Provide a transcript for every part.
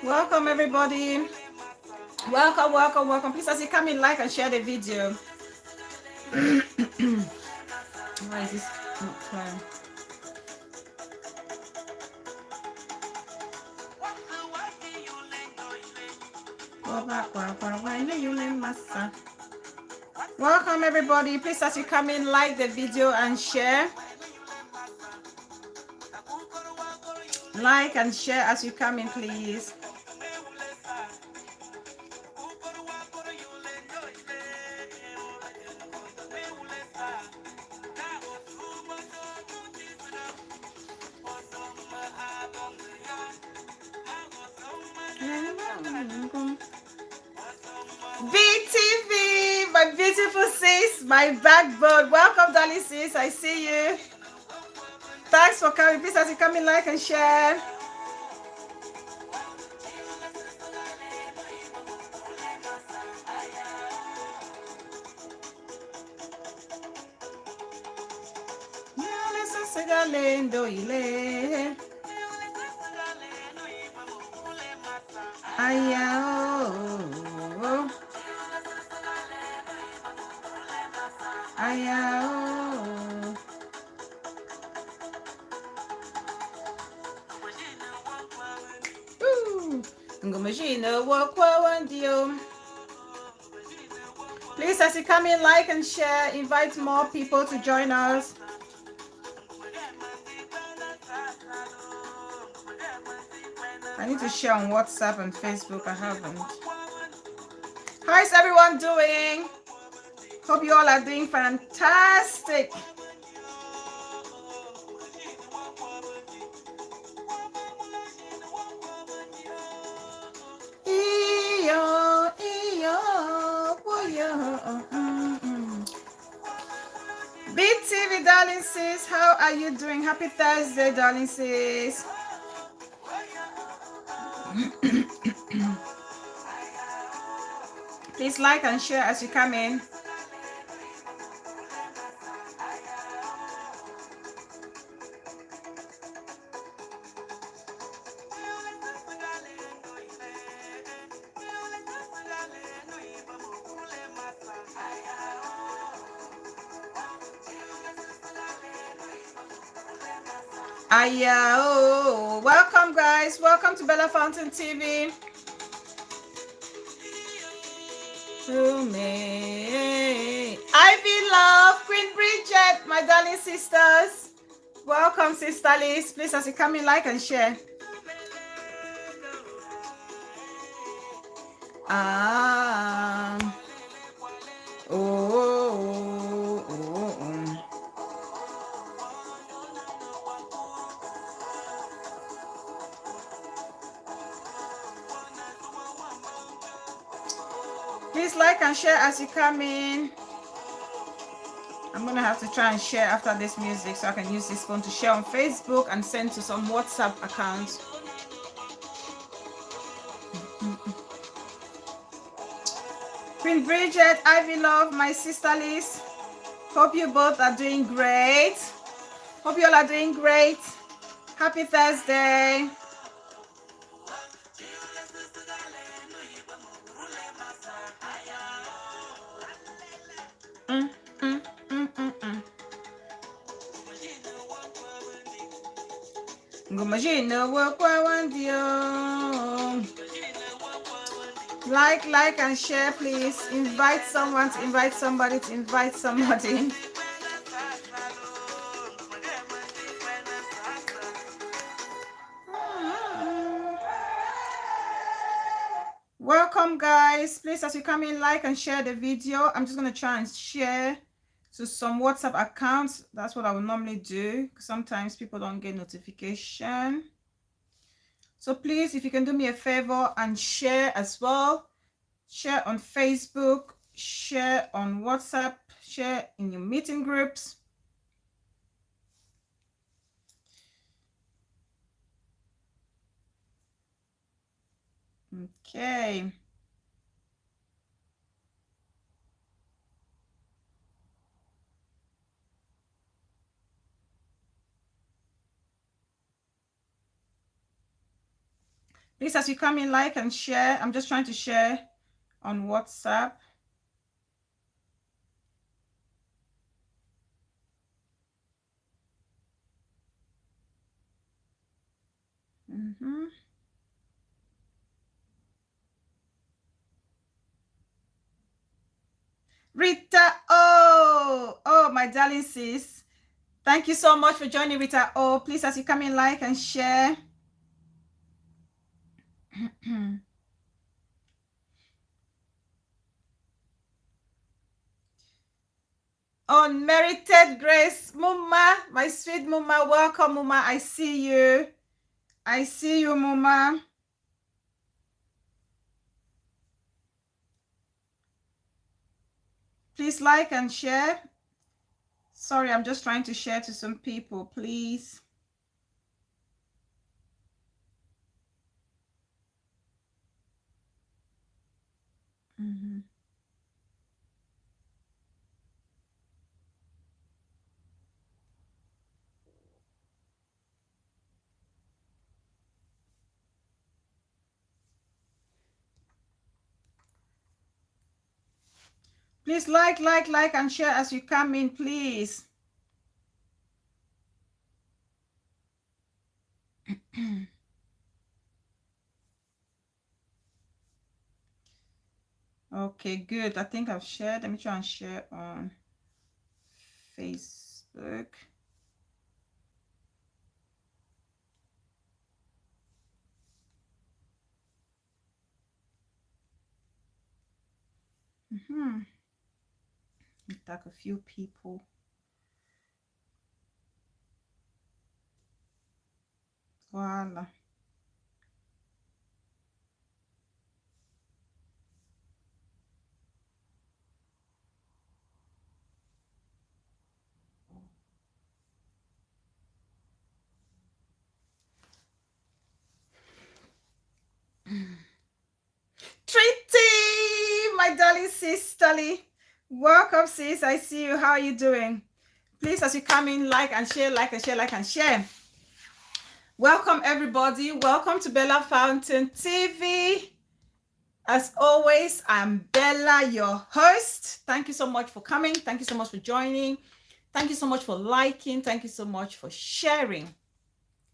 Welcome everybody. Welcome, welcome, welcome. Please as you come in, like and share the video. Why is this not trying? Welcome everybody. Please as you come in, like the video and share. Like and share as you come in, please. VTV, my beautiful sis, my backbone. Welcome, darling sis. I see you. Thanks for coming. Please, as you come in, like and share. Please, as you come in, like and share, invite more people to join us. I need to share on WhatsApp and Facebook. I haven't. How is everyone doing? Hope you all are doing fantastic. Big TV, darling sis, how are you doing? Happy Thursday, darling sis. Please like and share as you come in. Oh, welcome guys, welcome to Bella Fountain TV. Ivy Love, Queen Bridget, my darling sisters. Welcome, Sister Liz. Please, as you come in, like and share. Please like and share as you come in. I'm gonna have to try and share after this music so I can use this phone to share on Facebook and send to some WhatsApp accounts. Queen Bridget, Ivy Love, my sister Liz. Hope you both are doing great. Hope you all are doing great. Happy Thursday. Like and share, please. Invite someone to invite somebody to invite somebody. Welcome guys. Please, as you come in, like and share the video. I'm just going to try and share to some WhatsApp accounts. That's what I would normally do. Sometimes people don't get notification. So please, if you can do me a favor and share as well. Share on Facebook, share on WhatsApp, share in your meeting groups. Okay. Please, as you come in, like and share. I'm just trying to share on WhatsApp. Rita, oh, my darling sis. Thank you so much for joining, Rita. Oh, please, as you come in, like and share. Unmerited grace, Muma, my sweet Muma. Welcome, Muma. I see you. I see you, Muma. Please like and share. Sorry, I'm just trying to share to some people, please. Please like, and share as you come in, please. Okay, good. I think I've shared. Let me try and share on Facebook. Tag a few people. Voila. Treaty, my darling sisterly. Welcome, sis. I see you. How are you doing? Please, as you come in, like and share, like and share, like and share. Welcome, everybody. Welcome to Bella Fountain TV. As always, I'm Bella, your host. Thank you so much for coming. Thank you so much for joining. Thank you so much for liking. Thank you so much for sharing.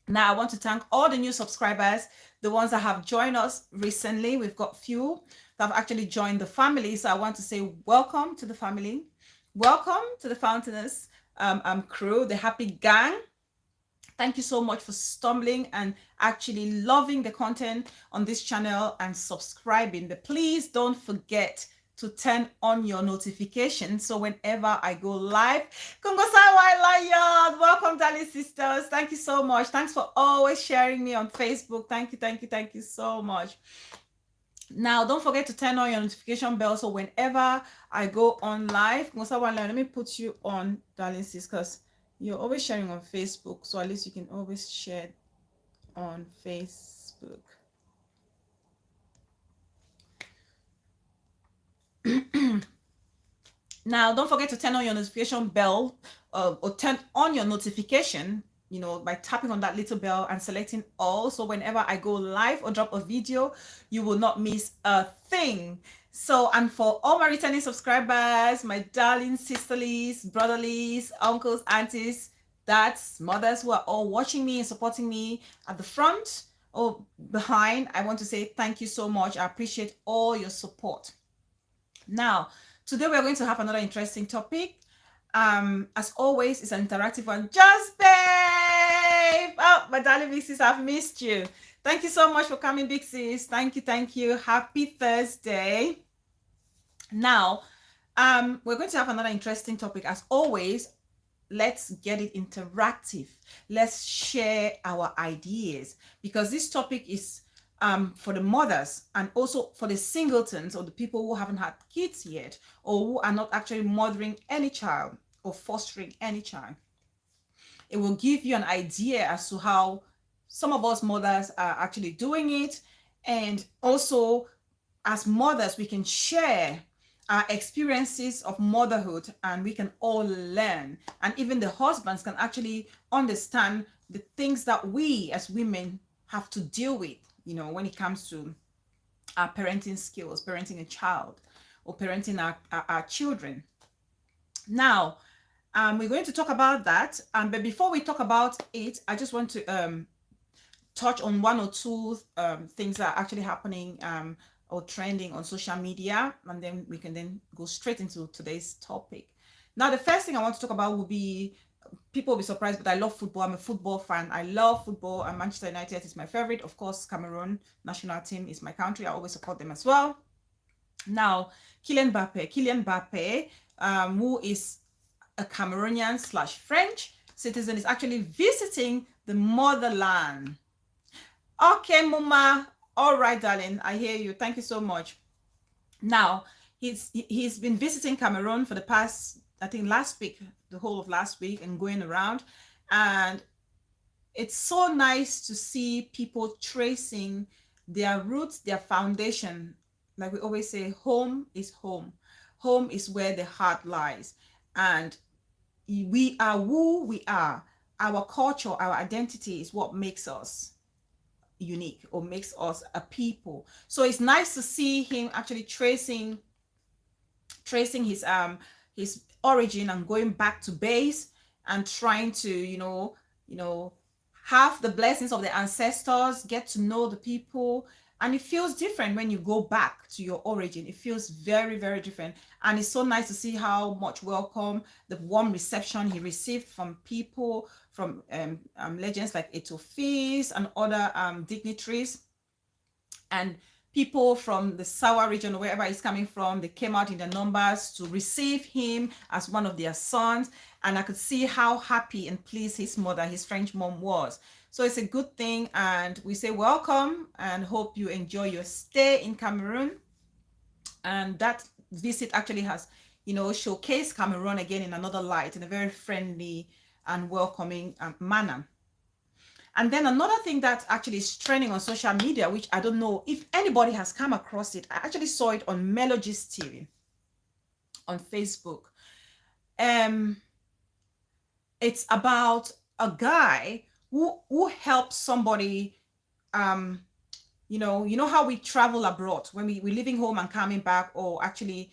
Now, I want to thank all the new subscribers, the ones that have joined us recently. We've got few that have actually joined the family. So I want to say welcome to the family. Welcome to the Fountainers crew, the happy gang. Thank you so much for stumbling and actually loving the content on this channel and subscribing. But please don't forget to turn on your notifications so whenever I go live. Welcome, darling sisters. Thank you so much. Thanks for always sharing me on Facebook. Thank you so much. Now, don't forget to turn on your notification bell so whenever I go on live, let me put you on, darling sis, because you're always sharing on Facebook, so at least you can always share on Facebook. Now, don't forget to turn on your notification bell or turn on your notification, by tapping on that little bell and selecting all. So whenever I go live or drop a video, you will not miss a thing. So, and for all my returning subscribers, my darling sisterlies, brotherlies, uncles, aunties, dads, mothers who are all watching me and supporting me at the front or behind, I want to say thank you so much. I appreciate all your support. Now, today we're going to have another interesting topic. As always, it's an interactive one. Just babe! Oh, my darling big sis, I've missed you. Thank you so much for coming, big sis. Thank you. Happy Thursday. Now, we're going to have another interesting topic. As always, let's get it interactive. Let's share our ideas because this topic is for the mothers and also for the singletons or the people who haven't had kids yet or who are not actually mothering any child or fostering any child. It will give you an idea as to how some of us mothers are actually doing it, and also as mothers we can share our experiences of motherhood and we can all learn, and even the husbands can actually understand the things that we as women have to deal with you know, when it comes to our parenting skills, parenting a child, or parenting our children. Now, we're going to talk about that. But before we talk about it, I just want to touch on one or two things that are actually happening or trending on social media, and then we can then go straight into today's topic. Now, the first thing I want to talk about will be, people will be surprised, but I love football. I'm a football fan. I love football, and Manchester United is my favorite. Of course, Cameroon national team is my country. I always support them as well. Now, Kylian Mbappe, who is a Cameroonian / French citizen, is actually visiting the motherland. Okay, Muma. All right, darling. I hear you. Thank you so much. Now, he's been visiting Cameroon for the past, I think last week, the whole of last week, and going around. And it's so nice to see people tracing their roots, their foundation. Like we always say, home is home. Home is where the heart lies. And we are who we are. Our culture, our identity is what makes us unique or makes us a people. So it's nice to see him actually tracing his origin and going back to base and trying to, you know, have the blessings of the ancestors, get to know the people. And it feels different when you go back to your origin. It feels very, very different. And it's so nice to see how much welcome, the warm reception he received from people, from legends like Etofis and other dignitaries. And people from the Sawa region or wherever he's coming from, they came out in their numbers to receive him as one of their sons. And I could see how happy and pleased his mother, his French mom, was. So it's a good thing. And we say welcome and hope you enjoy your stay in Cameroon. And that visit actually has, you know, showcased Cameroon again in another light, in a very friendly and welcoming manner. And then another thing that actually is trending on social media, which I don't know if anybody has come across it. I actually saw it on Melodies TV on Facebook. It's about a guy who helps somebody. You know how we travel abroad when we're leaving home and coming back, or actually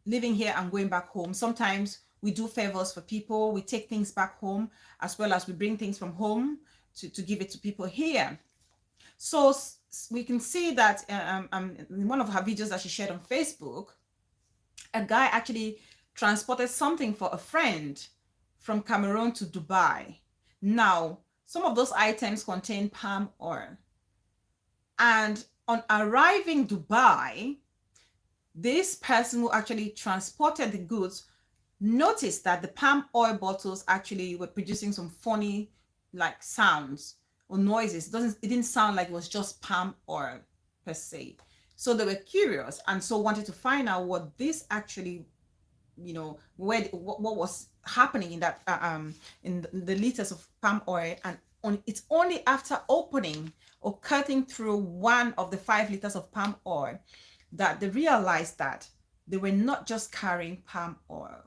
living here and going back home. Sometimes we do favors for people. We take things back home, as well as we bring things from home to give it to people here. So we can see that in one of her videos that she shared on Facebook, a guy actually transported something for a friend from Cameroon to Dubai. Now, some of those items contain palm oil. And on arriving Dubai, this person who actually transported the goods noticed that the palm oil bottles actually were producing some funny like sounds or noises. It didn't sound like it was just palm oil per se. So they were curious and so wanted to find out what this actually, you know, what was happening in that in the liters of palm oil. And it's only after opening or cutting through one of the 5 liters of palm oil that they realized that they were not just carrying palm oil.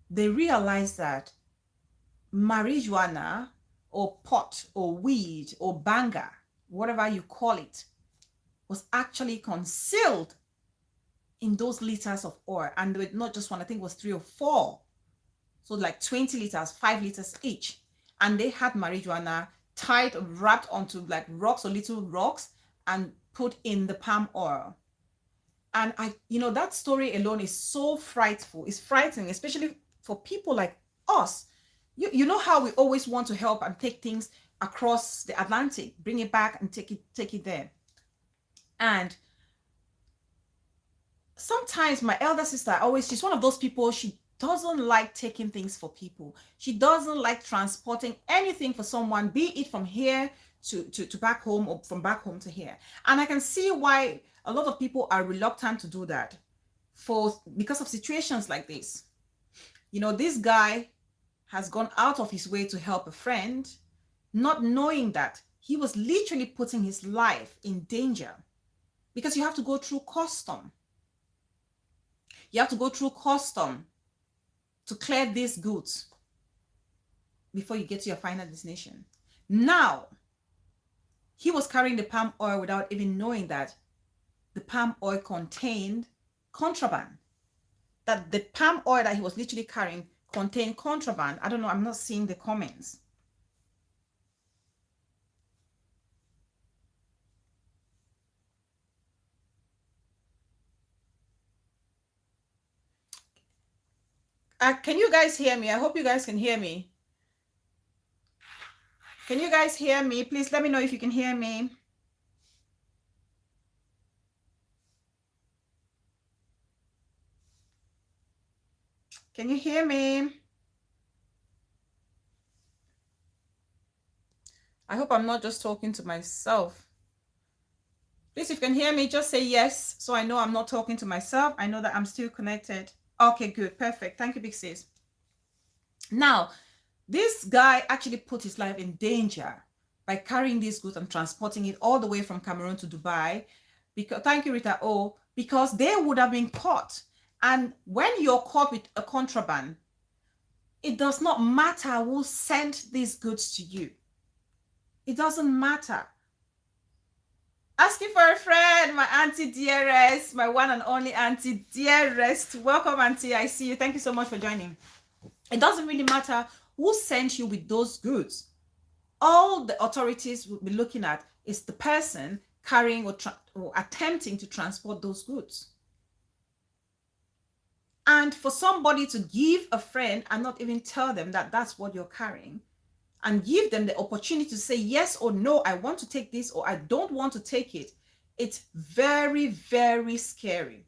They realized that marijuana or pot or weed or banga, whatever you call it, was actually concealed in those liters of oil. And they were not just one, I think it was 3 or 4. So like 20 liters, 5 liters each. And they had marijuana tied, wrapped onto like rocks or little rocks and put in the palm oil. And that story alone is so frightful. It's frightening, especially for people like us. You know how we always want to help and take things across the Atlantic, bring it back and take it there. And sometimes my elder sister she's one of those people, she doesn't like taking things for people. She doesn't like transporting anything for someone, be it from here to back home or from back home to here. And I can see why a lot of people are reluctant to do that because of situations like this. This guy has gone out of his way to help a friend, not knowing that he was literally putting his life in danger, because you have to go through custom. You have to go through custom to clear these goods before you get to your final destination. Now, He was carrying the palm oil without even knowing that the palm oil contained contraband. That the palm oil that he was literally carrying contained contraband. I don't know. I'm not seeing the comments. Can you guys hear me? I hope you guys can hear me. Can you guys hear me? Please let me know if you can hear me. Can you hear me? I hope I'm not just talking to myself. Please, if you can hear me, just say yes, so I know I'm not talking to myself. I know that I'm still connected. Okay, good. Perfect. Thank you, big sis. Now, this guy actually put his life in danger by carrying these goods and transporting it all the way from Cameroon to Dubai. Because, thank you, Rita O, because they would have been caught. And when you're caught with a contraband, it does not matter who sent these goods to you. It doesn't matter. Asking for a friend, my auntie dearest, my one and only auntie dearest. Welcome, auntie. I see you. Thank you so much for joining. It doesn't really matter who sent you with those goods. All the authorities will be looking at is the person carrying or attempting to transport those goods. And for somebody to give a friend and not even tell them that that's what you're carrying, and give them the opportunity to say yes or no, I want to take this or I don't want to take it, it's very, very scary.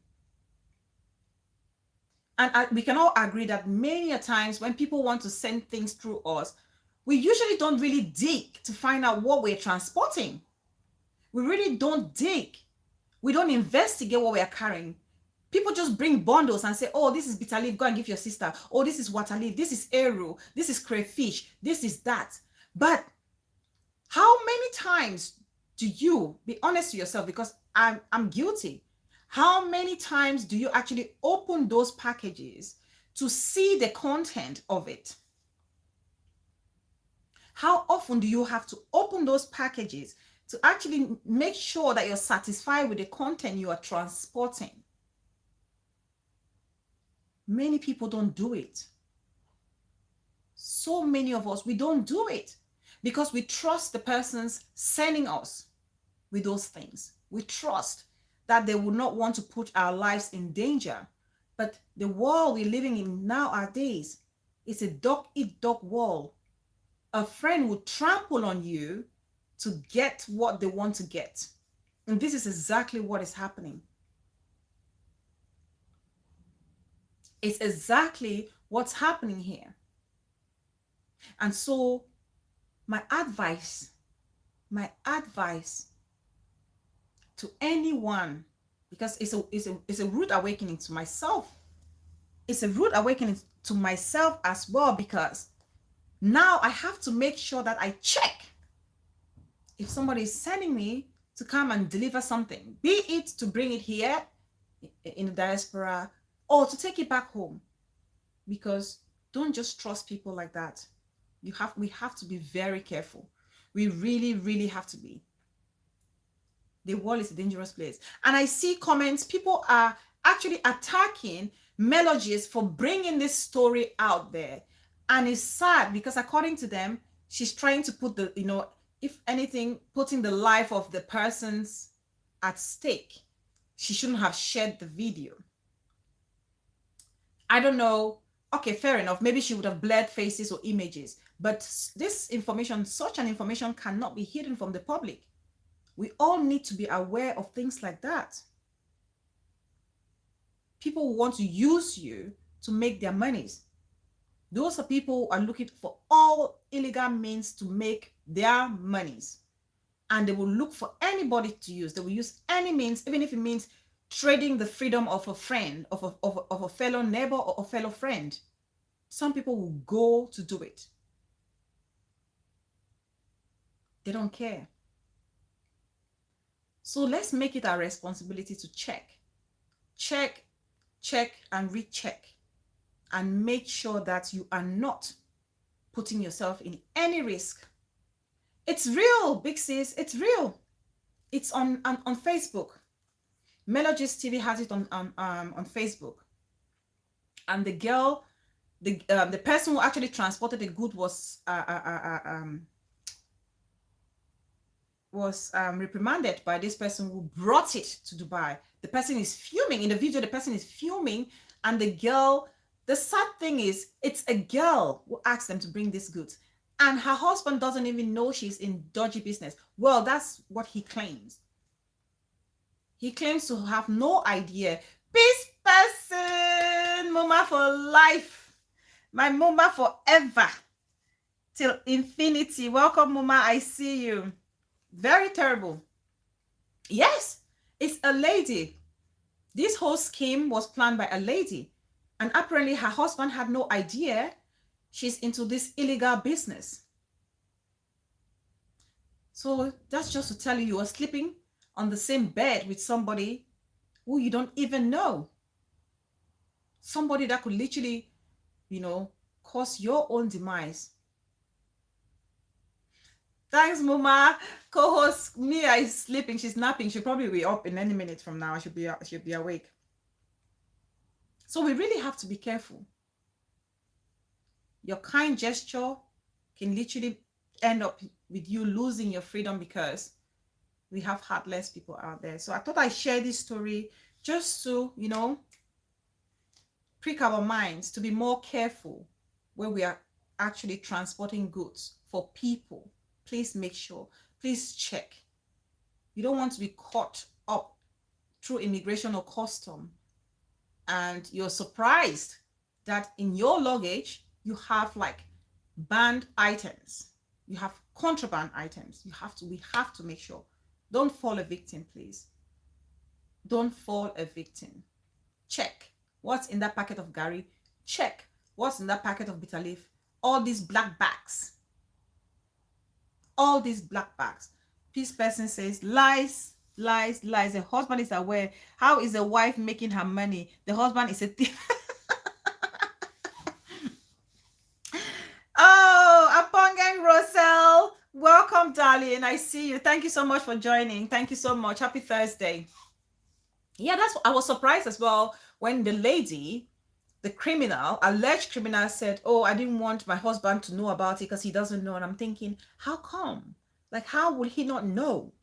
And we can all agree that many a times when people want to send things through us, we usually don't really dig to find out what we're transporting. We really don't dig. We don't investigate what we are carrying. People just bring bundles and say, oh, this is bitter leaf, go and give your sister. Oh, this is water leaf, this is arrow, this is crayfish, this is that. But how many times do you, be honest to yourself, because I'm guilty, how many times do you actually open those packages to see the content of it? How often do you have to open those packages to actually make sure that you're satisfied with the content you are transporting? Many people don't do it. So many of us, we don't do it because we trust the persons sending us with those things. We trust that they will not want to put our lives in danger. But the world we're living in nowadays is a dog-eat-dog world. A friend will trample on you to get what they want to get. And this is exactly what is happening. It's exactly what's happening here. And so my advice to anyone, because it's a rude awakening to myself. It's a rude awakening to myself as well, because now I have to make sure that I check if somebody is sending me to come and deliver something, be it to bring it here in the diaspora or to take it back home. Because don't just trust people like that. We have to be very careful. We really, really have to be. The world is a dangerous place. And I see comments, people are actually attacking Melodies for bringing this story out there. And it's sad because according to them, she's trying to put the, if anything, putting the life of the persons at stake. She shouldn't have shared the video. I don't know. Okay, fair enough. Maybe she would have blurred faces or images. But this information, such an information cannot be hidden from the public. We all need to be aware of things like that. People want to use you to make their monies. Those are people who are looking for all illegal means to make their monies. And they will look for anybody to use. They will use any means, even if it means trading the freedom of a friend, of a fellow neighbor or a fellow friend. Some people will go to do it. They don't care. So let's make it our responsibility to check, and recheck, and make sure that you are not putting yourself in any risk. It's real, big sis. It's real. It's on Facebook. Melogist TV has it on Facebook. And the girl, the person who actually transported the good was reprimanded by this person who brought it to Dubai. The person is fuming. In the video, the person is fuming, and the girl, the sad thing is, it's a girl who asked them to bring this goods, and her husband doesn't even know she's in dodgy business. Well, that's what he claims. He claims to have no idea. Peace person, mama for life. My mama forever. Till infinity. Welcome, mama. I see you. Very terrible. Yes, it's a lady. This whole scheme was planned by a lady. And apparently her husband had no idea she's into this illegal business. So that's just to tell you are sleeping on the same bed with somebody who you don't even know. Somebody that could literally, cause your own demise. Thanks, Mama. Co-host Mia is sleeping. She's napping. She'll probably be up in any minute from now. She'll be awake. So we really have to be careful. Your kind gesture can literally end up with you losing your freedom because we have heartless people out there. So I thought I'd share this story just to, prick our minds to be more careful when we are actually transporting goods for people. Please make sure, please check. You don't want to be caught up through immigration or custom and you're surprised that in your luggage you have like banned items, you have contraband items. We have to make sure. Don't fall a victim, please. Don't fall a victim. Check what's in that packet of gari. Check what's in that packet of bitter leaf. All these black bags. All these black bags. Peace person says lies, lies, lies. The husband is aware. How is the wife making her money? The husband is a thief. Oh, Apongang Rosel. Welcome, darling. I see you. Thank you so much for joining. Thank you so much. Happy Thursday. Yeah, I was surprised as well when the lady, the alleged criminal said, oh, I didn't want my husband to know about it because he doesn't know. And I'm thinking, how come? Like, how would he not know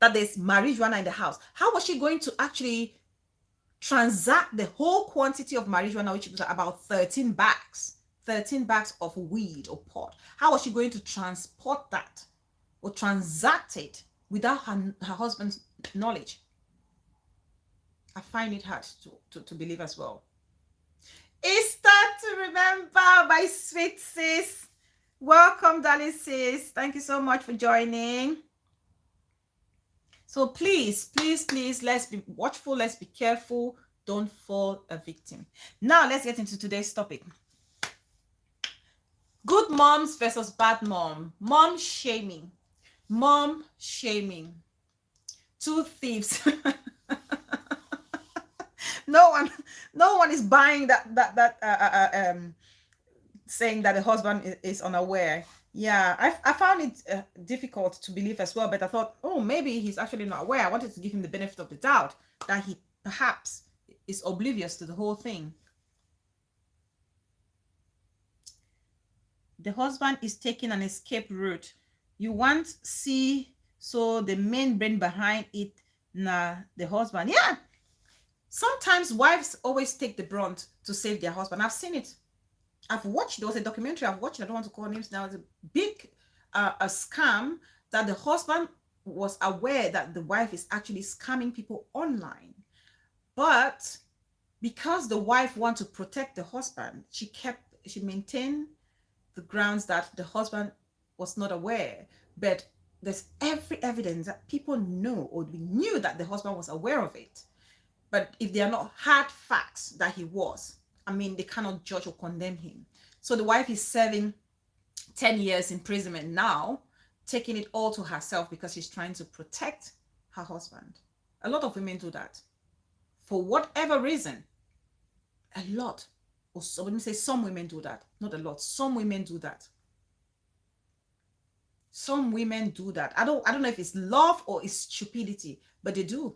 that there's marijuana in the house? How was she going to actually transact the whole quantity of marijuana, which was about 13 bags of weed or pot? How was she going to transport that or transact it without her husband's knowledge? I find it hard to believe as well. Easter to remember, my sweet sis. Welcome, darling sis. Thank you so much for joining. So please, please, please, let's be watchful. Let's be careful. Don't fall a victim. Now, let's get into today's topic. Good moms versus bad mom. Mom shaming. Mom shaming. Two thieves. No one is buying that saying that the husband is unaware. Yeah, I found it difficult to believe as well, but I thought, oh, maybe he's actually not aware. I wanted to give him the benefit of the doubt that he perhaps is oblivious to the whole thing. The husband is taking an escape route. You want see, so the main brain behind it, the husband. Yeah. Sometimes wives always take the brunt to save their husband. I've seen it. I've watched, there was a documentary I've watched, I don't want to call names now. It's a big a scam that the husband was aware that the wife is actually scamming people online. But because the wife wants to protect the husband, she maintained the grounds that the husband was not aware. But there's every evidence that people know or we knew that the husband was aware of it. But if they are not hard facts that he was, I mean, they cannot judge or condemn him. So the wife is serving 10 years imprisonment now, taking it all to herself because she's trying to protect her husband. A lot of women do that. For whatever reason, a lot. Or so, let me say some women do that. Not a lot. Some women do that. Some women do that. I don't know if it's love or it's stupidity, but they do.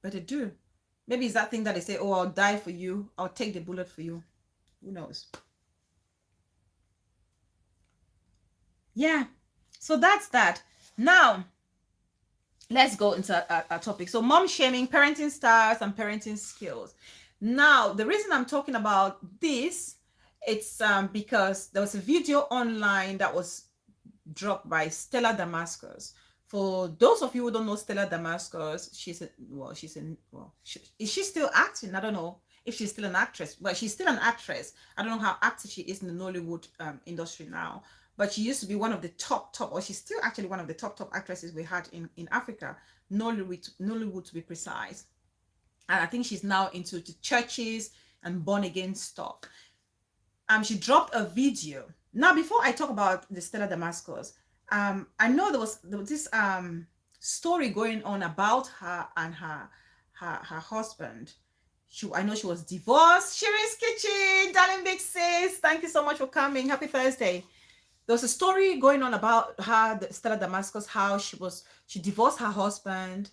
But they do. Maybe it's that thing that they say, oh, I'll die for you. I'll take the bullet for you. Who knows? Yeah. So that's that. Now, let's go into a topic. So mom shaming, parenting styles, and parenting skills. Now, the reason I'm talking about this, it's because there was a video online that was dropped by Stella Damascus. For those of you who don't know Stella Damascus, is she still acting? I don't know if she's still an actress, but she's still an actress. I don't know how active she is in the Nollywood industry now, but she used to be one of the top, or she's still actually one of the top actresses we had in Africa, Nollywood to be precise. And I think she's now into the churches and born again stuff. She dropped a video. Now, before I talk about the Stella Damascus, I know there was this story going on about her and her husband. I know she was divorced. Shiri's Kitchen, darling big sis, thank you so much for coming. Happy Thursday. There was a story going on about her, Stella Damascus, how she divorced her husband,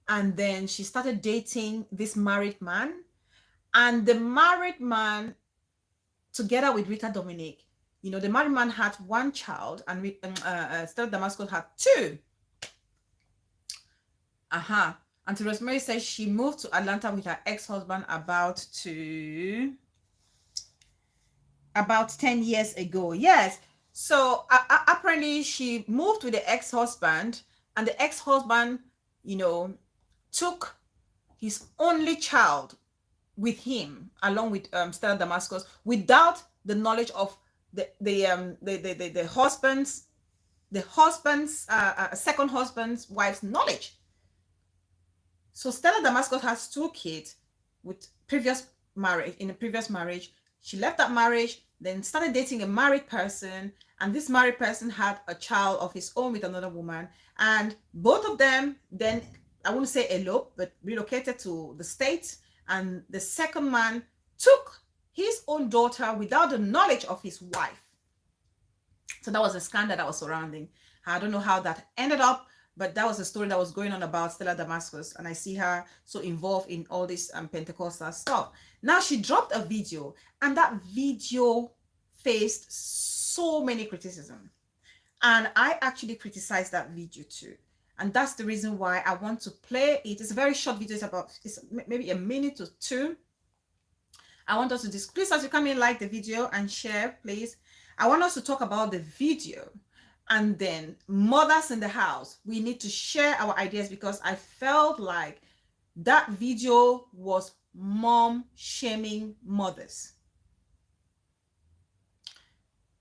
and then she started dating this married man, and the married man, together with Rita Dominic, you know, the married man had one child, and Stella Damascus had two. Auntie Rosemary says she moved to Atlanta with her ex-husband about 10 years ago. Yes. So apparently she moved with the ex-husband, and the ex-husband, you know, took his only child with him along with Stella Damascus without the knowledge of the husband's second husband's wife's knowledge. So Stella Damascus has two kids with previous marriage. In a previous marriage, she left that marriage, then started dating a married person, and this married person had a child of his own with another woman, and both of them then, I wouldn't say eloped, but relocated to the States, and the second man took his own daughter without the knowledge of his wife. So that was a scandal that was surrounding. I don't know how that ended up, but that was a story that was going on about Stella Damascus, and I see her so involved in all this Pentecostal stuff. Now she dropped a video, and that video faced so many criticism, and I actually criticized that video too. And that's the reason why I want to play it. It's a very short video. It's maybe a minute or two. I want us to discuss. Please, as you come in, like the video and share, please. I want us to talk about the video. And then mothers in the house, we need to share our ideas, because I felt like that video was mom shaming mothers.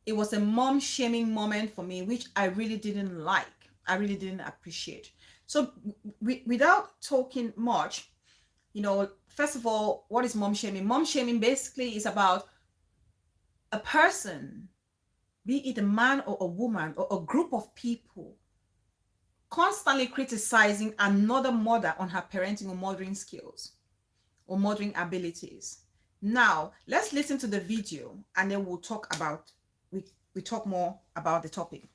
It was a mom shaming moment for me, which I really didn't like. I really didn't appreciate. So without talking much, you know, first of all, what is mom shaming? Mom shaming basically is about a person, be it a man or a woman or a group of people, constantly criticizing another mother on her parenting or mothering skills or mothering abilities. Now, let's listen to the video, and then we'll talk about, we talk more about the topic.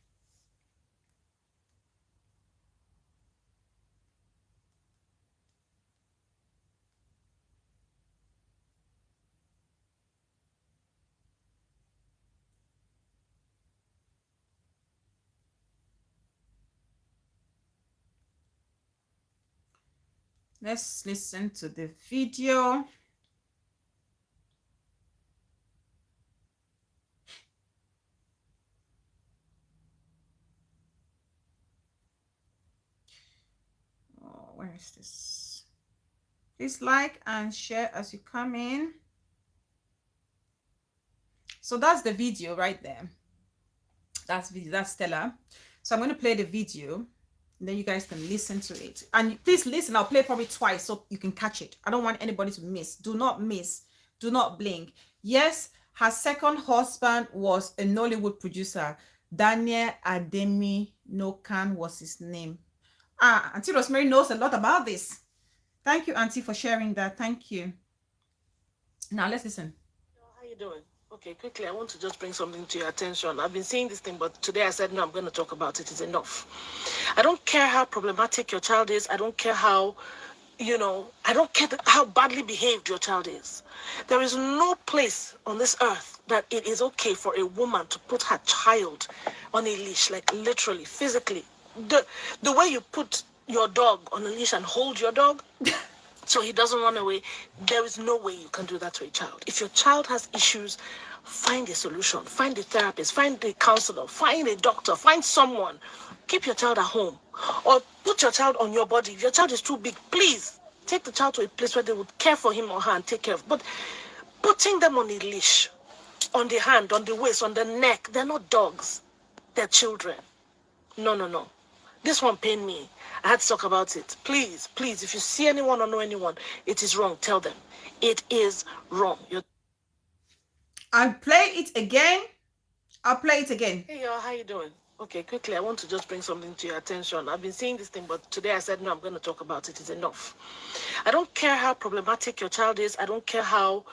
Let's listen to the video. Oh, where is this? Please like and share as you come in. So that's the video right there. That's Stella. So I'm going to play the video, and then you guys can listen to it. And please listen. I'll play probably twice so you can catch it. I don't want anybody to miss. Do not miss. Do not blink. Yes, her second husband was a Nollywood producer. Daniel Ademi Nokan was his name. Auntie Rosemary knows a lot about this. Thank you, Auntie, for sharing that. Thank you. Now let's listen. How you doing? Okay, quickly, I want to just bring something to your attention. I've been saying this thing, but today I said, no, I'm going to talk about it. It's enough. I don't care how problematic your child is. I don't care how, I don't care how badly behaved your child is. There is no place on this earth that it is okay for a woman to put her child on a leash, like literally, physically. The way you put your dog on a leash and hold your dog, so he doesn't run away. There is no way you can do that to a child. If your child has issues, find a solution. Find a therapist. Find a counselor. Find a doctor. Find someone. Keep your child at home. Or put your child on your body. If your child is too big, please take the child to a place where they would care for him or her and take care of. But putting them on a leash, on the hand, on the waist, on the neck, they're not dogs. They're children. No, no, no. This one pained me. I had to talk about it. Please, please, if you see anyone or know anyone, it is wrong. Tell them. It is wrong. I'll play it again. I'll play it again. Hey, y'all, how you doing? Okay, quickly, I want to just bring something to your attention. I've been saying this thing, but today I said, no, I'm going to talk about it. It's enough. I don't care how problematic your child is. I don't care how,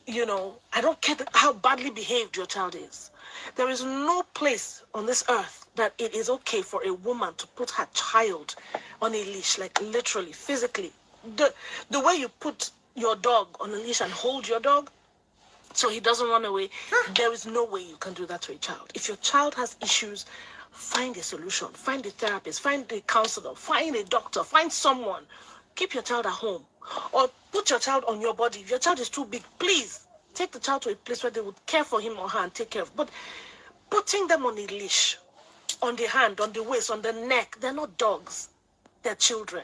I don't care how badly behaved your child is. There is no place on this earth that it is okay for a woman to put her child on a leash, like literally, physically. The way you put your dog on a leash and hold your dog, so he doesn't run away, there is no way you can do that to a child. If your child has issues, find a solution. Find a therapist. Find a counselor. Find a doctor. Find someone. Keep your child at home. Or put your child on your body. If your child is too big, please take the child to a place where they would care for him or her and take care of. But putting them on a leash, on the hand, on the waist, on the neck, they're not dogs. They're children.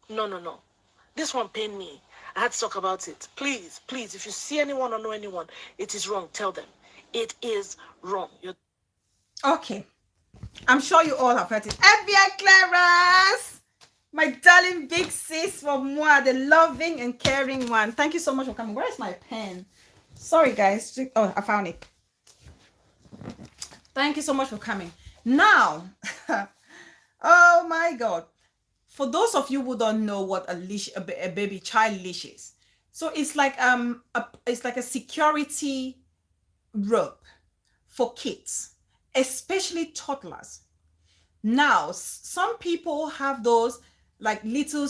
No, no, no. This one pained me. I had to talk about it. Please, please, if you see anyone or know anyone, it is wrong. Tell them. It is wrong. Okay. I'm sure you all have heard it. FBI Clarence! My darling big sis from moi, the loving and caring one. Thank you so much for coming. Where is my pen? Sorry, guys. Oh, I found it. Thank you so much for coming. Now, oh my God. For those of you who don't know what a leash, a baby child leash is, so it's like a security rope for kids, especially toddlers. Now, some people have those like little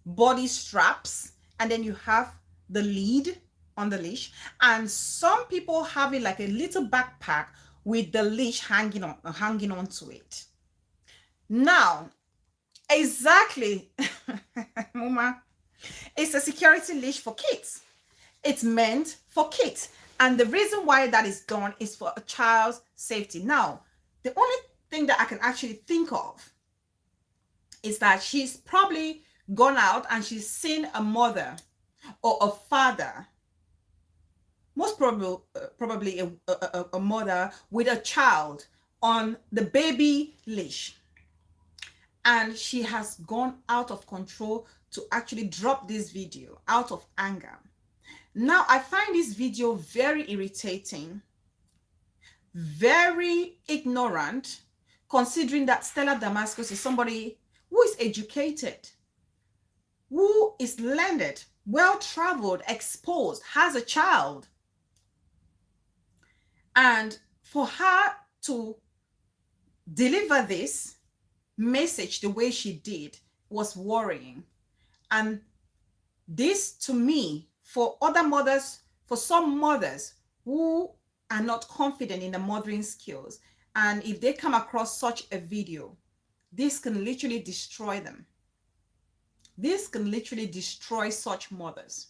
body straps, and then you have the lead on the leash, and some people have it like a little backpack with the leash hanging onto it. Now, exactly, Mama, it's a security leash for kids. It's meant for kids, and the reason why that is done is for a child's safety. Now, the only thing that I can actually think of is that she's probably gone out and she's seen a mother or a father, most probably a mother with a child on the baby leash, and she has gone out of control to actually drop this video out of anger. Now, I find this video very irritating, very ignorant, considering that Stella Damascus is somebody who is educated, who is learned, well-traveled, exposed, has a child. And for her to deliver this message the way she did was worrying. And this, to me, for other mothers, for some mothers who are not confident in the mothering skills, and if they come across such a video, this can literally destroy them. This can literally destroy such mothers.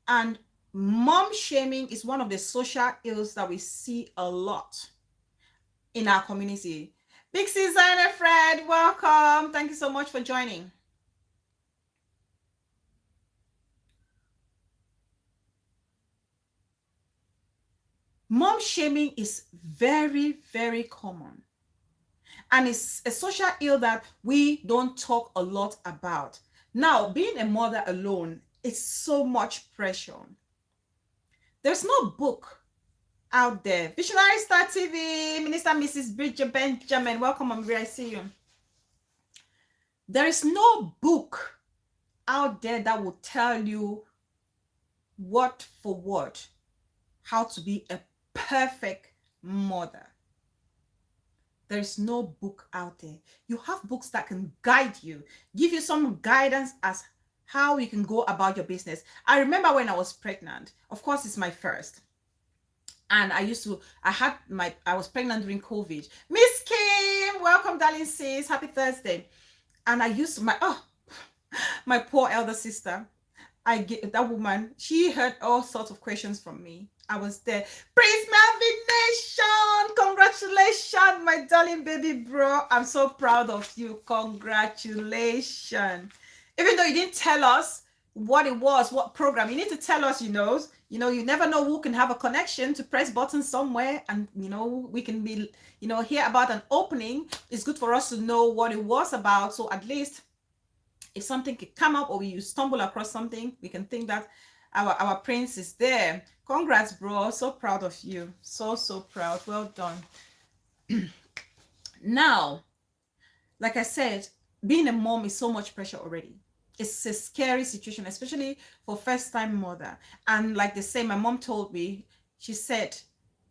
And mom shaming is one of the social ills that we see a lot in our community. Big sis and a friend, welcome. Thank you so much for joining. Mom shaming is very, very common. And it's a social ill that we don't talk a lot about. Now, being a mother alone is so much pressure. There's no book out there. Visionary Star TV, Minister Mrs. Bridget Benjamin, welcome, Amri, I see you. There is no book out there that will tell you word for word how to be a perfect mother. There is no book out there. You have books that can guide you, give you some guidance as how you can go about your business. I remember when I was pregnant, of course, it's my first. And I was pregnant during COVID. Miss Kim, welcome, darling sis. Happy Thursday. And I used my poor elder sister. That woman, she heard all sorts of questions from me. I was there. Praise Melvin Nation! Congratulations, my darling baby bro. I'm so proud of you. Congratulations. Even though you didn't tell us what it was, what program, you need to tell us, you never know who can have a connection to press buttons somewhere, and we can be, hear about an opening. It's good for us to know what it was about, so at least if something could come up or you stumble across something, we can think that our prince is there. Congrats, bro. So proud of you. So proud. Well done. Now, like I said, being a mom is so much pressure already. It's a scary situation, especially for first-time mother. And like they say, my mom told me, she said,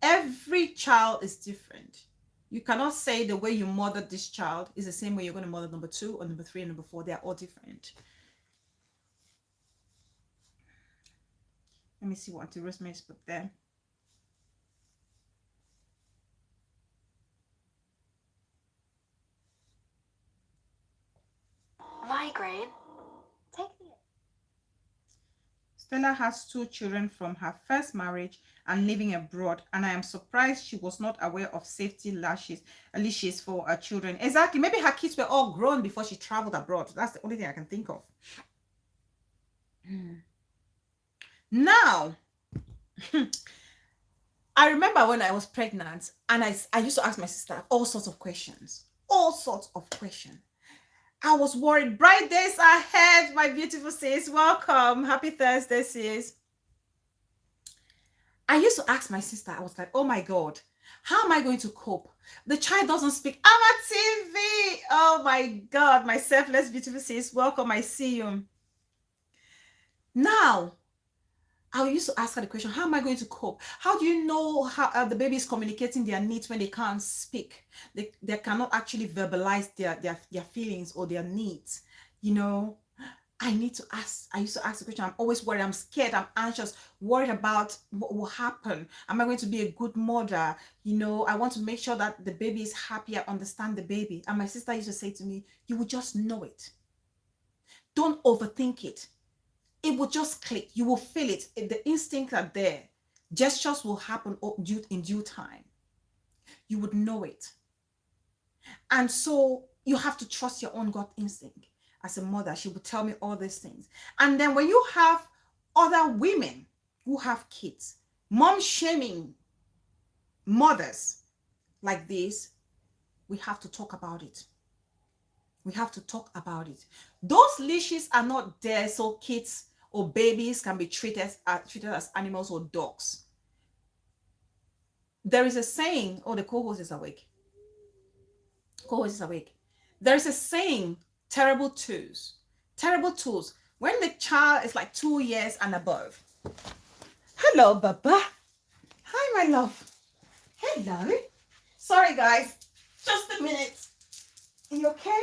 every child is different. You cannot say the way you mothered this child is the same way you're going to mother number 2 or number 3 and number 4. They're all different. Let me see what Auntie Rosemary's put there. Migraine. Stella has 2 children from her first marriage and living abroad, and I am surprised she was not aware of safety leashes for her children. Exactly. Maybe her kids were all grown before she traveled abroad. That's the only thing I can think of. Now, I remember when I was pregnant, and I used to ask my sister all sorts of questions. I was worried. Bright days ahead, my beautiful sis. Welcome. Happy Thursday, sis. I used to ask my sister, I was like, oh my God, how am I going to cope? The child doesn't speak. I'm a TV. Oh my God, my selfless, beautiful sis. Welcome. I see you. Now, I used to ask her the question, how am I going to cope? How do you know how the baby is communicating their needs when they can't speak? They cannot actually verbalize their feelings or their needs. I used to ask the question. I'm always worried. I'm scared. I'm anxious, worried about what will happen. Am I going to be a good mother? I want to make sure that the baby is happy. I understand the baby. And my sister used to say to me, you will just know it. Don't overthink it. It will just click. You will feel it. The instincts are there. Gestures will happen in due time. You would know it. And so you have to trust your own gut instinct. As a mother, she would tell me all these things. And then when you have other women who have kids, mom shaming mothers like this, we have to talk about it. We have to talk about it. Those leashes are not there so kids or babies can be treated as animals or dogs. There is a saying, the co-host is awake. There is a saying, terrible twos. When the child is like 2 years and above. Hello, Baba. Hi, my love. Hello. Sorry, guys. Just a minute. Are you okay?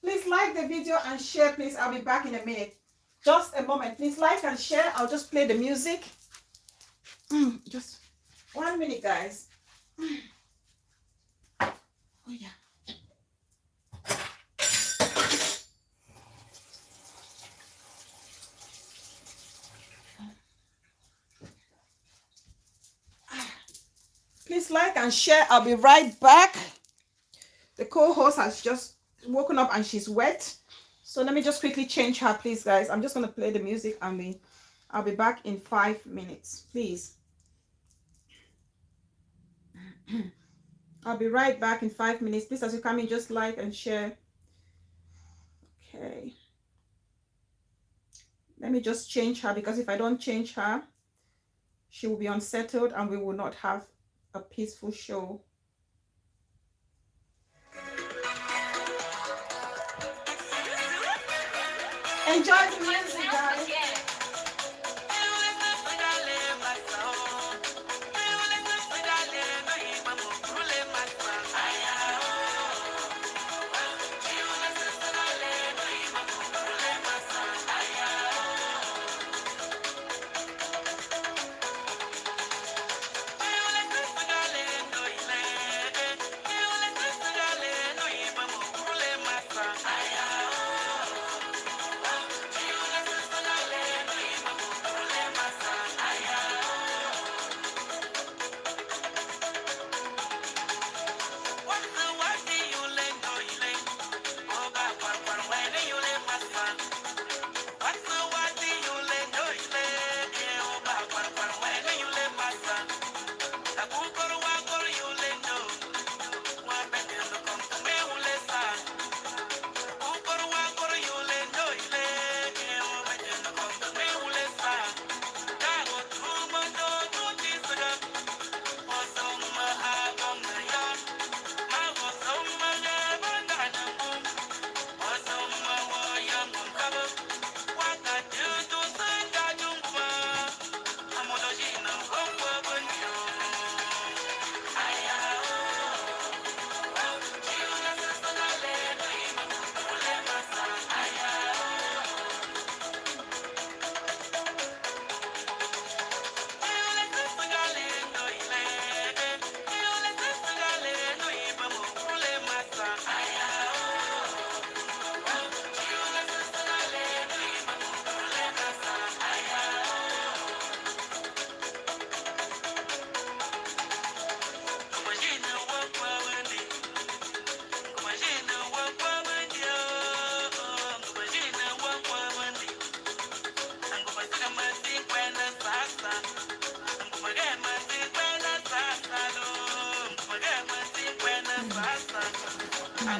Please like the video and share, please. I'll be back in a minute. Just a moment. Please like and share. I'll just play the music. Just 1 minute, guys. Oh, yeah. Please like and share. I'll be right back. The co-host has just woken up and she's wet. So let me just quickly change her, please, guys. I'm just going to play the music and I'll be back in 5 minutes, please. I'll be right back in 5 minutes. Please, as you come in, just like and share. Okay. Let me just change her, because if I don't change her, she will be unsettled and we will not have a peaceful show. Enjoy the music, guys.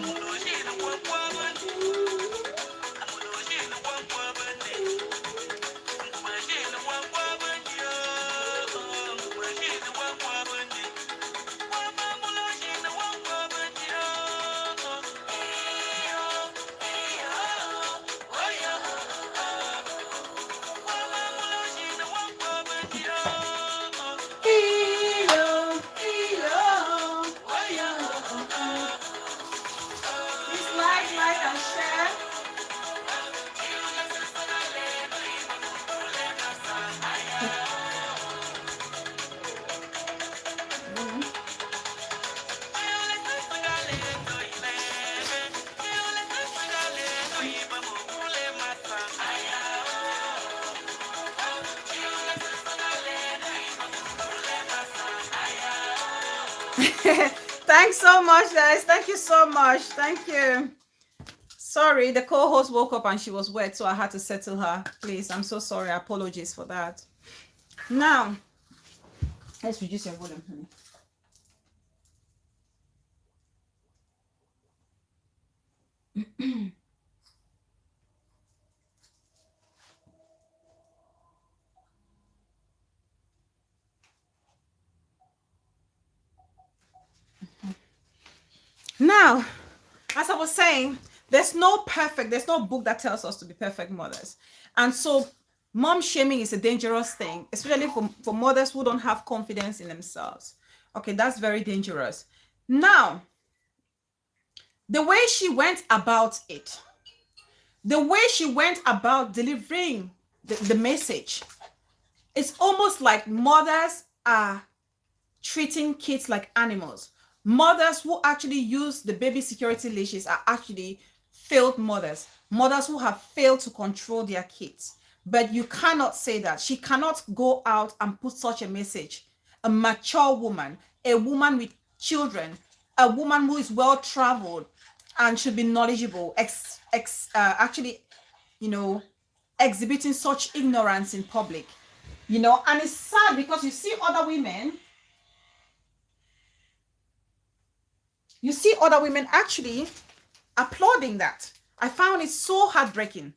one. Please like and share. Thanks so much, guys. Thank you so much. Thank you. Sorry, the co-host woke up and she was wet, so I had to settle her. Please, I'm so sorry. Apologies for that. Now, let's reduce your volume, honey. Now, as I was saying, there's no book that tells us to be perfect mothers. And so mom shaming is a dangerous thing, especially for mothers who don't have confidence in themselves. Okay, that's very dangerous. Now, the way she went about it, the way she went about delivering the message, it's almost like mothers are treating kids like animals. Mothers who actually use the baby security leashes are actually failed mothers. Mothers who have failed to control their kids. But you cannot say that. She cannot go out and put such a message. A mature woman, a woman with children, a woman who is well traveled and should be knowledgeable, actually, you know, exhibiting such ignorance in public. You know, and it's sad because you see other women actually applauding that. I found it so heartbreaking.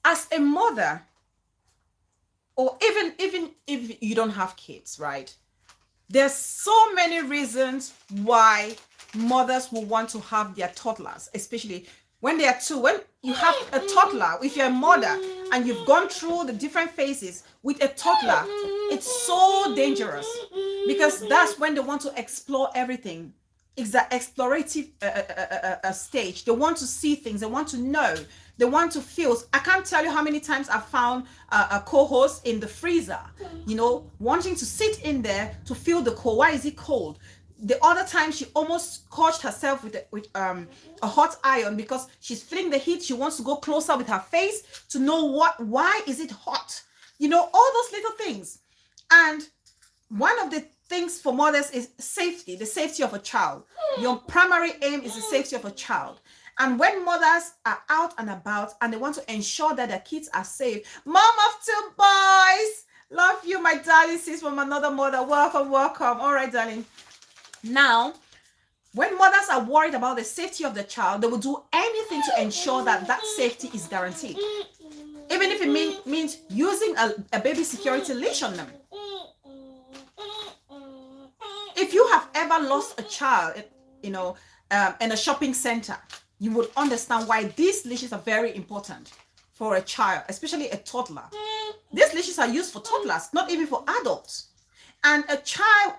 As a mother, or even if you don't have kids, right? There's so many reasons why mothers will want to have their toddlers, especially when they are two. When you have a toddler, if you're a mother and you've gone through the different phases with a toddler, it's so dangerous because that's when they want to explore everything. It's the explorative stage. They want to see things. They want to know. They want to feel. I can't tell you how many times I found a co-host in the freezer, you know, wanting to sit in there to feel the cold. Why is it cold? The other time she almost scorched herself with a hot iron because she's feeling the heat. She wants to go closer with her face to know why is it hot? You know, all those little things. And one of the things for mothers is safety, the safety of a child. Your primary aim is the safety of a child. And when mothers are out and about and they want to ensure that their kids are safe, mom of two boys, love you, my darling sis from another mother. Welcome, welcome. All right, darling. Now, when mothers are worried about the safety of the child, they will do anything to ensure that that safety is guaranteed. Even if it means using a baby security leash on them. If you have ever lost a child, you know, in a shopping center, you would understand why these leashes are very important for a child, especially a toddler. These leashes are used for toddlers, not even for adults. And a child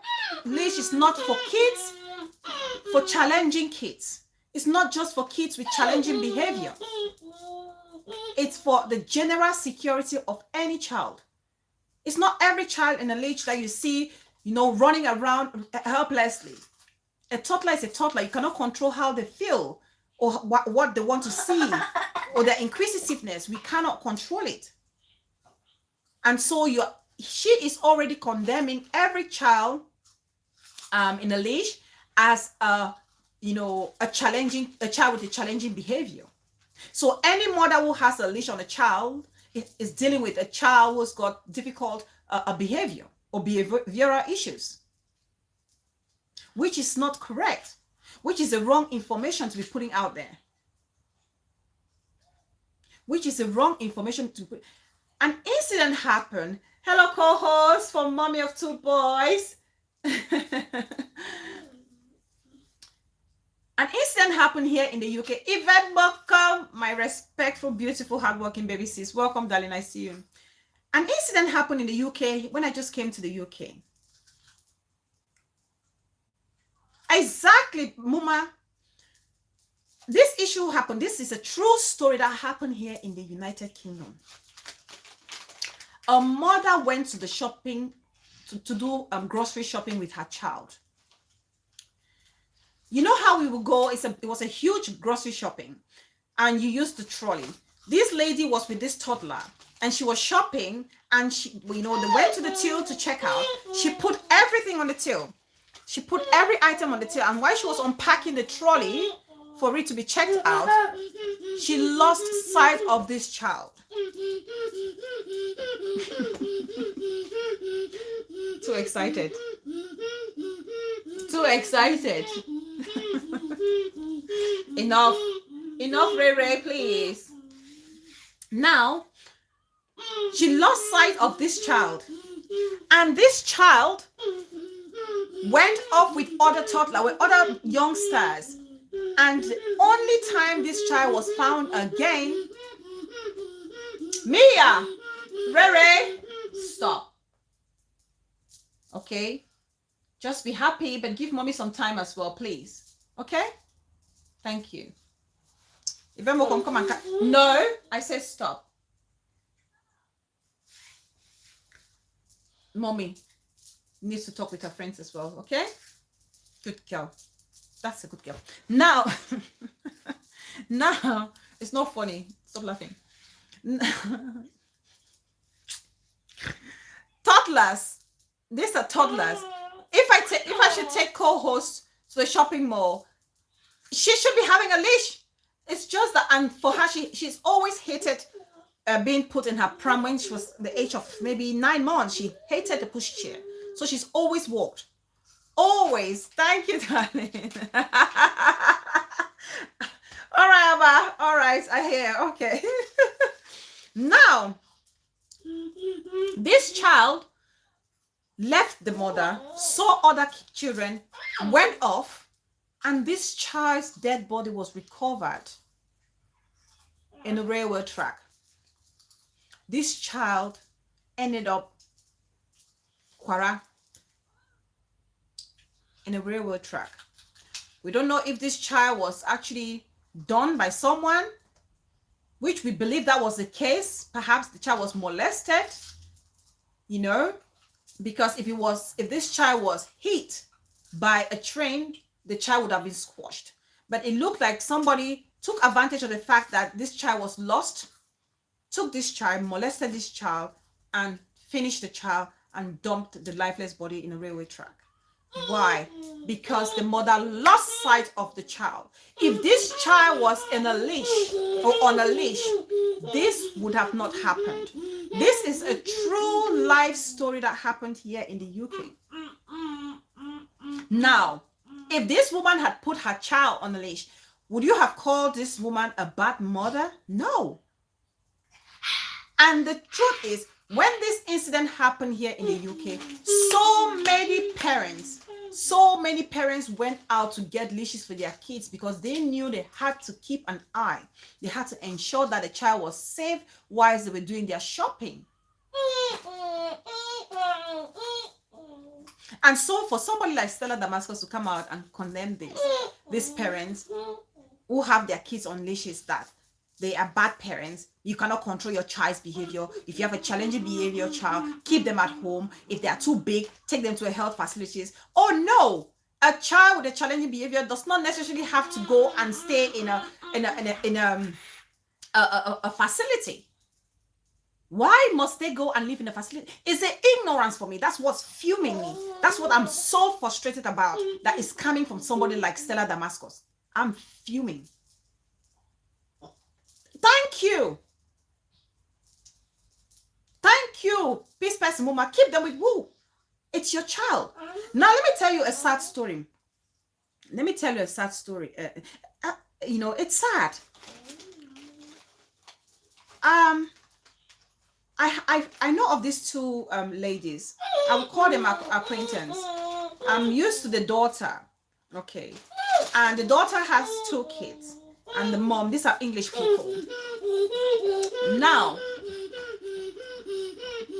leash is not for kids, for challenging kids. It's not just for kids with challenging behavior. It's for the general security of any child. It's not every child in a leash that you see, you know, running around helplessly. A toddler is a toddler. You cannot control how they feel or what they want to see or their inquisitiveness. We cannot control it. And so she is already condemning every child in a leash as a child with a challenging behavior. So any mother who has a leash on a child is dealing with a child who's got difficult behavior or behavioral issues, which is not correct. which is the wrong information to be putting out there. Which is the wrong information to put. An incident happened. Hello, co-host from Mommy of Two Boys. An incident happened here in the UK. Yvette, welcome. My respectful, beautiful, hardworking baby sis. Welcome, darling. I see you. An incident happened in the UK when I just came to the UK. Exactly, Muma. This issue happened. This is a true story that happened here in the United Kingdom. A mother went to the shopping to do grocery shopping with her child. You know how we would go? It was a huge grocery shopping, and you used the trolley. This lady was with this toddler, and she was shopping, and she, they went to the till to check out. She put everything on the till. She put every item on the till, and while she was unpacking the trolley for it to be checked out, she lost sight of this child. Too excited. Too excited. Enough, Ray Ray, please. Now, she lost sight of this child, and this child went off with other toddlers, with other youngsters, and the only time this child was found again, Mia, Ray Ray, stop. Okay? Just be happy, but give mommy some time as well, please. Okay? Thank you. If I'm come and no, I said stop. Mommy needs to talk with her friends as well, okay? Good girl. That's a good girl. Now, now, it's not funny. Stop laughing. Toddlers. These are toddlers. If I should take co-host to the shopping mall, she should be having a leash. It's just that, and for her, she's always hated being put in her pram. When she was the age of maybe 9 months, she hated the pushchair. So she's always walked. Always. Thank you, darling. All right, Abba. All right, I hear. Okay. Now, this child left the mother, saw other children, went off, and this child's dead body was recovered in a railway track. This child ended up Kwara in a railway track. We don't know if this child was actually done by someone, which we believe that was the case. Perhaps the child was molested, because if this child was hit by a train, the child would have been squashed. But it looked like somebody took advantage of the fact that this child was lost, took this child, molested this child, and finished the child and dumped the lifeless body in a railway track. Why? Because the mother lost sight of the child. If this child was in a leash or on a leash, this would have not happened. This is a true life story that happened here in the UK. Now, if this woman had put her child on a leash, would you have called this woman a bad mother? No. And the truth is, when this incident happened here in the UK, so many parents went out to get leashes for their kids because they knew they had to keep an eye. They had to ensure that the child was safe whilst they were doing their shopping. And so for somebody like Stella Damascus to come out and condemn these parents who have their kids on leashes, that they are bad parents, you cannot control your child's behavior. If you have a challenging behavior child, keep them at home. If they are too big, take them to a health facilities. Oh no, a child with a challenging behavior does not necessarily have to go and stay in a facility. Why must they go and live in a facility? It's the ignorance for me. That's what's fuming me. That's what I'm so frustrated about, that is coming from somebody like Stella Damascus. I'm fuming. Thank you. Thank you, peace person Mama. Keep them with who? It's your child. Now let me tell you a sad story. let me tell you a sad story. You know, it's sad. I know of these two ladies. I would call them acquaintance. I'm used to the daughter, okay, and the daughter has 2 kids, and the mom. These are English people. Now,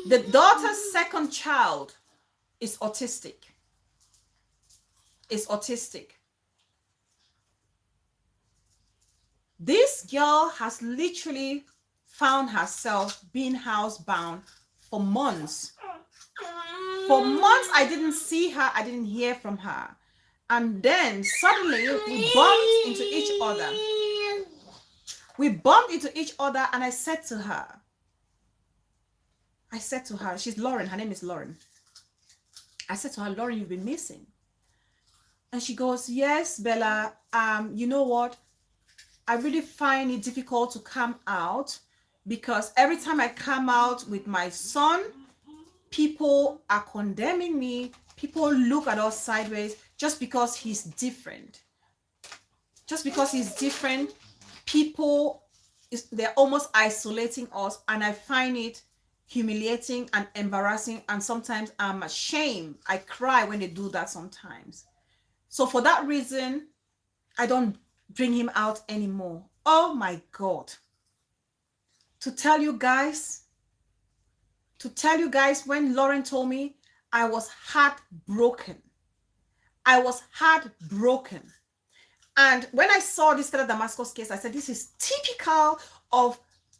the daughter's second child is autistic. This girl has literally found herself being housebound for months. For months, I didn't see her. I didn't hear from her. And then suddenly we bumped into each other. And I said to her, she's Lauren. Her name is Lauren. I said to her, Lauren, you've been missing. And she goes, yes, Bella, you know what? I really find it difficult to come out because every time I come out with my son, people are condemning me. People look at us sideways just because he's different. People, they're almost isolating us, and I find it humiliating and embarrassing, and sometimes I'm ashamed. I cry when they do that sometimes. So for that reason, I don't bring him out anymore. Oh my God. To tell you guys, when Lauren told me, I was heartbroken. And when I saw this Stella Damascus case, I said, this is typical of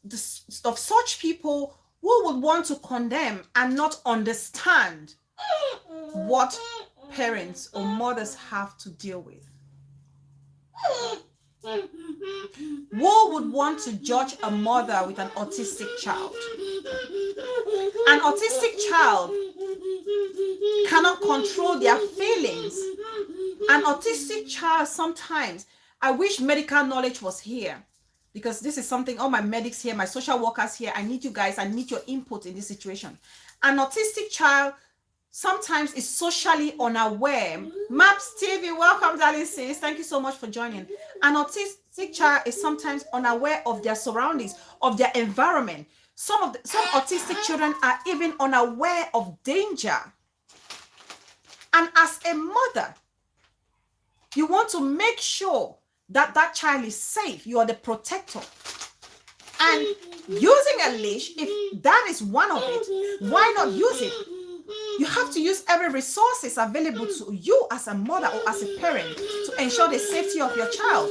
such people who would want to condemn and not understand what parents or mothers have to deal with. Who would want to judge a mother with an autistic child? An autistic child cannot control their feelings. An autistic child, sometimes, I wish medical knowledge was here, because this is something, all my medics here, my social workers here, I need you guys, I need your input in this situation. An autistic child sometimes is socially unaware. Maps TV, welcome, darling sis. Thank you so much for joining. An autistic child is sometimes unaware of their surroundings, of their environment. Some autistic children are even unaware of danger. And as a mother, you want to make sure that that child is safe. You are the protector. And using a leash, if that is one of it, why not use it? You have to use every resources available to you as a mother or as a parent to ensure the safety of your child.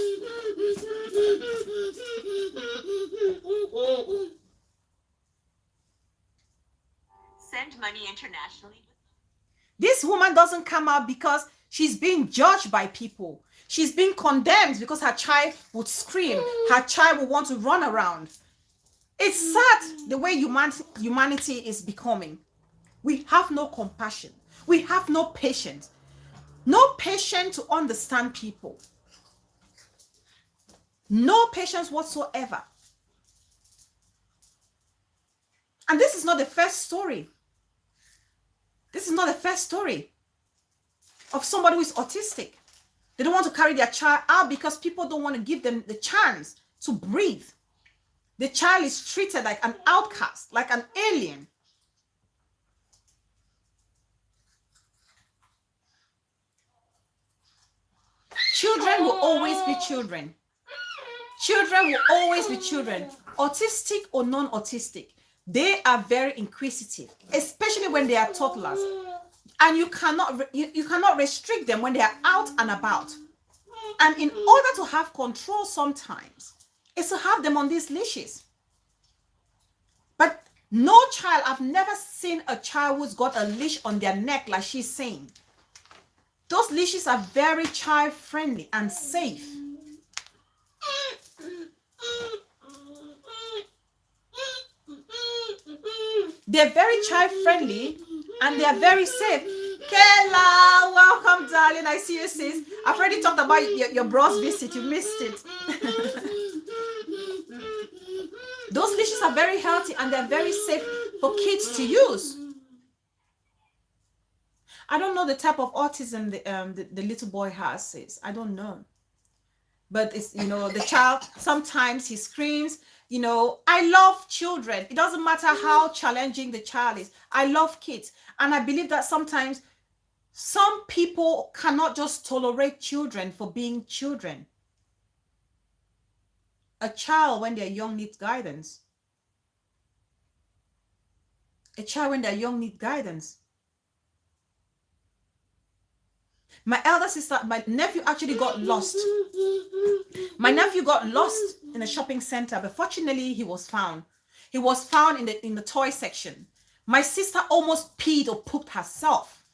Send money internationally. This woman doesn't come out because she's being judged by people. She's being condemned because her child would scream. Her child would want to run around. It's sad the way humanity is becoming. We have no compassion. We have no patience. No patience to understand people. No patience whatsoever. And this is not the first story. This is not the first story of somebody who is autistic. They don't want to carry their child out because people don't want to give them the chance to breathe. The child is treated like an outcast, like an alien. Children will always be children. Children will always be children, autistic or non-autistic. They are very inquisitive, especially when they are toddlers. And you cannot restrict them when they are out and about. And in order to have control sometimes, is to have them on these leashes. But no child, I've never seen a child who's got a leash on their neck like she's saying. Those leashes are very child-friendly and safe. They're very child-friendly and they're very safe. Kayla, welcome, darling. I see you, sis. I've already talked about your bro's visit. You missed it. Those leashes are very healthy and they're very safe for kids to use. I don't know the type of autism the little boy has, sis. I don't know. But it's, you know, the child, sometimes he screams. You know, I love children. It doesn't matter how challenging the child is. I love kids. And I believe that sometimes some people cannot just tolerate children for being children. A child, when they're young, needs guidance. A child, when they're young, needs guidance. My elder sister, my nephew actually got lost. My nephew got lost in a shopping center, but fortunately he was found. He was found in the toy section. My sister almost peed or pooped herself.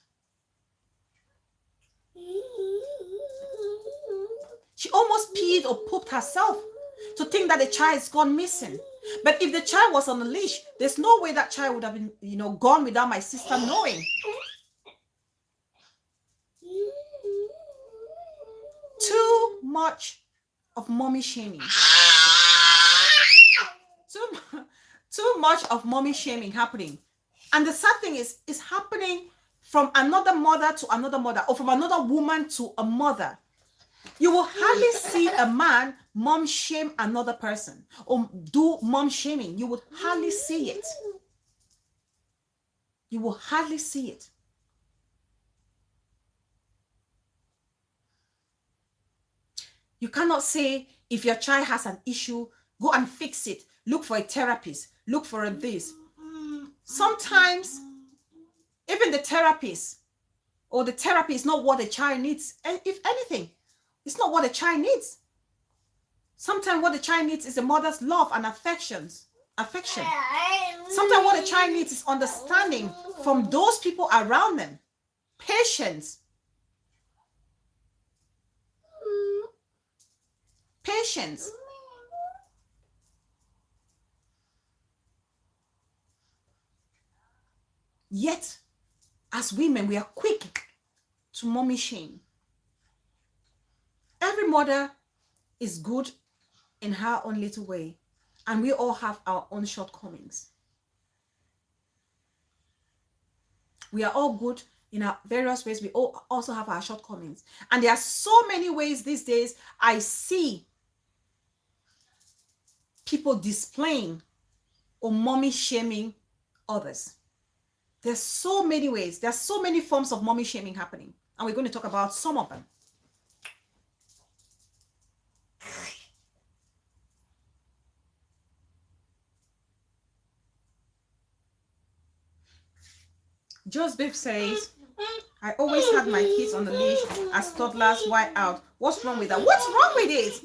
She almost peed or pooped herself to think that the child has gone missing. But if the child was on a leash, there's no way that child would have been, you know, gone without my sister knowing. Too much of mommy shaming. Too much of mommy shaming happening. And the sad thing is, it's happening from another mother to another mother, or from another woman to a mother. You will hardly see a man mom shame another person or do mom shaming. You would hardly see it. You will hardly see it. You cannot say, if your child has an issue, go and fix it. Look for a therapist. Look for a this. Sometimes, even the therapist or the therapy is not what the child needs. And if anything, it's not what the child needs. Sometimes what the child needs is a mother's love and affection. Sometimes what the child needs is understanding from those people around them. Patience. Patience. Yet, as women, we are quick to mommy shame. Every mother is good in her own little way, and we all have our own shortcomings. We are all good in our various ways. We all also have our shortcomings. And there are so many ways these days I see people displaying or mommy shaming others. There's so many ways. There's so many forms of mommy shaming happening. And we're going to talk about some of them. Just Babe says, I always had my kids on the leash as toddlers. Why out? What's wrong with that? What's wrong with it?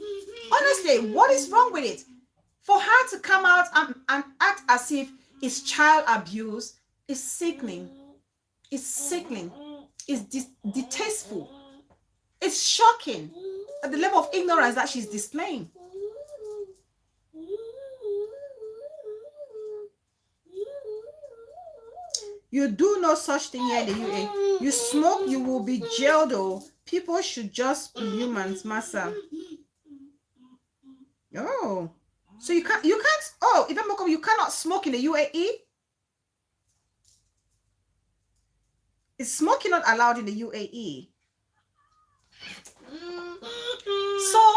Honestly, what is wrong with it? For her to come out and act as if it's child abuse is sickening. It's sickening. It's distasteful. It's shocking at the level of ignorance that she's displaying. You do no such thing here in the UA. You smoke, you will be jailed. Oh, people should just be humans, massa. Oh, so you can't. Oh, even more, you cannot smoke in the UAE. Is smoking not allowed in the UAE? So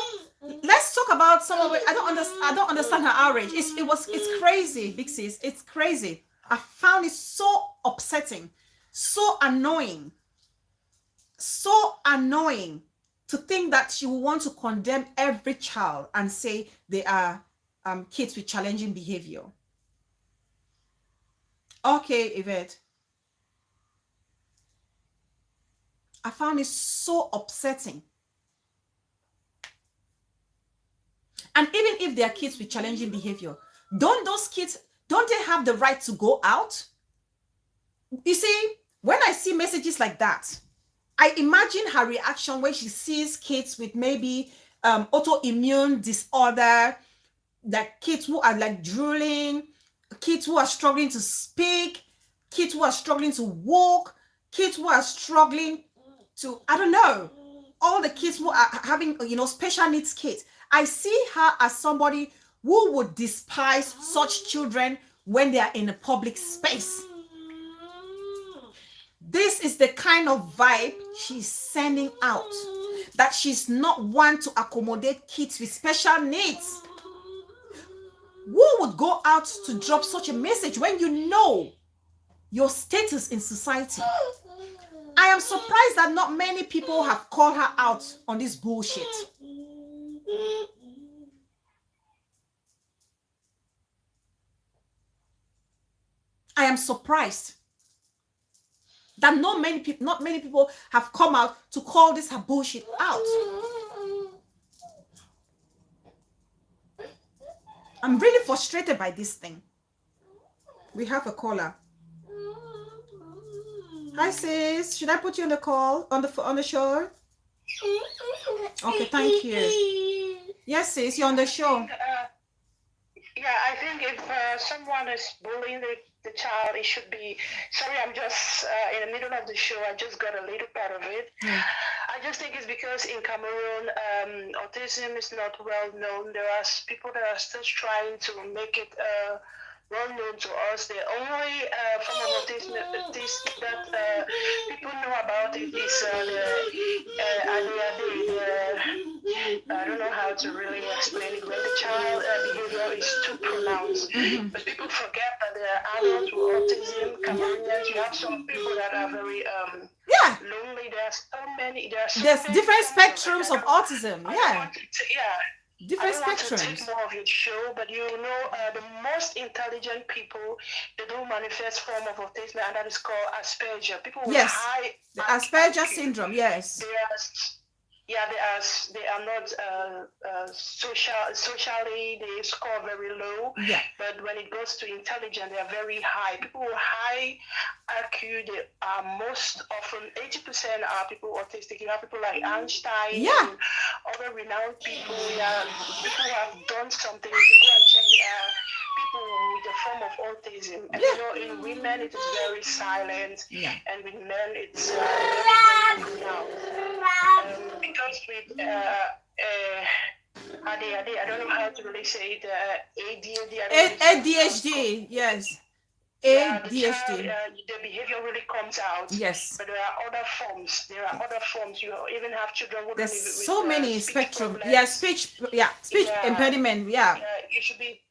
let's talk about some of it. I don't understand her outrage. It's crazy, Big Sis. It's crazy. I found it so upsetting, so annoying to think that she will want to condemn every child and say they are kids with challenging behavior. Okay, Yvette. I found it so upsetting. And even if they are kids with challenging behavior, don't they have the right to go out? You see, when I see messages like that, I imagine her reaction when she sees kids with maybe autoimmune disorder, like kids who are like drooling, kids who are struggling to speak, kids who are struggling to walk, kids who are struggling to, I don't know, all the kids who are having, special needs kids. I see her as somebody who would despise such children when they are in a public space. This is the kind of vibe she's sending out, that she's not one to accommodate kids with special needs. Who would go out to drop such a message when you know your status in society? I am surprised that not many people have called her out on this bullshit. I am surprised that not many people have come out to call this her bullshit out. I'm really frustrated by this thing. We have a caller. Hi sis, should I put you on the call on the show? Okay, thank you. Yes sis, you're on the show. Yeah, I think if someone is bullying the child, it should be. Sorry, I'm just in the middle of the show. I just got a little part of it. I just think it's because in Cameroon, autism is not well known. There are people that are still trying to make it well known to us. The only form of autism that people know about it is I don't know how to really explain it. When the child behavior is too pronounced, but people forget that there are adults with autism. Cameroonians, you have some people that are very lonely. There's different spectrums of autism. Different I don't want to spectrums. take more of your show, but you know, the most intelligent people, they do manifest form of autism, and that is called Asperger. People with high the Asperger syndrome. Yes. They are not socially, they score very low. Yeah. But when it goes to intelligence, they are very high. People with high IQ, they are most often 80% are people autistic. You have people like Einstein and other renowned people. People who have done something. If you go and check, they are people with a form of autism. And you know, in women it is very silent, and with men it's very, very pronounced. Because with I don't know how to really say it. ADHD, yes. ADHD. The behavior really comes out. Yes. But there are other forms. You even have children who There's with so many spectrum. problems. Speech impediment. You should be.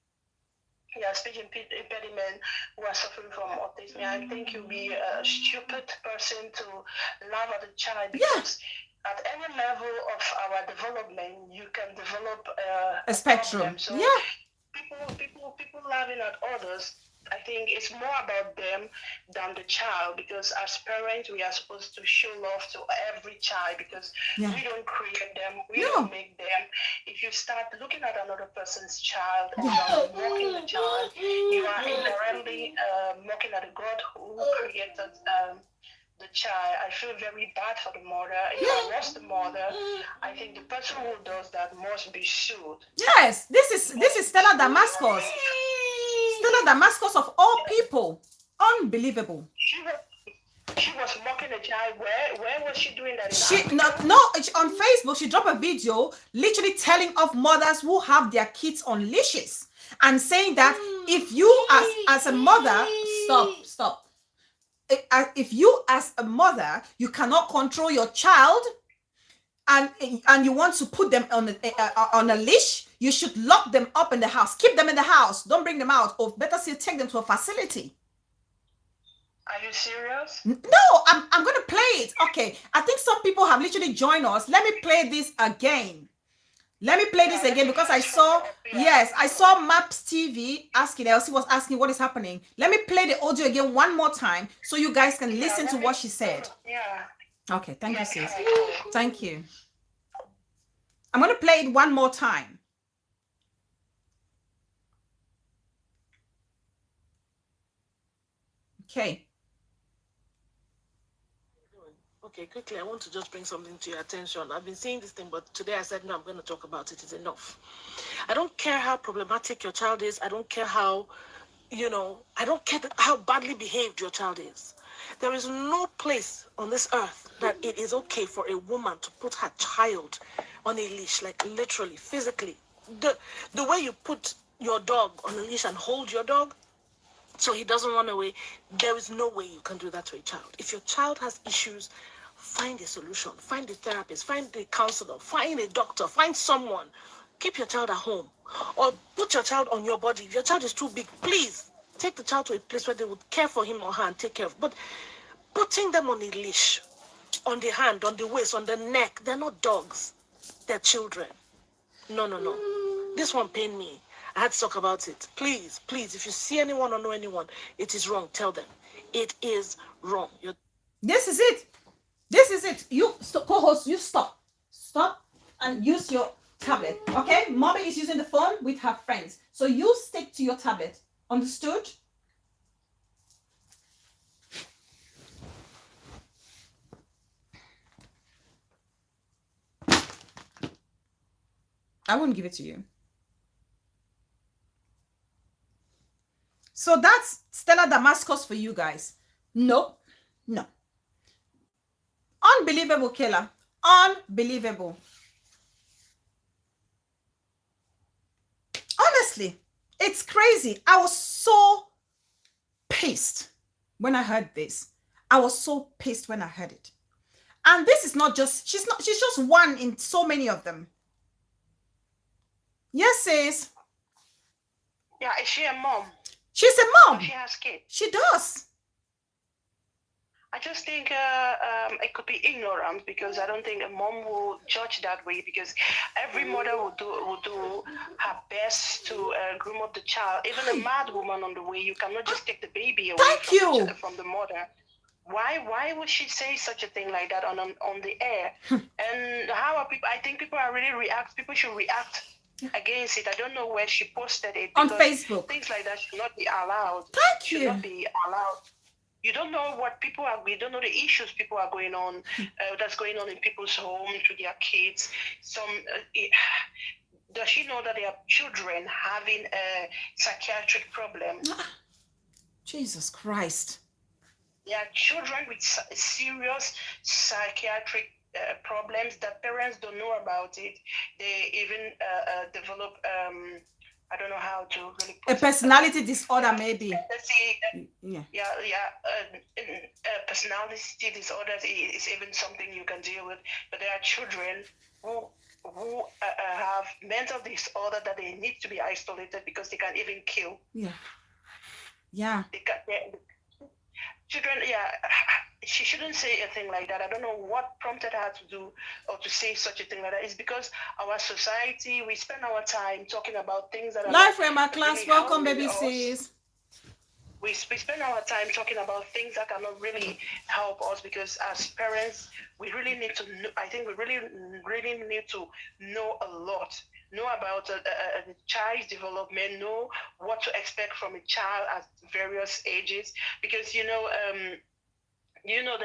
Speech impediment who are suffering from autism. I think you'll be a stupid person to laugh at a child because at any level of our development, you can develop a spectrum. Problem. So people laughing at others, I think it's more about them than the child, because as parents, we are supposed to show love to every child because we don't create them, we don't make them. If you start looking at another person's child and you are mocking the child, you are inherently mocking at the God who created the child. I feel very bad for the mother. If I was the mother, I think the person who does that must be sued. Yes, this is Stella Damascus. Stella Damascus of all people. Unbelievable. She was mocking a child. Where was she doing that? On Facebook, she dropped a video literally telling off mothers who have their kids on leashes and saying that if you as a mother, stop. If you as a mother, you cannot control your child and you want to put them on a leash, you should lock them up in the house. Keep them in the house. Don't bring them out. Or better still, take them to a facility. Are you serious? No, I'm going to play it. Okay, I think some people have literally joined us. Let me play this again. Because I saw Maps TV asking, Elsie was asking what is happening. Let me play the audio again one more time so you guys can listen to what she said. Okay, thank you, sis. Thank you. I'm going to play it one more time. Okay. Okay, quickly, I want to just bring something to your attention. I've been saying this thing, but today I said, no, I'm going to talk about it. It's enough. I don't care how problematic your child is. I don't care how, I don't care how badly behaved your child is. There is no place on this earth that it is okay for a woman to put her child on a leash, like literally, physically. The way you put your dog on a leash and hold your dog, so he doesn't run away. There is no way you can do that to a child. If your child has issues, find a solution. Find a therapist. Find a counselor. Find a doctor. Find someone. Keep your child at home. Or put your child on your body. If your child is too big, please take the child to a place where they would care for him or her and take care of. But putting them on a leash, on the hand, on the waist, on the neck, they're not dogs. They're children. No, no, no. This one pained me. I had to talk about it. Please, please, if you see anyone or know anyone, it is wrong. Tell them. It is wrong. This is it. This is it. You, co-host, you stop. Stop and use your tablet. Okay? Mommy is using the phone with her friends. So you stick to your tablet. Understood? I wouldn't give it to you. So that's Stella Damascus for you guys. No, no. Unbelievable, Kayla. Unbelievable. Honestly, it's crazy. I was so pissed when I heard this. I was so pissed when I heard it. And this is not just, she's just one in so many of them. Yes, sis. Yeah, is she a mom? She's a mom. She has kids. She does. I just think it could be ignorant, because I don't think a mom will judge that way, because every mother will do her best to groom up the child. Even a mad woman on the way, you cannot just take the baby away from the mother. Why would she say such a thing like that on the air? And how are people? I think people are really people should react against it. I don't know where she posted it. On Facebook. Things like that should not be allowed. Should not be allowed. You don't know what people are. You don't know the issues people are going on. That's going on in people's homes with their kids. Does she know that there are children having a psychiatric problem? Jesus Christ. There are children with serious psychiatric problems that parents don't know about it. They even develop, I don't know how to really put a personality disorder, maybe. Let's say, personality disorder is even something you can deal with. But there are children who have mental disorder that they need to be isolated because they can even kill. Yeah. Children, she shouldn't say a thing like that. I don't know what prompted her to do or to say such a thing like that. It's because our society, we spend our time talking about things that are life in my class. Welcome, baby sis. We spend our time talking about things that cannot really help us, because as parents, we really need to know, I think we really need to know a lot. Know about a child's development, know what to expect from a child at various ages, because there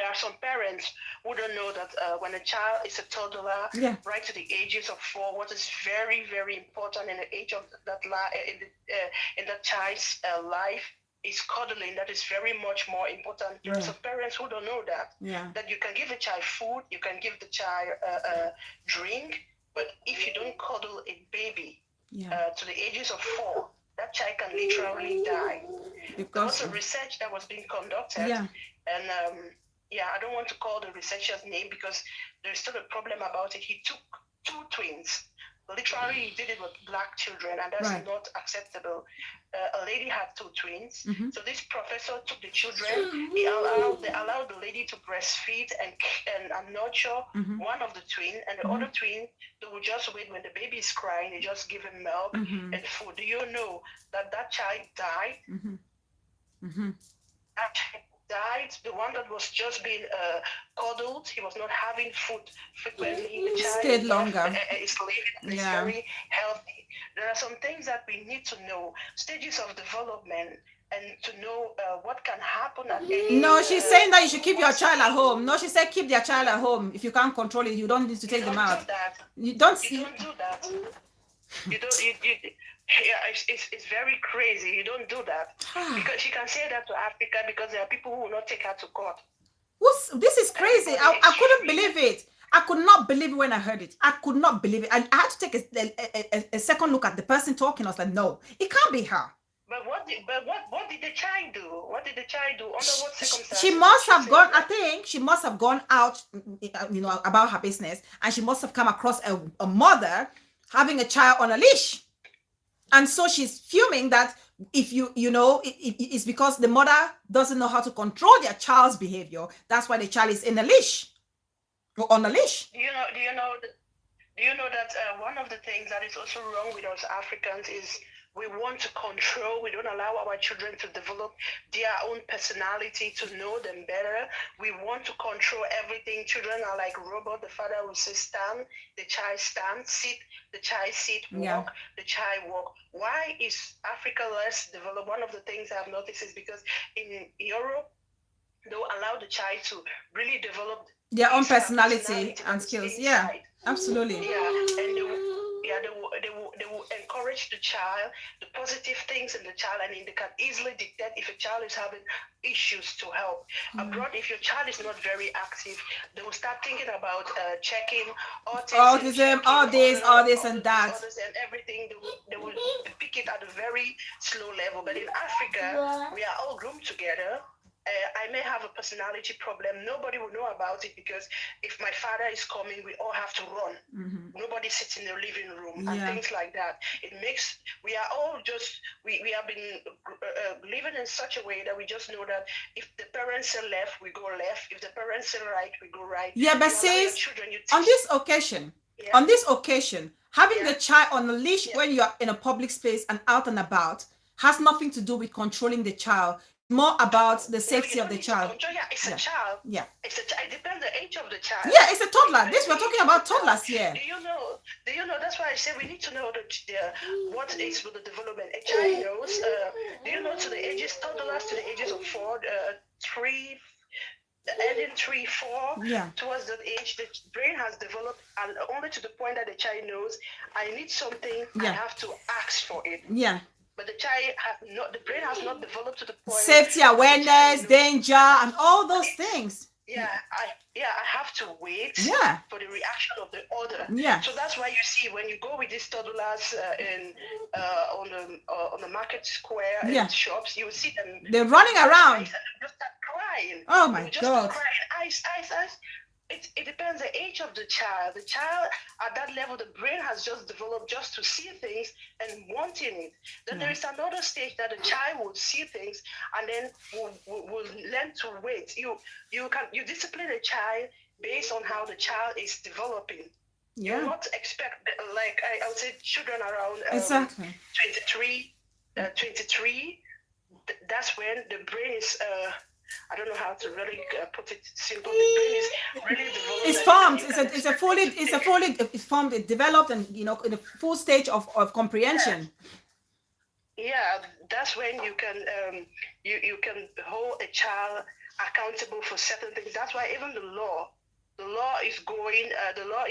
are some parents who don't know that when a child is a toddler, right to the ages of 4, what is very, very important in the age of that in that child's life is cuddling. That is very much more important. There are some parents who don't know that. That you can give a child food, you can give the child a drink, but if you don't cuddle a baby to the ages of 4, that child can literally die. There was a research that was being conducted, and I don't want to call the researcher's name because there's still a problem about it. He took 2 twins. Literally, he did it with black children, and that's not acceptable. A lady had 2 twins. So this professor took the children. They allowed the lady to breastfeed and nurture one of the twins, and the other twin, they would just wait when the baby is crying. They just give him milk and food. Do you know that child died? That child died. The one that was just being cuddled, he was not having food frequently. The child stayed longer. Is living, is very healthy. There are some things that we need to know, stages of development, and to know what can happen at any. No, she's saying that you should keep your child at home. No, she said keep their child at home. If you can't control it, you don't need to take them out. You don't do that. It's very crazy. You don't do that. Because she can say that to Africa, because there are people who will not take her to court. This is crazy. I couldn't believe it. I could not believe it when I heard it. I could not believe it. I had to take a second look at the person talking. I was like, no, it can't be her. But what did the child do? What did the child do? Under what circumstances She did must she have say gone, I that? think she must have gone out, about her business, and she must have come across a mother having a child on a leash. And so she's fuming that if it's because the mother doesn't know how to control their child's behavior. That's why the child is in a leash or on a leash. Do you know? that one of the things that is also wrong with us Africans is we want to control. We don't allow our children to develop their own personality, to know them better. We want to control everything. Children are like robots. The father will say stand, the child stand, sit, the child sit, walk, the child walk. Why is Africa less developed? One of the things I've noticed is because in Europe, they'll allow the child to really develop their own personality and skills. Yeah, absolutely. Yeah, and they will encourage the child, the positive things in the child, and they can easily detect if a child is having issues to help. Abroad, if your child is not very active, they will start thinking about checking autism, all this and that. And everything. They will pick it at a very slow level. But in Africa, we are all groomed together. I may have a personality problem. Nobody will know about it because if my father is coming, we all have to run. Nobody sits in the living room and things like that. It makes, we are all just, we have been living in such a way that we just know that if the parents say left, we go left. If the parents say right, we go right. Yeah, but sis, on this occasion, having the child on a leash when you are in a public space and out and about has nothing to do with controlling the child. More about the safety of the child. It's a child. Yeah. It depends on the age of the child. Yeah, it's a toddler. We're talking about toddlers here. Do you know? That's why I say we need to know what is with the development. A child knows. Do you know to the ages, toddlers to the ages of 4, 3, ending 3, 4, towards that age, the brain has developed, and only to the point that the child knows, I need something, I have to ask for it. Yeah. But the child the brain has not developed to the point. Safety awareness, danger, and all those things. I have to wait for the reaction of the other. Yeah. So that's why you see when you go with these toddlers on the market square and shops, you will see them. They're running around. Just start crying. Oh my God. Eyes. It depends the age of the child. The child at that level, the brain has just developed just to see things and wanting it. Then there is another stage that the child will see things and then will learn to wait. You discipline a child based on how the child is developing. You not expect, like I would say, children around 23. That's when the brain is. I don't know how to really put it simple. The brain is really developed. It's formed. It's formed. It's developed, and in a full stage of comprehension. Yeah, that's when you can you can hold a child accountable for certain things. That's why even the law is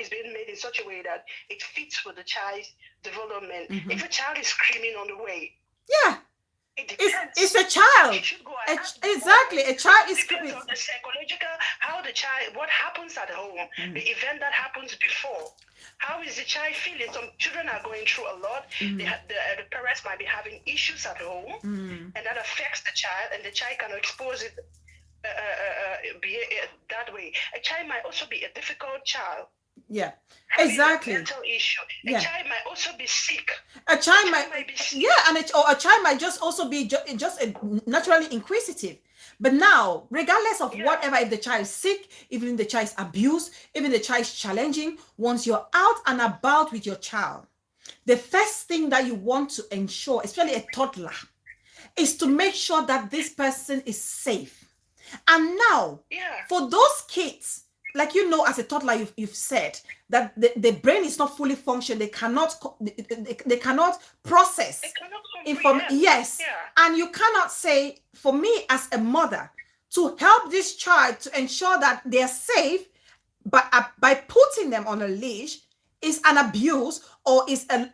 being made in such a way that it fits with the child's development. If a child is screaming on the way, it's a child. Exactly, a child is screaming. The psychological, how the child, what happens at home, the event that happens before. How is the child feeling? Some children are going through a lot. The parents might be having issues at home, and that affects the child, and the child can expose it that way. A child might also be a difficult child. Yeah, exactly. Mental issue. A child might also be sick. A child might be sick. Yeah, or a child might just also be just naturally inquisitive. But now, regardless of whatever, if the child is sick, even if the child is abused, even the child is challenging, once you're out and about with your child, the first thing that you want to ensure, especially a toddler, is to make sure that this person is safe. And now, for those kids, like as a toddler, you've said that the brain is not fully functioning. They cannot process information. Yes, and you cannot say, for me as a mother, to help this child to ensure that they're safe, but by putting them on a leash is an abuse or is a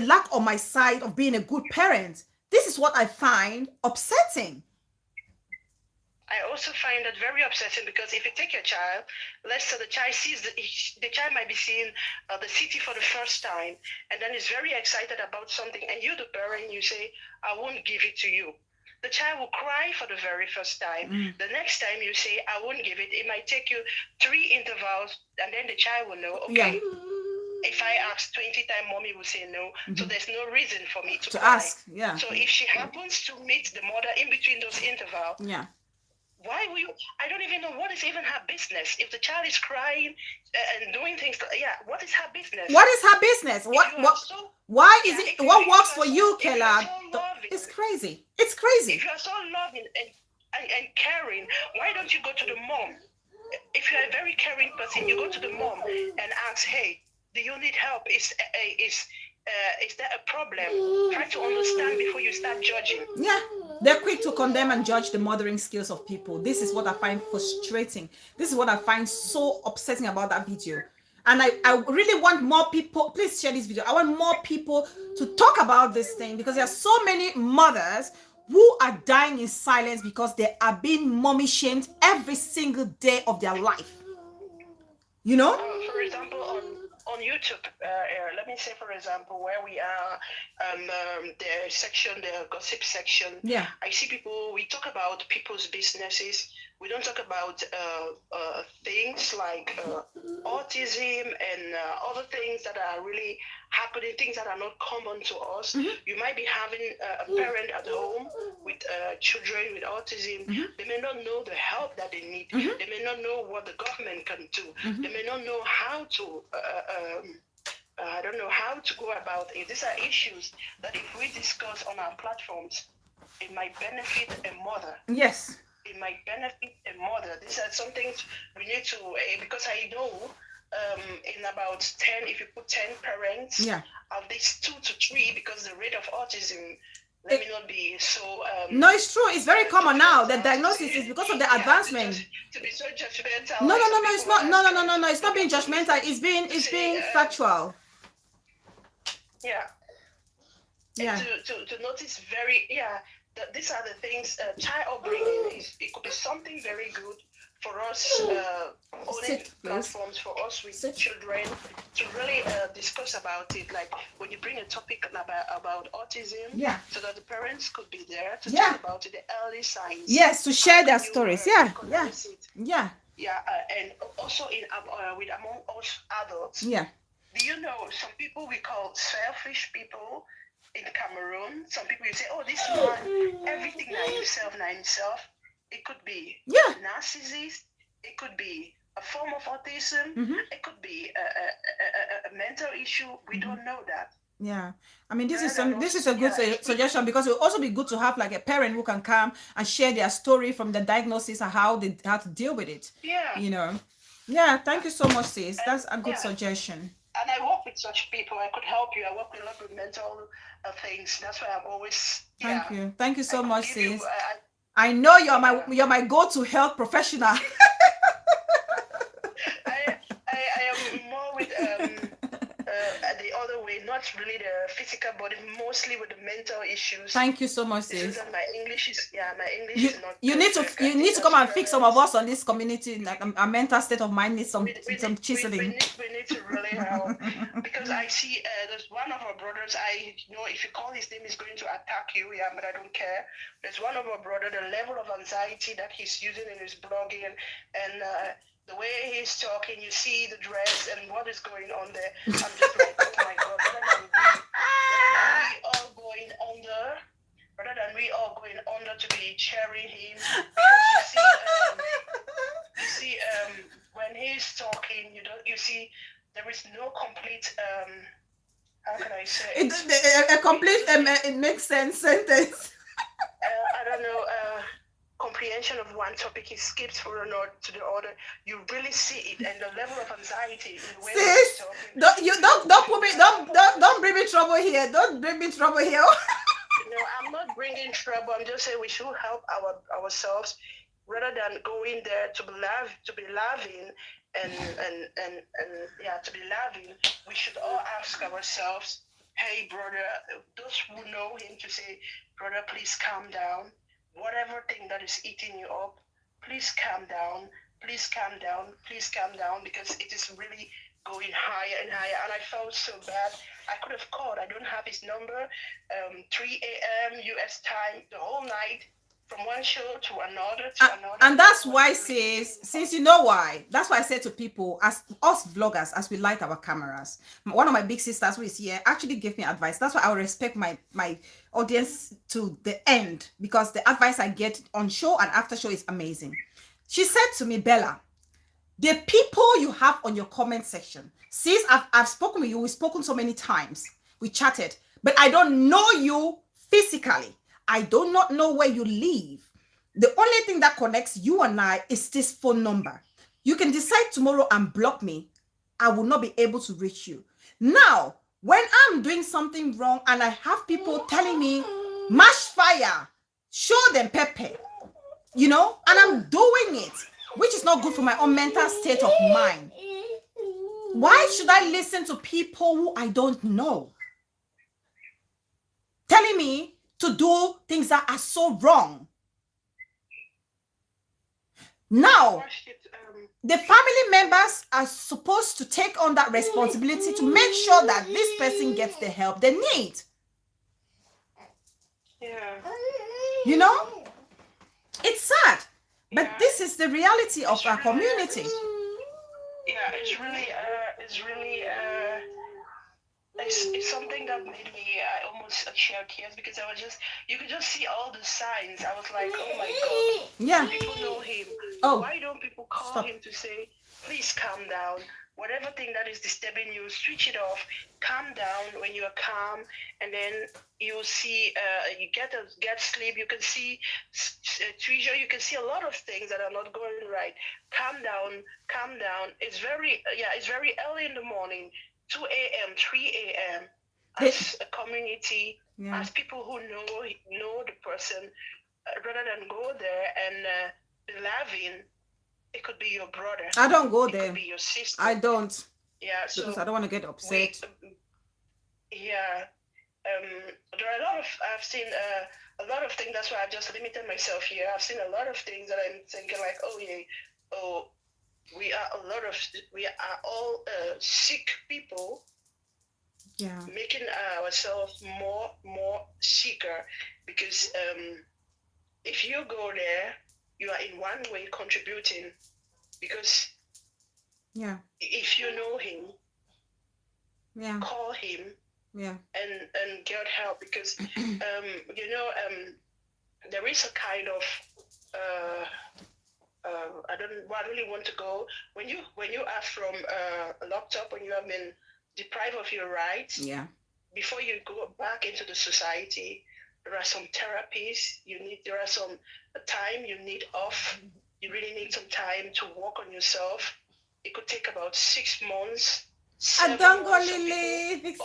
lack on my side of being a good parent. This is what I find upsetting. I also find that very upsetting because if you take your child, let's say the child sees the child might be seeing the city for the first time, and then is very excited about something, and you, the parent, you say, "I won't give it to you." The child will cry for the very first time. The next time you say, "I won't give it," it might take you 3 intervals, and then the child will know, okay. If I ask 20 times, mommy will say no. So there's no reason for me to cry. ask. Yeah. So if she happens to meet the mother in between those intervals, Yeah. why will you? I don't even know what is even her business. If the child is crying and doing things, what is her business? What is her business? Why is it? What works for you, Kela? It's crazy. It's crazy. If you are so loving and caring, why don't you go to the mom? If you're a very caring person, you go to the mom and ask, "Hey, do you need help? Is there a problem?" Try to understand before you start judging. Yeah, they're quick to condemn and judge the mothering skills of people. This is what I find frustrating. This is what I find so upsetting about that video. And I really want more people, please share this video. I want more people to talk about this thing because there are so many mothers who are dying in silence because they are being mommy shamed every single day of their life. You know? For example, on YouTube, let me say, for example, where we are, the section, the gossip section. Yeah. I see people. We talk about people's businesses. We don't talk about things like autism and other things that are really happening, things that are not common to us. You might be having a parent at home with children with autism. They may not know the help that they need. They may not know what the government can do. They may not know how to I don't know how to go about it. These are issues that if we discuss on our platforms, it might benefit a mother. Yes. It might benefit a mother. These are some things we need to, because I know in about 10, if you put 10 parents, at least 2 to 3, because the rate of autism, let me not be so... no, it's true. It's very common now. The diagnosis is because of the advancement. To be so judgmental. No, it's not. No. It's not being judgmental. It's being factual. Yeah. To notice these are the things. Child upbringing it could be something very good for us. Owning platforms for us with children to really discuss about it. Like when you bring a topic about autism, so that the parents could be there to talk about it, the early signs. Yes, to share their stories. Yeah. And also with among us adults. Yeah. Do you know some people we call selfish people in Cameroon? Some people you say, "Oh, this man, everything now himself." It could be narcissist. It could be a form of autism. It could be a mental issue. We don't know that. Yeah, I mean, this is a good suggestion because it will also be good to have like a parent who can come and share their story from the diagnosis and how to deal with it. Yeah. You know. Yeah. Thank you so much, sis. That's a good suggestion. And I work with such people. I could help you. I work a lot with mental things. That's why I'm always. Thank you so much, sis. I know you're my go-to health professional. I am more with the other way, not really the physical, but mostly with the mental issues. Thank you so much, sis. My English is is not. You need to come and fix some of us on this community. Like a mental state of mind needs some chiseling. We need to really help because I see there's one of our brothers. I know if you call his name, he's going to attack you. Yeah, but I don't care. There's one of our brother. The level of anxiety that he's using in his blogging and. The way he's talking, you see the dress and what is going on there. I'm just like, oh my God, rather than we all going under to be cheering him. Because you see, when he's talking, you see there is no complete, how can I say? A complete, it makes sense sentence. I don't know, comprehension of one topic, he skips from one to the other. You really see it, and the level of anxiety in the way he's talking. Don't bring me trouble here. Don't bring me trouble here. No, I'm not bringing trouble. I'm just saying we should help ourselves rather than going there to be loving and to be loving. We should all ask ourselves, hey brother, those who know him, to say, brother, please calm down. Whatever thing that is eating you up, please calm down, please calm down, please calm down, because it is really going higher and higher. And I felt so bad. I could have called. I don't have his number. 3 a.m. US time, the whole night, from one show to another to another. And that's why, sis, since you know why, that's why I said to people, as us vloggers, as we light our cameras, one of my big sisters who is here actually gave me advice. That's why I will respect my audience to the end, because the advice I get on show and after show is amazing. She said to me, Bella, the people you have on your comment section, sis, I've spoken with you, we've spoken so many times, we chatted, but I don't know you physically. I do not know where you live. The only thing that connects you and I is this phone number. You can decide tomorrow and block me. I will not be able to reach you. Now, when I'm doing something wrong and I have people telling me, mash fire, show them pepper, you know, and I'm doing it, which is not good for my own mental state of mind. Why should I listen to people who I don't know telling me to do things that are so wrong? Now, the family members are supposed to take on that responsibility to make sure that this person gets the help they need. Yeah. You know, it's sad, but this is the reality of our community. Yeah, it's something that made me, I almost shed tears, because I was just, you could just see all the signs. I was like, oh my God. Yeah. People know him. Oh. Why don't people call him to say, please calm down? Whatever thing that is disturbing you, switch it off. Calm down. When you're calm, and then you'll see, you get sleep. You can see treasure. You can see a lot of things that are not going right. Calm down. Calm down. It's very early in the morning. 2 a.m., 3 a.m. As a community, as people who know the person, rather than go there and be laughing. It could be your brother. I don't go there. It could be your sister. I don't. Yeah, so because I don't want to get upset. There are a lot of, I've seen a lot of things. That's why I've just limited myself here. I've seen a lot of things that I'm thinking like, we are all sick people. Yeah. Making ourselves more sicker, because if you go there, you are in one way contributing, because if you know him, call him, and get help, because there is a kind of I really want to go when you are from locked up, when you have been deprived of your rights. Yeah. Before you go back into the society, there are some therapies you need. There are some time you need off. You really need some time to work on yourself. It could take about 6 months. I don't go, Lily.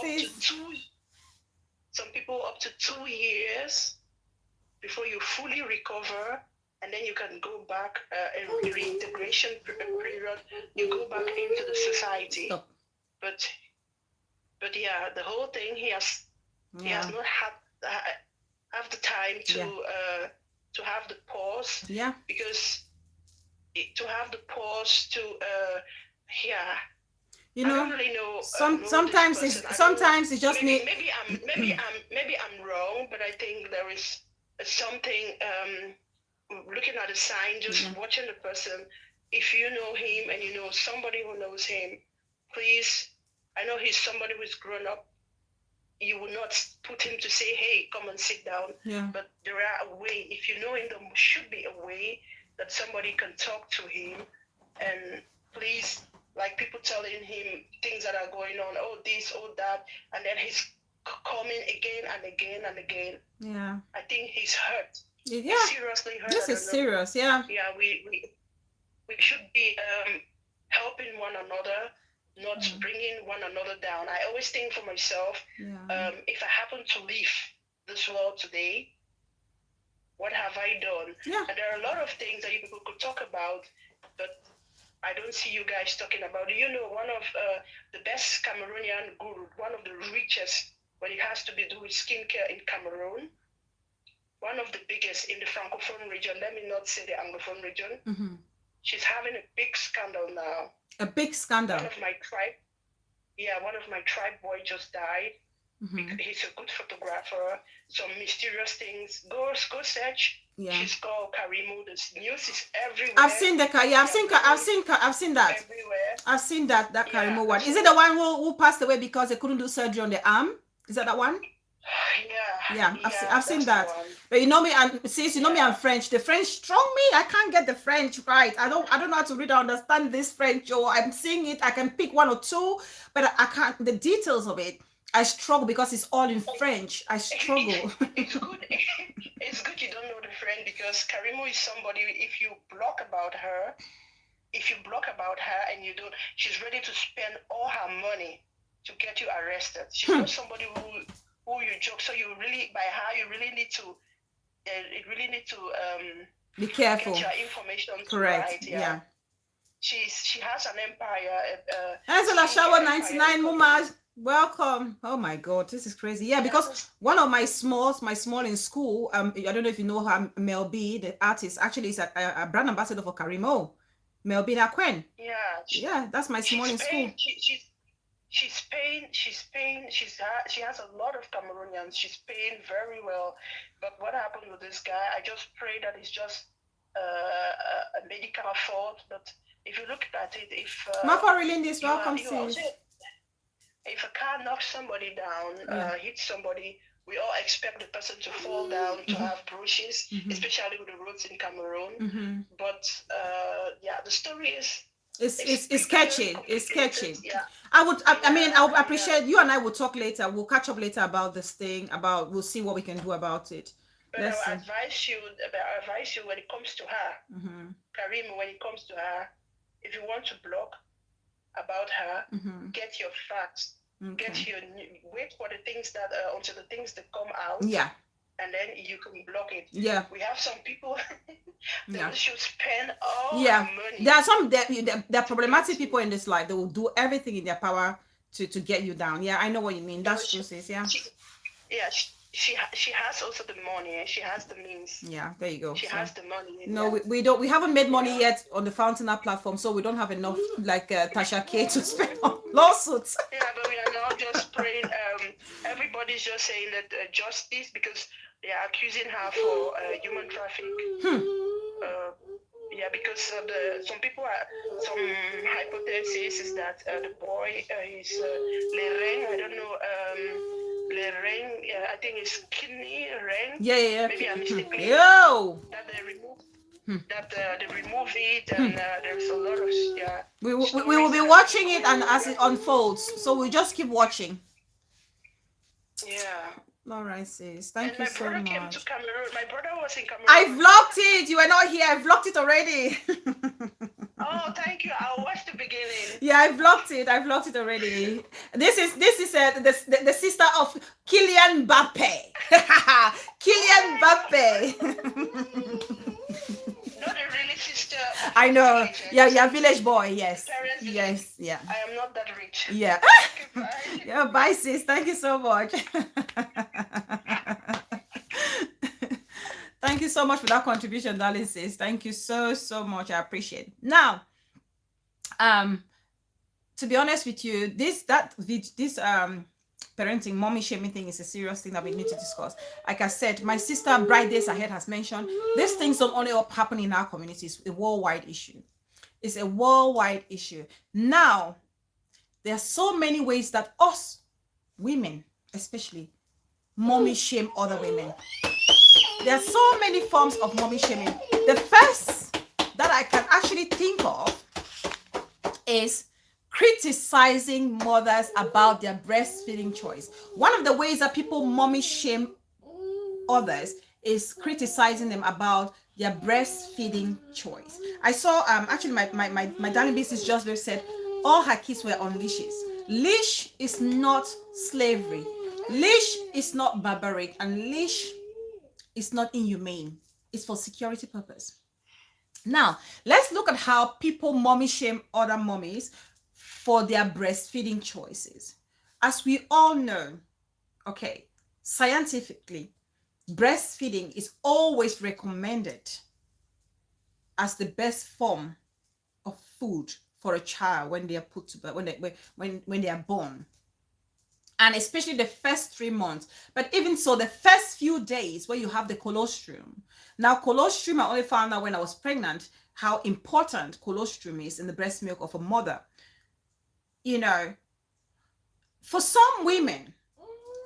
Some people up to 2 years before you fully recover, and then you can go back in reintegration period. You go back into the society. Stop. But yeah, the whole thing, he has not have the time to have the pause. Yeah. Because to have the pause to you know, I don't really know. Sometimes it's just maybe I'm wrong, but I think there is something. Looking at the sign, just watching the person. If you know him and you know somebody who knows him, please. I know he's somebody who's grown up. You will not put him to say, "Hey, come and sit down." Yeah. But there are a way. If you know him, there should be a way that somebody can talk to him, and please, like people telling him things that are going on, oh this, oh that, and then he's coming again and again and again. Yeah. I think he's hurt. Yeah. He's seriously hurt. This is serious. Yeah. Yeah. We should be helping one another, not bringing one another down. I always think for myself, if I happen to leave this world today, what have I done? Yeah. And there are a lot of things that you people could talk about, but I don't see you guys talking about. You know, one of the best Cameroonian guru, one of the richest when it has to be do with skincare in Cameroon, one of the biggest in the Francophone region. Let me not say the Anglophone region. Mm-hmm. She's having a big scandal now. A big scandal. One of my tribe boy just died. Mm-hmm. He's a good photographer. Some mysterious things. Go search. Yeah. She's called Karimu. The news is everywhere. I've seen the yeah. I've seen that. Everywhere. I've seen that Karimo one. Is it the one who passed away because they couldn't do surgery on the arm? Is that one? Yeah, I've seen that. But you know me, and since you know me, I'm French. The French strong me. I can't get the French right. I don't know how to read or understand this French. Or I'm seeing it. I can pick one or two, but I can't. The details of it, I struggle because it's all in French. I struggle. It's good. It's good you don't know the French, because Karimu is somebody. If you block about her and you don't, she's ready to spend all her money to get you arrested. She's not somebody who you joke. So you really, by her, you really need to be careful. Get your information correct. Right, yeah. She has an empire. Angela Shower 99 Muma, welcome. Oh my God, this is crazy. Yeah, because one of my small in school, I don't know if you know her, Mel B, the artist, actually is a brand ambassador for Karimo. Mel B Nakwen. Yeah, that's my small in school. She's paying. She has a lot of Cameroonians. She's paying very well. But what happened with this guy? I just pray that it's just a medical fault. But if you look at it, if welcome, sis. If a car knocks somebody down, hits somebody, we all expect the person to fall down, to have bruises, especially with the roads in Cameroon. But the story is. It's catchy. It's catchy. Yeah. I would appreciate you and I will talk later. We'll catch up later about this thing. We'll see what we can do about it. But I advise you when it comes to her, Karim, when it comes to her, if you want to blog about her, get your facts, wait for the things that until the things that come out. Yeah. And then you can block it. Yeah. We have some people that should spend all their money. There are some there are problematic people in this life. They will do everything in their power to get you down. Yeah, I know what you mean. That's true, sis. Yeah. She has also the money. She has the means. Yeah, there you go. She has the money. No, we don't. We haven't made money yet on the Fountain App platform, so we don't have enough like Tasha K to spend on lawsuits. Yeah, but we are now just praying. Everybody's just saying that justice, because they are accusing her for human trafficking. Because some hypothesis is that the boy is Lereng. I don't know. Lereng. I think it's kidney Reng. Yeah. Maybe I'm mistaken. Yo. That they remove. That they remove it, and there's a lot of We will be watching it, and as it unfolds, so we just keep watching. Yeah. All right, sis. Thank you so much. My brother came to Cameroon. My brother was in Cameroon. I vlogged it. You were not here. I vlogged it already. Oh, thank you. I'll watch the beginning. Yeah, I vlogged it already. This is the sister of Kylian Mbappe. Kylian Mbappe. Not a really sister. I know. Yeah, village boy. Yes. Yes. Yeah. I am not that rich. Yeah. Bye. Yeah. Bye, sis. Thank you so much. Thank you so much for that contribution, darling sis. Thank you so much. I appreciate it. Now, to be honest with you, this parenting, mommy shaming thing is a serious thing that we need to discuss. Like I said, my sister Bright Days Ahead has mentioned, these things don't only happen in our communities. It's a worldwide issue. It's a worldwide issue. Now, there are so many ways that us women, especially, mommy shame other women. There are so many forms of mommy shaming. The first that I can actually think of is criticizing mothers about their breastfeeding choice. One of the ways that people mommy shame others is criticizing them about their breastfeeding choice. I saw actually my darling business just said all her kids were on leashes. Leash is not slavery. Leash is not barbaric, and leash is not inhumane. It's for security purpose. Now, let's look at how people mommy shame other mommies for their breastfeeding choices. As we all know, okay, scientifically, breastfeeding is always recommended as the best form of food for a child when they are put to birth, when they are born, and especially the first 3 months. But even so, the first few days where you have the colostrum. Now, colostrum, I only found out when I was pregnant how important colostrum is in the breast milk of a mother. You know, for some women,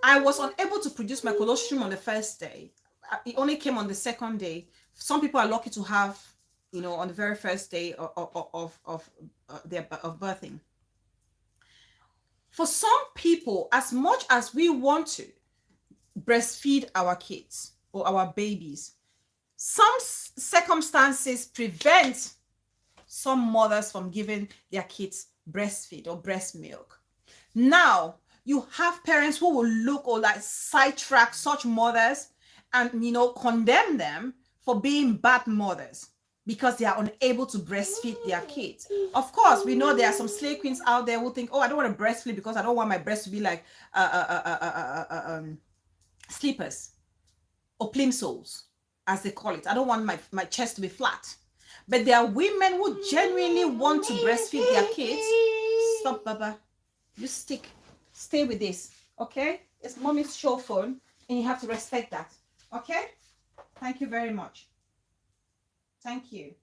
I was unable to produce my colostrum on the first day. It only came on the second day. Some people are lucky to have, you know, on the very first day of birthing. For some people, as much as we want to breastfeed our kids or our babies, some circumstances prevent some mothers from giving their kids breastfeed or breast milk. Now, you have parents who will look or like sidetrack such mothers and, you know, condemn them for being bad mothers because they are unable to breastfeed their kids. Of course, we know there are some slave queens out there who think, oh, I don't want to breastfeed because I don't want my breast to be like sleepers or plimsolls, as they call it. I don't want my chest to be flat. But there are women who genuinely want to breastfeed their kids. Stop, Baba. You stay with this, okay? It's mommy's show phone, and you have to respect that, okay? Thank you very much. Thank you.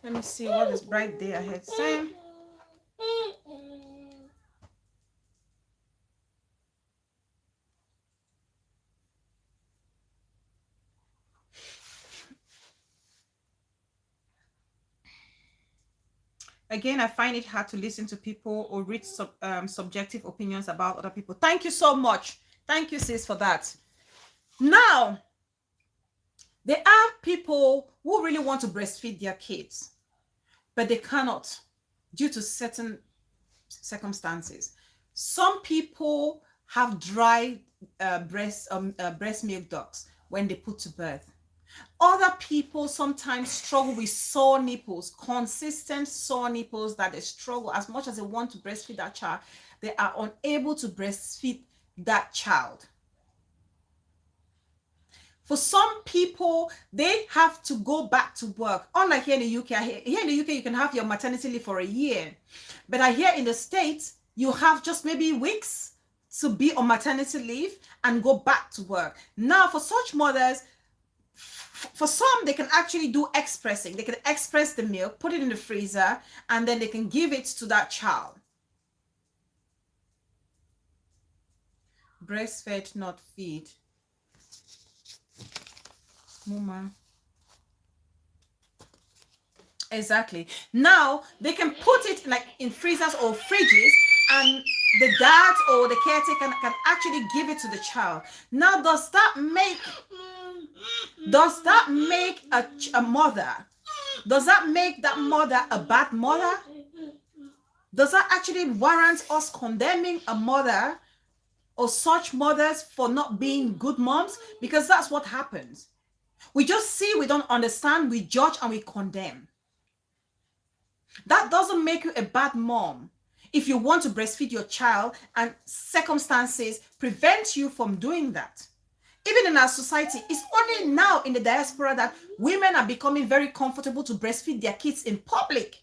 Let me see what is bright day ahead saying. Again, I find it hard to listen to people or read subjective opinions about other people. Thank you so much. Thank you, sis, for that. Now, there are people who really want to breastfeed their kids, but they cannot due to certain circumstances. Some people have dry breast milk ducts when they put to birth. Other people sometimes struggle with sore nipples, consistent sore nipples that they struggle as much as they want to breastfeed that child. They are unable to breastfeed that child. For some people, they have to go back to work. Unlike here in the UK, here in the UK, you can have your maternity leave for a year. But I hear in the States, you have just maybe weeks to be on maternity leave and go back to work. Now, for such mothers, for some, they can actually do expressing. They can express the milk, put it in the freezer, and then they can give it to that child. Breastfed, not feed. Mama. Exactly. Now, they can put it like in freezers or fridges, and the dad or the caretaker can actually give it to the child. Now, does that make a mother? Does that make that mother a bad mother? Does that actually warrant us condemning a mother or such mothers for not being good moms? Because that's what happens. We just see, we don't understand, we judge, and we condemn. That doesn't make you a bad mom. If you want to breastfeed your child and circumstances prevent you from doing that. Even in our society, it's only now in the diaspora that women are becoming very comfortable to breastfeed their kids in public.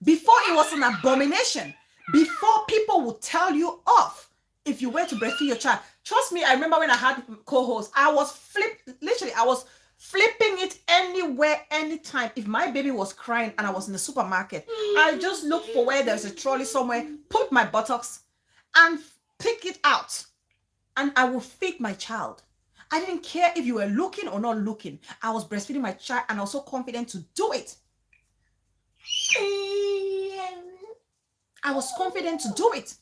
Before, it was an abomination. Before, people would tell you off if you were to breastfeed your child. Trust me, I remember when I had co-hosts, I was flipping it anywhere, anytime. If my baby was crying and I was in the supermarket, I just look for where there's a trolley somewhere, put my buttocks and pick it out, and I will feed my child. I didn't care if you were looking or not looking. I was breastfeeding my child, and I was so confident to do it. I was confident to do it.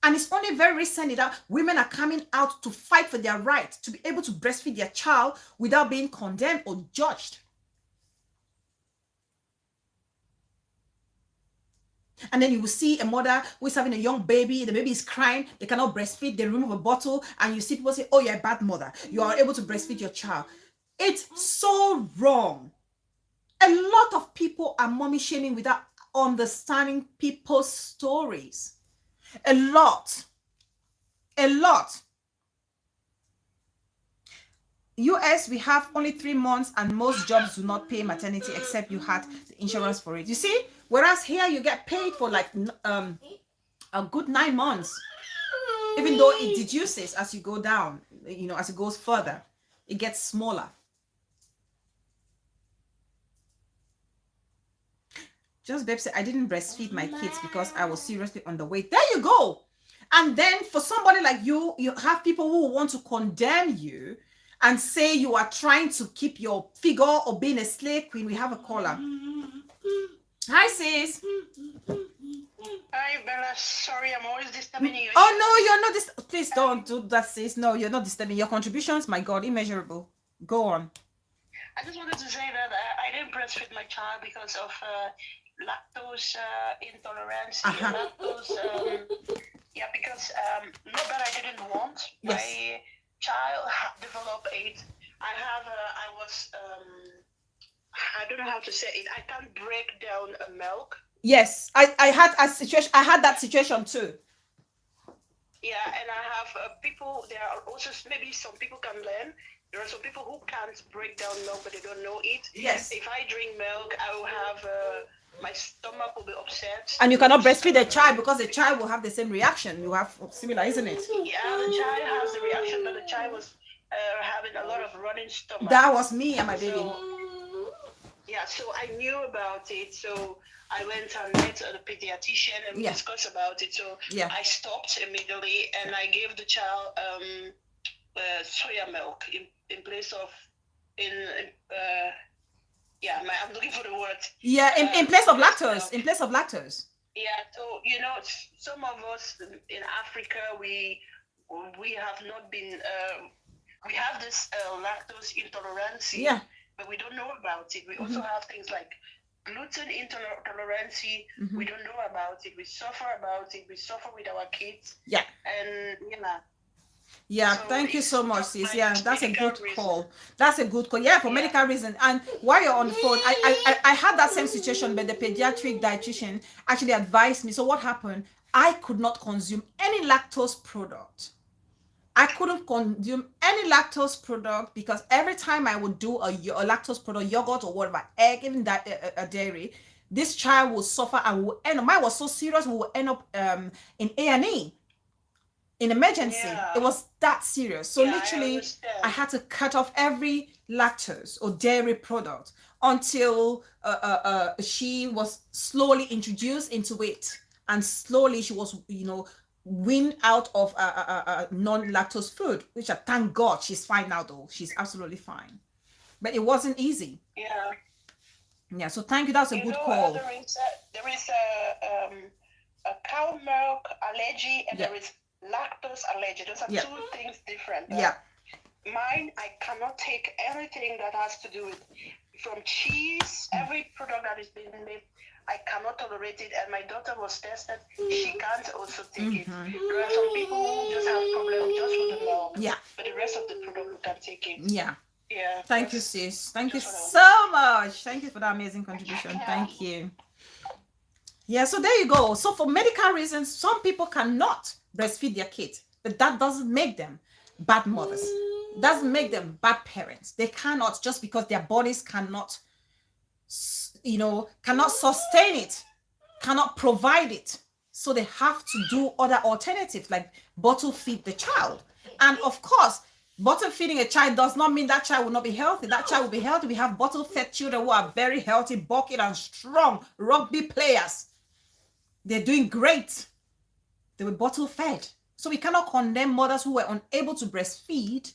And it's only very recently that women are coming out to fight for their right to be able to breastfeed their child without being condemned or judged. And then you will see a mother who is having a young baby, the baby is crying, they cannot breastfeed, they remove a bottle, and you see people say, oh, you're a bad mother. You are able to breastfeed your child. It's so wrong. A lot of people are mommy shaming without understanding people's stories. A lot. US, we have only 3 months and most jobs do not pay maternity except you had the insurance for it. You see? Whereas here you get paid for like a good 9 months. Even though it deduces as you go down, you know, as it goes further, it gets smaller. Just babe said, I didn't breastfeed my kids because I was seriously underweight. There you go. And then for somebody like you have people who want to condemn you and say you are trying to keep your figure or being a slave queen. We have a caller. Hi, sis. Hi, Bella. Sorry, I'm always disturbing you. Oh, no, you're not this. Please don't do that, sis. No, you're not disturbing. Your contributions, my God, immeasurable. Go on. I just wanted to say that I didn't breastfeed my child because of lactose intolerance. Lactose, yeah, because not that I didn't want. Yes. My child developed it. I don't know how to say it. I can't break down a milk. Yes, I had a situation. I had that situation too. Yeah, and I have people. There are also maybe some people can learn. There are some people who can't break down milk, but they don't know it. Yes. If I drink milk, I will have my stomach will be upset. And you cannot breastfeed a child because the child will have the same reaction. You have similar, isn't it? Yeah, the child has the reaction, but the child was having a lot of running stomach. That was me and my baby. Yeah, so I knew about it. So I went and met the pediatrician and we discussed about it. So I stopped immediately and I gave the child soya milk in place of I'm looking for the word. Yeah, in place of lactose. In place of lactose. Yeah, so you know, some of us in Africa, we have not been. We have this lactose intolerance. Yeah. But we don't know about it. We also have things like gluten intolerance. We don't know about it. We suffer about it. We suffer with our kids. Yeah. And yeah, so thank you so much, sis. Yeah, that's a good call. That's a good call. Yeah, for medical reason. And while you're on the phone, I had that same situation, but the pediatric dietitian actually advised me. So what happened? I could not consume any lactose product. I couldn't consume any lactose product because every time I would do a lactose product, yogurt or whatever, egg, even that a dairy, this child will suffer and will end up. Mine was so serious, we will end up in A&E. In emergency. It was that serious. So literally I had to cut off every lactose or dairy product until she was slowly introduced into it, and slowly she was, you know, weaned out of non-lactose food, which I thank God she's fine now though. She's absolutely fine. But it wasn't easy. Yeah, so thank you. That's a good call. There is a cow milk allergy and there is lactose allergy. Those are two things different. Mine, I cannot take anything that has to do with from cheese, every product that is being made, I cannot tolerate it. And my daughter was tested, she can't also take it. There are some people who just have problems just with the milk. But the rest of the product can take it. Thank you, sis. Thank you so much. Thank you for that amazing contribution. Thank you. Yeah, so there you go. So for medical reasons, some people cannot breastfeed their kids, but that doesn't make them bad mothers. Doesn't make them bad parents. They cannot, just because their bodies cannot, you know, cannot sustain it, cannot provide it. So they have to do other alternatives like bottle feed the child. And of course, bottle feeding a child does not mean that child will not be healthy. That child will be healthy. We have bottle fed children who are very healthy, bulky and strong rugby players. They're doing great. They were bottle fed. So we cannot condemn mothers who were unable to breastfeed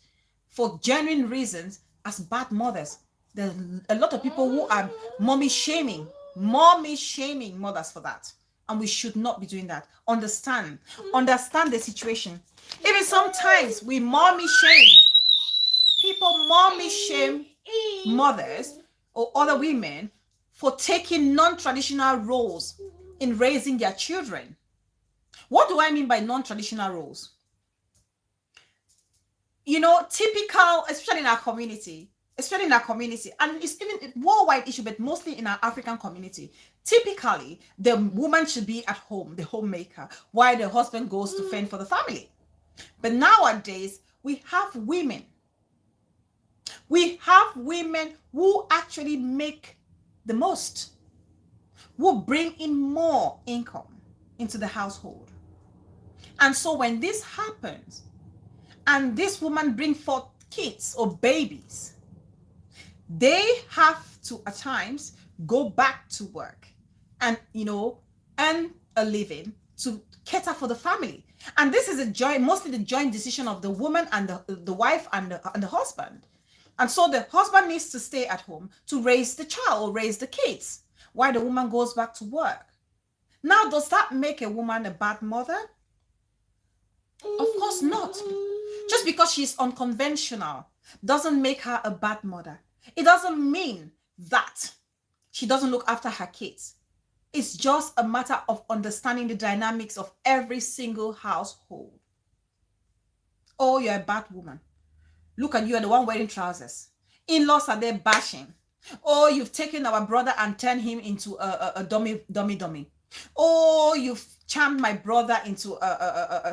for genuine reasons as bad mothers. There's a lot of people who are mommy shaming mothers for that. And we should not be doing that. Understand the situation. Even sometimes we mommy shame. People mommy shame mothers or other women for taking non-traditional roles in raising their children. What do I mean by non-traditional roles? You know, typical, especially in our community, especially in our community, and it's even a worldwide issue, but mostly in our African community. Typically, the woman should be at home, the homemaker, while the husband goes to fend for the family. But nowadays, we have women. We have women who actually make the most, who bring in more income into the household. And so when this happens, and this woman brings forth kids or babies, they have to at times go back to work and earn a living to cater for the family. And this is mostly the joint decision of the woman and the wife and the husband. And so the husband needs to stay at home to raise the child or raise the kids while the woman goes back to work. Now, does that make a woman a bad mother? Of course not. Just because she's unconventional doesn't make her a bad mother. It doesn't mean that she doesn't look after her kids. It's just a matter of understanding the dynamics of every single household. Oh, you're a bad woman. Look at you, you're the one wearing trousers. In-laws are there bashing. Oh, you've taken our brother and turned him into a dummy. Oh, you've charmed my brother into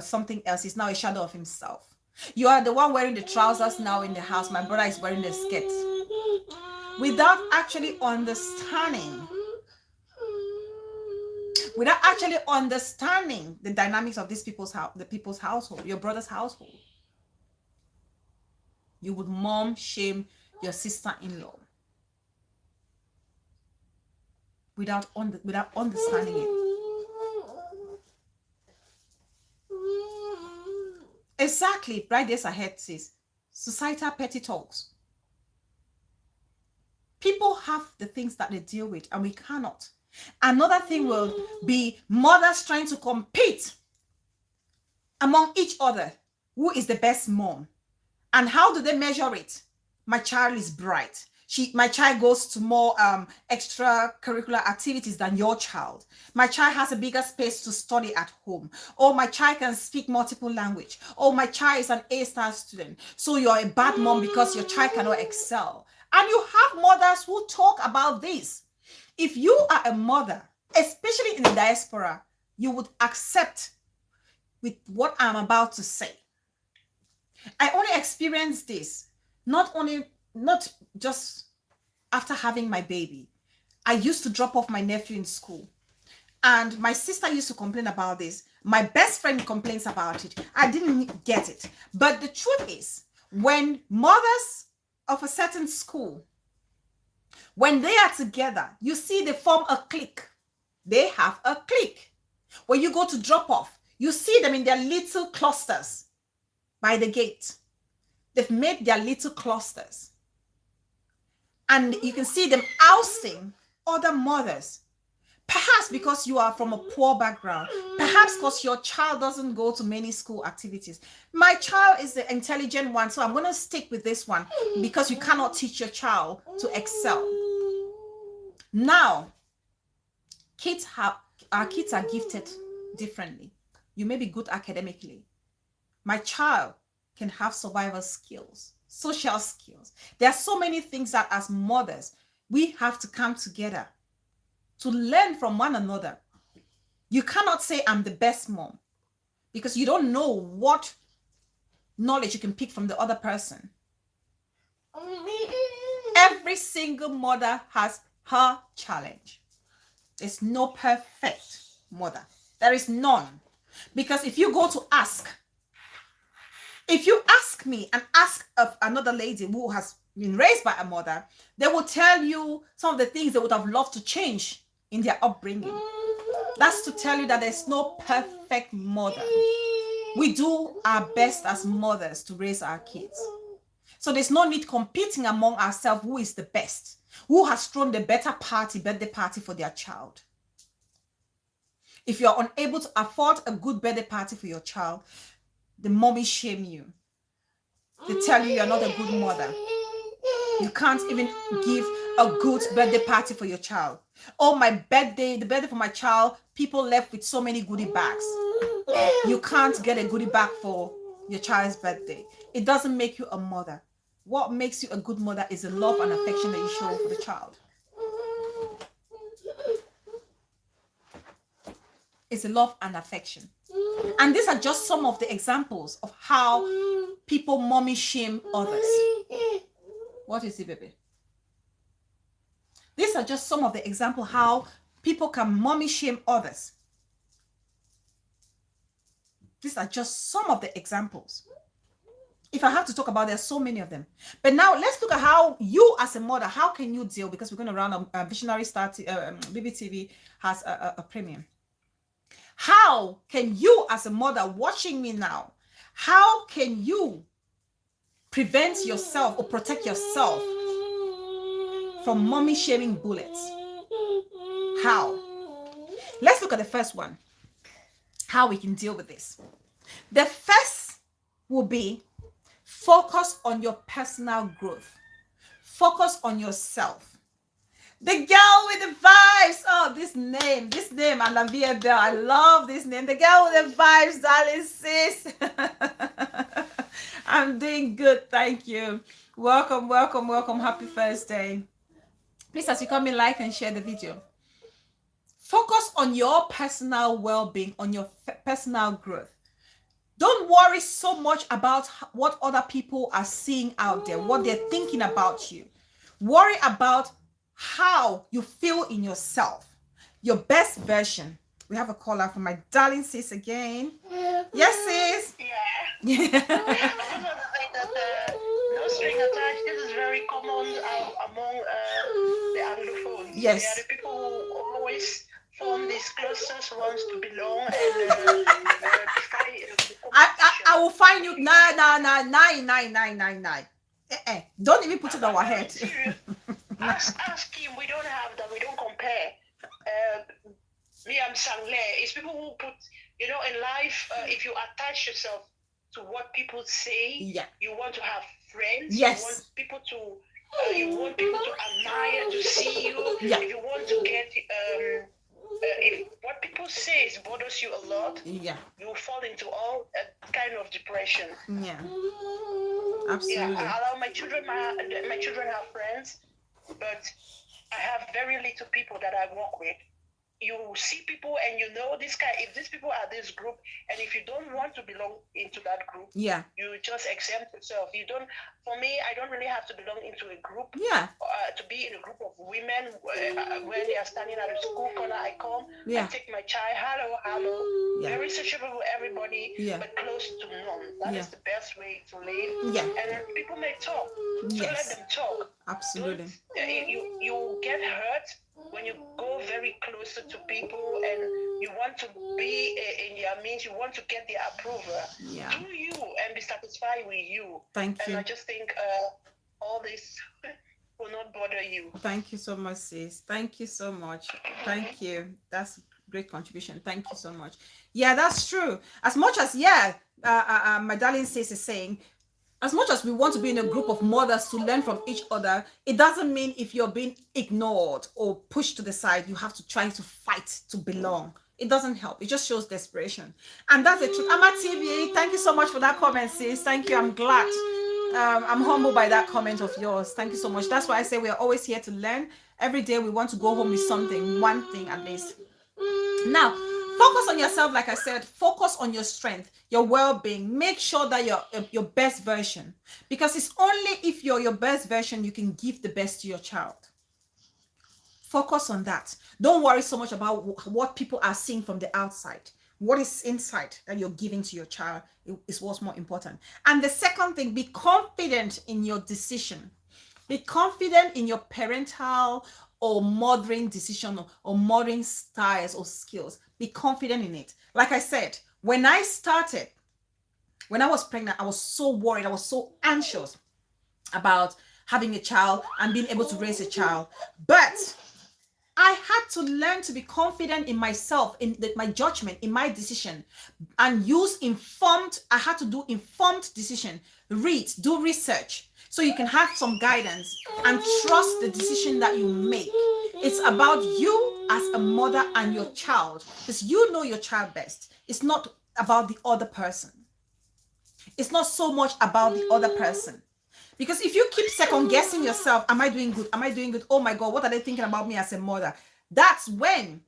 something else. He's now a shadow of himself. You are the one wearing the trousers now in the house. My brother is wearing the skirt. Without actually understanding the dynamics of these people's household, your brother's household, you would mom shame your sister-in-law without understanding it. Exactly, right days ahead says societal petty talks. People have the things that they deal with and we cannot. Another thing will be mothers trying to compete among each other. Who is the best mom? And how do they measure it? My child is bright. My child goes to more extracurricular activities than your child. My child has a bigger space to study at home. Or my child can speak multiple language. Or my child is an A-star student. So you're a bad mom because your child cannot excel. And you have mothers who talk about this. If you are a mother, especially in the diaspora, you would accept with what I'm about to say. I only experienced this, not just after having my baby. I used to drop off my nephew in school. And my sister used to complain about this. My best friend complains about it. I didn't get it. But the truth is, when mothers of a certain school, when they are together, you see they form a clique. They have a clique. When you go to drop off, you see them in their little clusters by the gate. They've made their little clusters. And you can see them ousting other mothers. Perhaps because you are from a poor background. Perhaps because your child doesn't go to many school activities. My child is the intelligent one, so I'm going to stick with this one because you cannot teach your child to excel. Now, our kids are gifted differently. You may be good academically. My child can have survival skills, social skills. There are so many things that as mothers, we have to come together to learn from one another. You cannot say I'm the best mom because you don't know what knowledge you can pick from the other person. Every single mother has her challenge. There's no perfect mother. There is none. Because if you go to ask me and ask of another lady who has been raised by a mother, they will tell you some of the things they would have loved to change in their upbringing. That's to tell you that there's no perfect mother. We do our best as mothers to raise our kids. So there's no need competing among ourselves who is the best, who has thrown the better birthday party for their child. If you're unable to afford a good birthday party for your child, the mommy shame you. They tell you you're not a good mother. You can't even give a good birthday party for your child. Oh, the birthday for my child, people left with so many goodie bags. You can't get a goodie bag for your child's birthday. It doesn't make you a mother. what makes you a good mother is the love and affection that you show for the child. It's the love and affection. And these are just some of the examples of how people mommy shame others. What is it, baby? These are just some of the examples how people can mommy shame others. These are just some of the examples. If I have to talk about, there are so many of them. But now let's look at how you as a mother, how can you deal? Because we're going to run a Visionary Star BBTV has a premium. How can you as a mother watching me now, how can you prevent yourself or protect yourself from mommy shaming bullets? How? Let's look at the first one. How we can deal with this. The first will be focus on your personal growth. Focus on yourself. The girl with the vibes. Oh, this name, Alavia Bell. I love this name. The girl with the vibes, darling sis. I'm doing good, thank you. Welcome, welcome, welcome. Happy Thursday. Please, as you come in, like and share the video. Focus on your personal well-being, on your personal growth. Don't worry so much about what other people are seeing out there, what they're thinking about you. Worry about how you feel in yourself, your best version. We have a caller from my darling sis again. Yes, sis. Yeah. I just want to say that no string attached. This is very common among the Anglophones. Yes. They are the people who always form these clusters, wants to belong and I will find you 9999999. Don't even put it on our head. Ask him. We don't have that. We don't compare. Me, I'm Sangle. It's people who put, in life, if you attach yourself to what people say, Yeah. you want to have friends. Yes. You want people to admire, to see you. Yeah. If you want to get, if what people say bothers you a lot, Yeah. you fall into all kind of depression. Yeah. Absolutely. Yeah, I allow my children have friends, but I have very little people that I work with. You see people and this guy, if these people are this group, and if you don't want to belong into that group, Yeah. you just exempt yourself. For me, I don't really have to belong into a group. Yeah. To be in a group of women when they are standing at a school corner, I come, Yeah. I take my child, hello, Yeah. very sociable with everybody, Yeah. but close to none. That is the best way to live. Yeah. And people may talk, so Yes. let them talk. Absolutely. You get hurt when you go very closer to people and you want to be in their means, you want to get their approval. Yeah. Do you and be satisfied with you. Thank And you. I just think all this will not bother you. Thank you so much, sis. Thank you so much. Thank you. That's a great contribution. Thank you so much. Yeah, that's true. As much as, my darling sis is saying, as much as we want to be in a group of mothers to learn from each other, it doesn't mean if you're being ignored or pushed to the side, you have to try to fight to belong. It doesn't help. It just shows desperation. And that's the truth. Ama TV, thank you so much for that comment, sis. Thank you. I'm glad. I'm humbled by that comment of yours. Thank you so much. That's why I say we are always here to learn. Every day we want to go home with something, one thing at least. Now, focus on yourself, like I said. Focus on your strength, your well-being. Make sure that you're your best version. Because it's only if you're your best version you can give the best to your child. Focus on that. Don't worry so much about what people are seeing from the outside. What is inside that you're giving to your child is what's more important. And the second thing, be confident in your decision. Be confident in your parental or mothering decision or mothering styles or skills. Be confident in it. Like I said, when I was pregnant, I was so worried. I was so anxious about having a child and being able to raise a child. But I had to learn to be confident in myself, in my judgment, in my decision, and I had to do informed decision, do research, so you can have some guidance and trust the decision that you make. It's about you as a mother and your child, because you know your child best. It's not about the other person. It's not so much about the other person. Because if you keep second guessing yourself, am I doing good? Am I doing good? Oh my God, what are they thinking about me as a mother? That's when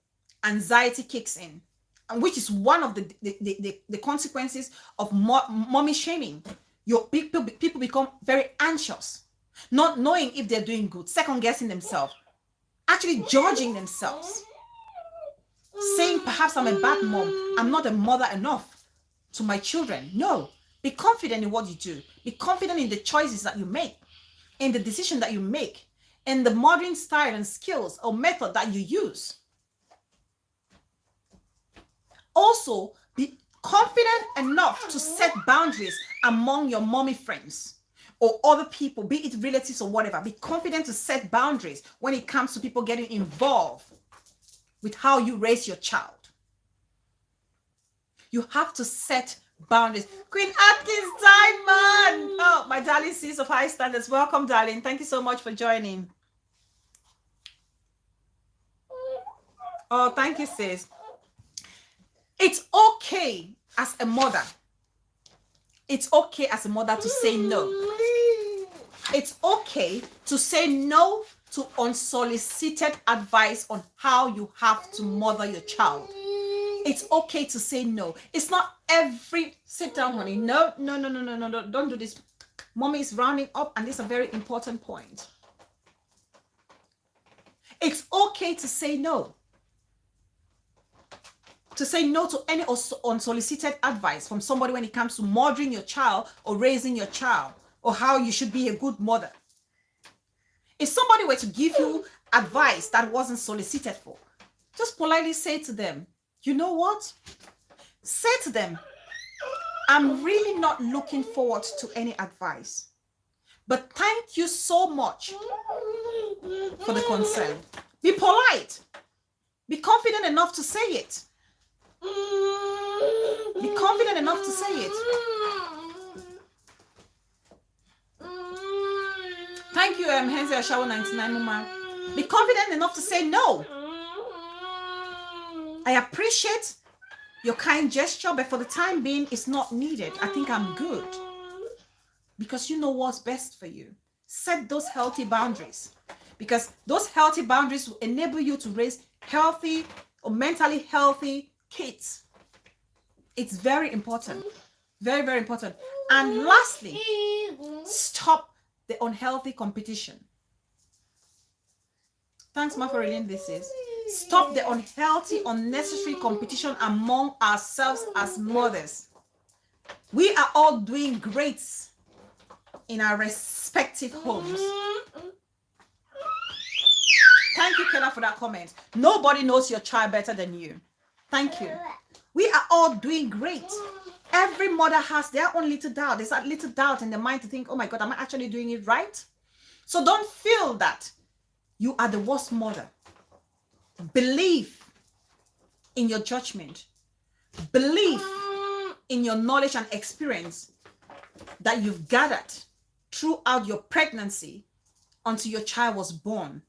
anxiety kicks in, and which is one of the consequences of mommy shaming. Your people become very anxious, not knowing if they're doing good, second guessing themselves, actually judging themselves, saying perhaps I'm a bad mom, I'm not a mother enough to my children. No, be confident in what you do. Be confident in the choices that you make, in the decision that you make, in the mothering style and skills or method that you use. Also, be confident enough to set boundaries among your mommy friends or other people, be it relatives or whatever. Be confident to set boundaries when it comes to people getting involved with how you raise your child. You have to set boundaries. Queen Atkins Diamond. Oh, my darling sis of high standards. Welcome, darling. Thank you so much for joining. Oh, thank you, sis. It's okay as a mother. It's okay as a mother to say no. It's okay to say no to unsolicited advice on how you have to mother your child. It's okay to say no. It's not every... Sit down, honey. No. Don't do this. Mommy is rounding up, and this is a very important point. It's okay to say no. To say no to any unsolicited advice from somebody when it comes to mothering your child or raising your child or how you should be a good mother. If somebody were to give you advice that wasn't solicited for, just politely say to them, you know what? Say to them, I'm really not looking forward to any advice, but thank you so much for the concern. Be polite. Be confident enough to say it. Be confident enough to say it. Thank you, Henry Shower 99, Mama. Be confident enough to say no. I appreciate your kind gesture, but for the time being, it's not needed. I think I'm good. Because you know what's best for you. Set those healthy boundaries. Because those healthy boundaries will enable you to raise healthy or mentally healthy kids. It's very important. Very, very important. And lastly, stop the unhealthy competition. Thanks, Ma, for reading this. Stop the unhealthy, unnecessary competition among ourselves as mothers. We are all doing great in our respective homes. Thank you, Kela, for that comment. Nobody knows your child better than you. Thank you. We are all doing great. Every mother has their own little doubt. There's that little doubt in the mind to think, oh my God, am I actually doing it right? So don't feel that you are the worst mother. Believe in your judgment. Believe in your knowledge and experience that you've gathered throughout your pregnancy until your child was born.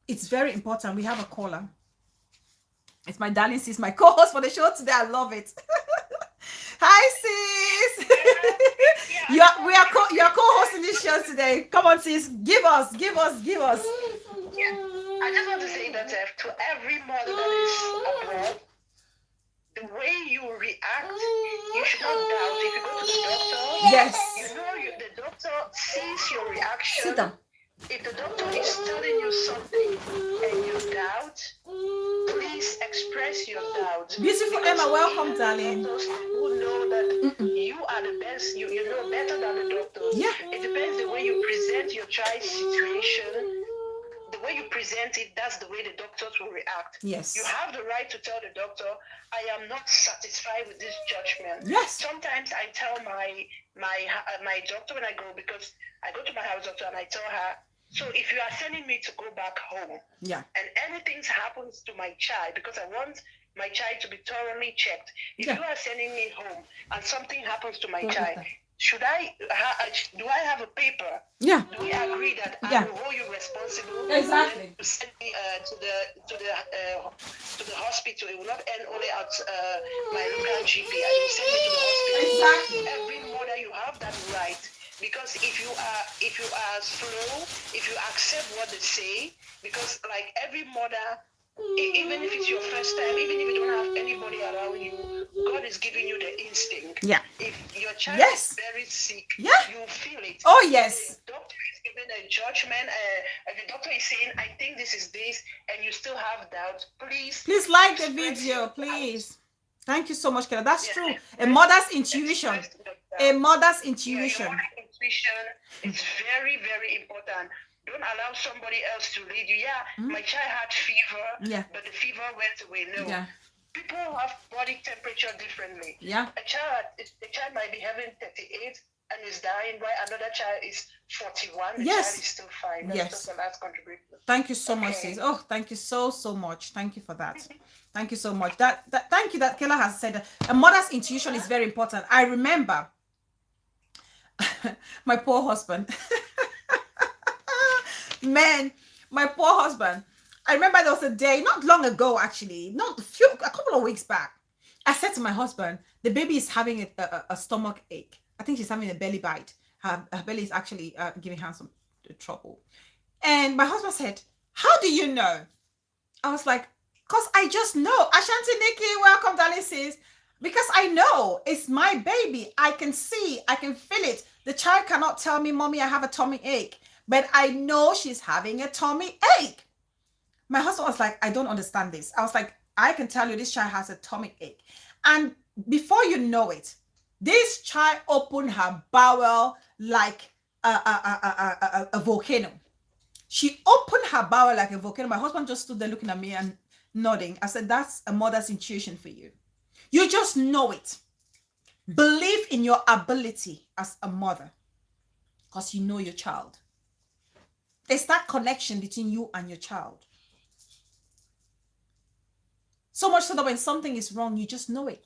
It's very important. We have a caller. It's my darling sis, my co-host for the show today. I love it. Hi, sis. You are co-hosting this show today. Come on, sis. Give us. Yeah. I just want to say that to every mother that is abroad, the way you react, you should not doubt. If you go to the doctor, yes, you know the doctor sees your reaction. Sit down. If the doctor is telling you something and you doubt, please express your doubt. Beautiful Emma, welcome, darling. Doctors who know that you are the best, you know better than the doctors. Yeah. It depends the way you present your child's situation. The way you present it, that's the way the doctors will react. Yes. You have the right to tell the doctor, I am not satisfied with this judgment. Yes. Sometimes I tell my doctor when I go, because I go to my house doctor and I tell her, so if you are sending me to go back home, yeah, and anything happens to my child, because I want my child to be thoroughly checked. If you are sending me home and something happens to my child, do I have a paper? Yeah. Do we agree that I will hold you responsible? Exactly. To send me to the hospital. It will not end only at my local GP. I will send you to the hospital. Exactly. Every mother, you have have that right, because if you are slow, if you accept what they say, because like every mother, even if it's your first time, even if you don't have anybody around you, God is giving you the instinct. Yeah. If your child Yes. is very sick, Yeah. you feel it. Oh yes. The doctor is giving a judgment, and the doctor is saying, I think this is this, and you still have doubt. Please Like the express video, your doubt. please. Thank you so much, Kayla. That's Yeah, true. A express- mother's intuition. express your A doubt. mother's Yeah, intuition. your mother's intuition is very, very important. Don't allow somebody else to lead you. Yeah, my child had fever, Yeah. but the fever went away. No. Yeah. People have body temperature differently. Yeah. A child might be having 38 and is dying, while another child is 41. The Yes. child is still fine. That's Yes. just the last contribution. Thank you so much, Okay. sis. Oh, thank you so much. Thank you for that. Thank you so much. Thank you that Kayla has said that a mother's intuition is very important. I remember my poor husband. Man, my poor husband. I remember there was a day not long ago, actually, a couple of weeks back. I said to my husband, the baby is having a stomach ache. I think she's having a belly bite. Her belly is actually giving her some trouble. And my husband said, how do you know? I was like, because I just know. Ashanti Nikki, welcome, darling sis. Because I know it's my baby. I can see, I can feel it. The child cannot tell me, mommy, I have a tummy ache. But I know she's having a tummy ache. My husband was like, I don't understand this. I was like, I can tell you this child has a tummy ache. And before you know it, this child opened her bowel like a volcano. She opened her bowel like a volcano. My husband just stood there looking at me and nodding. I said, that's a mother's intuition for you. You just know it. Believe in your ability as a mother because you know your child. There's that connection between you and your child. So much so that when something is wrong, you just know it.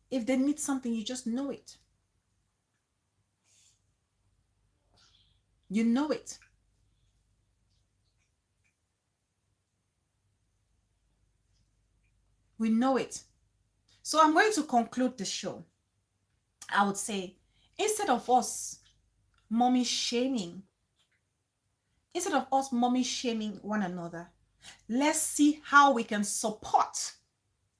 If they need something, you just know it. You know it. We know it. So I'm going to conclude the show. I would say, instead of us mommy shaming one another, let's see how we can support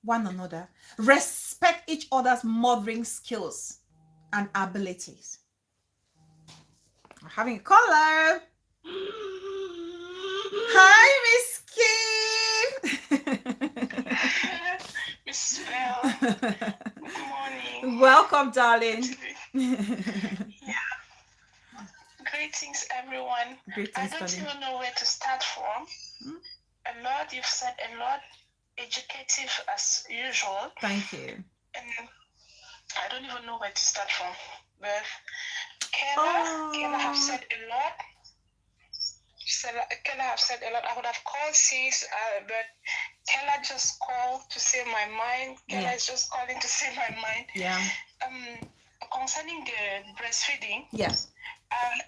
one another, respect each other's mothering skills and abilities. I'm having a caller. Hi, Miss Kim. Miss Bell, good morning. Welcome, darling. Yeah. Greetings, everyone. Greetings, I don't darling. even know where to start from. A lot, you've said a lot, educative as usual. Thank you. And I don't even know where to start from. But Kayla have said a lot. Kayla have said a lot. I would have called sis, but Kayla just called to say my mind. Kayla is just calling to say my mind. Yeah. Concerning the breastfeeding. Yes. I'm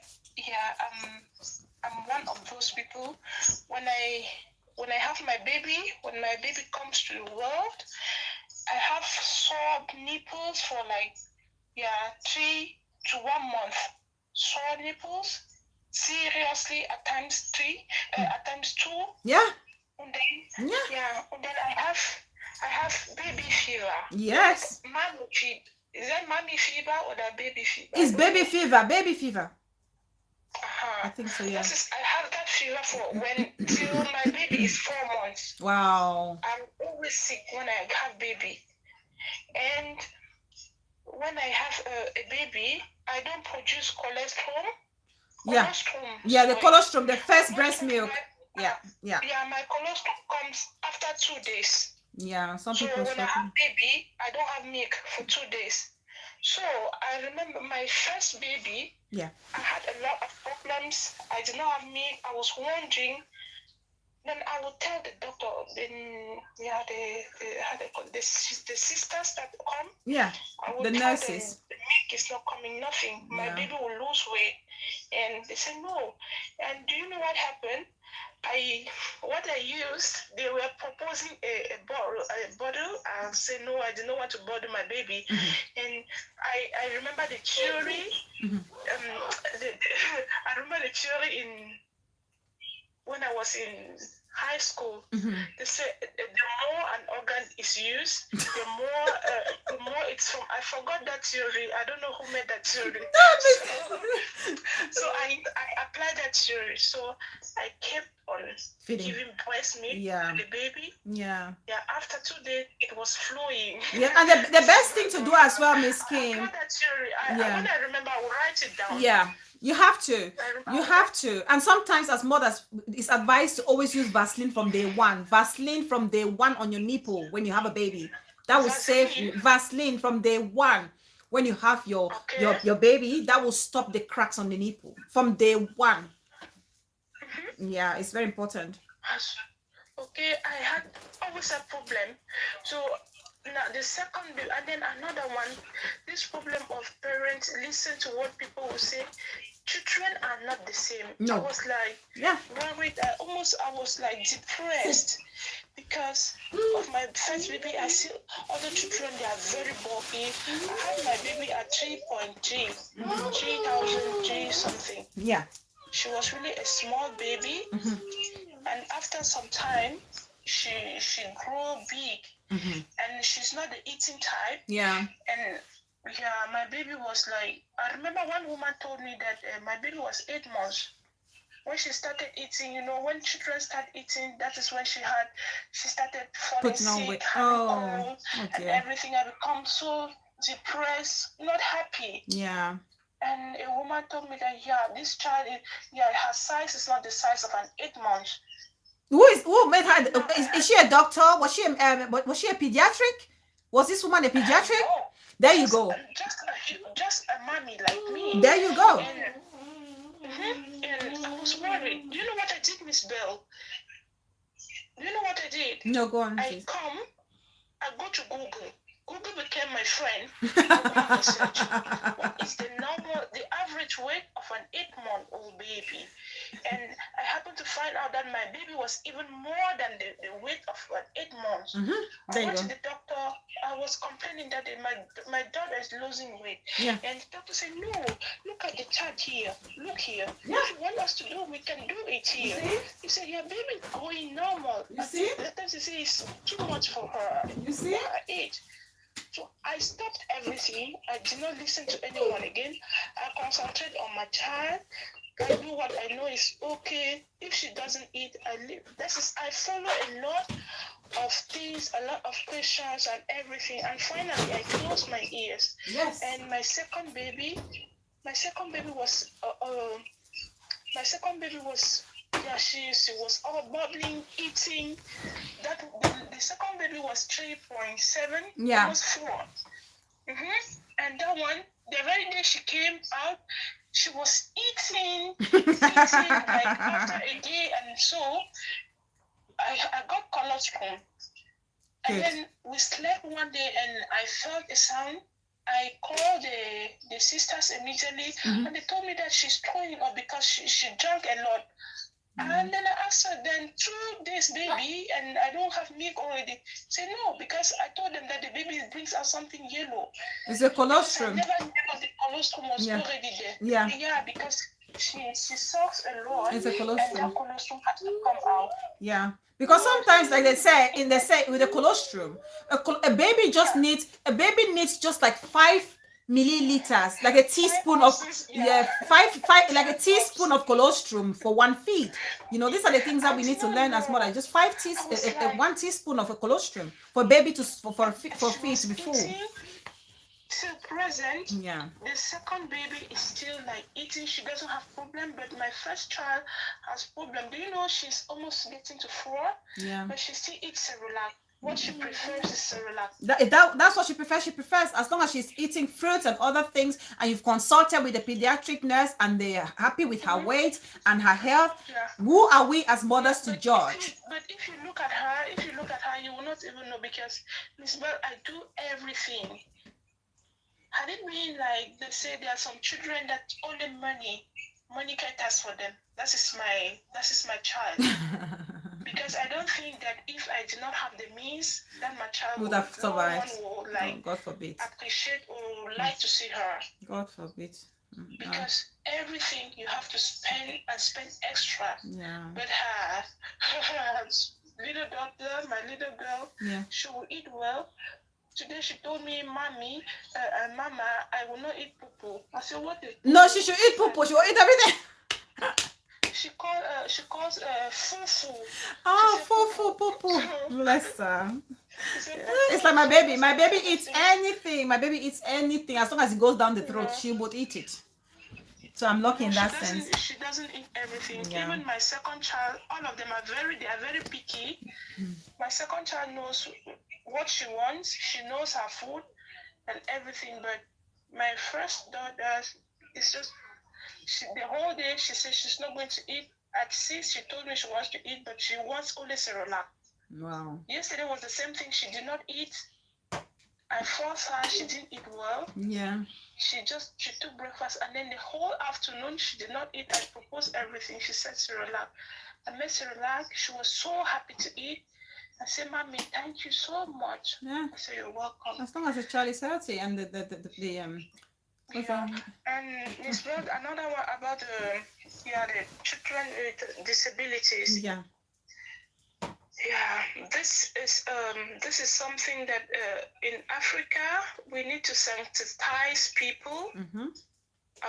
one of those people. When I have my baby, when my baby comes to the world, I have sore nipples for 3 to 1 month. Sore nipples. Seriously, at times 3, at times 2. Yeah. And then and then I have baby fever. Yes. Mommy fever. Is that mommy fever or that baby fever? It's baby fever. Baby fever. Uh-huh. I think so. Yeah. I have that fever till my baby is 4 months. Wow. I'm always sick when I have baby, and when I have a baby, I don't produce cholesterol. Yeah. The colostrum, the first breast milk. Yeah, my colostrum comes after 2 days. Yeah, some So people. when I have baby, I don't have milk for 2 days. So I remember my first baby. Yeah. I had a lot of problems. I did not have milk. I was wondering. Then I would tell the doctor. Then the sisters that come. Yeah. I would The tell nurses. them the milk is not coming. Nothing. My baby will lose weight. And they said no. And do you know what happened? what I used, they were proposing a bottle. I said no, I did not want to bottle my baby. And I remember the theory. I remember the theory when I was in high school. They said the more an organ is used, the more it's from. I forgot that theory. I don't know who made that theory. So I applied that theory. So I kept on giving breast milk to the baby. Yeah. After 2 days, it was flowing. Yeah, and the best thing to do as well, Miss Kim. I applied that theory. When I remember, I will write it down. Yeah. You have to. You have to. And sometimes as mothers, it's advised to always use Vaseline from day one. Vaseline from day one on your nipple when you have a baby. That will save Vaseline from day one. When you have your baby, that will stop the cracks on the nipple from day one. Yeah, it's very important. Okay, I had always a problem. So now the second, and then another one, this problem of parents listen to what people will say. Children are not the same. No. I was like worried. I was like depressed because of my first baby. I see other children, they are very bulky. I had my baby at 3.3, 3,000 something. Yeah. She was really a small baby, and after some time, she grew big, and she's not the eating type. Yeah. And my baby was like, I remember one woman told me that my baby was 8 months when she started eating. You know, when children start eating, that is when she started falling sick, having and everything. I become so depressed, not happy. Yeah. And a woman told me that this child her size is not the size of an 8 months. Who made her? Is she a doctor? Was she a pediatric? Was this woman a pediatric? No, there you go. Just a mommy like me. There you go. And I was worried. Do you know what I did, Miss Bell? Do you know what I did? No, go on. I go to Google. Google became my friend. What is the average weight of an 8-month-old baby? And I happened to find out that my baby was even more than the weight of an 8 months. I went to the doctor. I was complaining that my daughter is losing weight. Yeah. And the doctor said, no, look at the chart here. Look here. Yeah. If you want us to do, we can do it here. He said, your baby is going normal. You see? Sometimes he said it's too much for her. You see? For her age. So I stopped everything. I did not listen to anyone again. I concentrated on my child. I do what I know is okay. If she doesn't eat, I leave. I follow a lot of things, a lot of questions and everything. And finally, I closed my ears. Yes. And my second baby was she was all bubbling, eating. That the second baby was 3.7, almost 4. And that one, the very day she came out, she was eating like after a day, and so I got colostrum. And then we slept one day, and I felt a sound. I called the sisters immediately, and they told me that she's throwing up because she drank a lot. And then I asked her, then through this baby, and I don't have milk already. Say no, because I told them that the baby brings out something yellow. It's a colostrum. I never knew the colostrum was already there. Yeah, because she sucks a lot. It's a colostrum. And that colostrum has to come out. Yeah. Because sometimes, like they say with the colostrum, a baby needs just like 5 milliliters, like a teaspoon of like a teaspoon of colostrum for 1 feed. You know, these are the things that we need to learn as mothers. Just 1 teaspoon of a colostrum for baby for feed to be full. Till present, the second baby is still like eating. She doesn't have problem, but my first child has problem. Do you know she's almost getting to 4? Yeah. But she still eats Cerelac. What she prefers is Cerelac. That's what she prefers. She prefers as long as she's eating fruits and other things, and you've consulted with the pediatric nurse, and they're happy with her weight and her health. Yeah. Who are we as mothers to judge? But if you look at her, you will not even know, because Miss Bell, I do everything. Had it been like, let's say there are some children that only money caters for them. that is my child. Because I don't think that if I did not have the means, that my child Would have survived. No one will Oh, God forbid. appreciate or like to see her. God forbid. Because everything you have to spend extra. Yeah. But her little daughter, my little girl, she will eat well. Today she told me, Mommy, Mama, I will not eat poo. I said, what is poo? No, she should eat poo. She will eat everything. She calls fufu. Oh, fufu, poo. Bless her. It's like my baby. My baby eats anything. My baby eats anything. As long as it goes down the throat, she would eat it. So I'm lucky in that sense. She doesn't eat everything. Even my second child, all of them are very picky. My second child knows what she wants. She knows her food and everything. But my first daughter is just the whole day she says she's not going to eat. At 6, she told me she wants to eat, but she wants only Cerelac. Wow. Yesterday was the same thing. She did not eat. I forced her. She didn't eat well. Yeah. She took breakfast, and then the whole afternoon she did not eat. I proposed everything. She said Cerelac. I made Cerelac. She was so happy to eat. I said, Mommy, thank you so much. Yeah. I said, you're welcome. As long as the child is healthy and And Miss Bird, another one about the children with disabilities. Yeah. Yeah, this is something that in Africa we need to sensitize people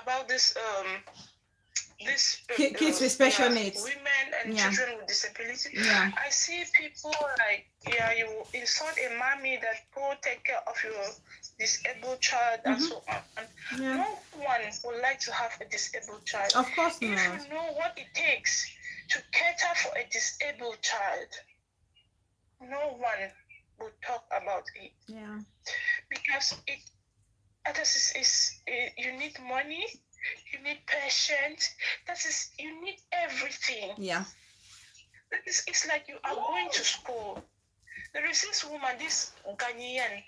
about this kids with special needs, women and children with disability. Yeah. I see people like you insult a mommy that go take care of your disabled child and so on. Yeah. No one would like to have a disabled child. Of course not. If you know what it takes to cater for a disabled child, no one would talk about it. Yeah. Because you need money, you need patience, you need everything. Yeah. It's like you are going to school. There is this woman, this Ghanaian,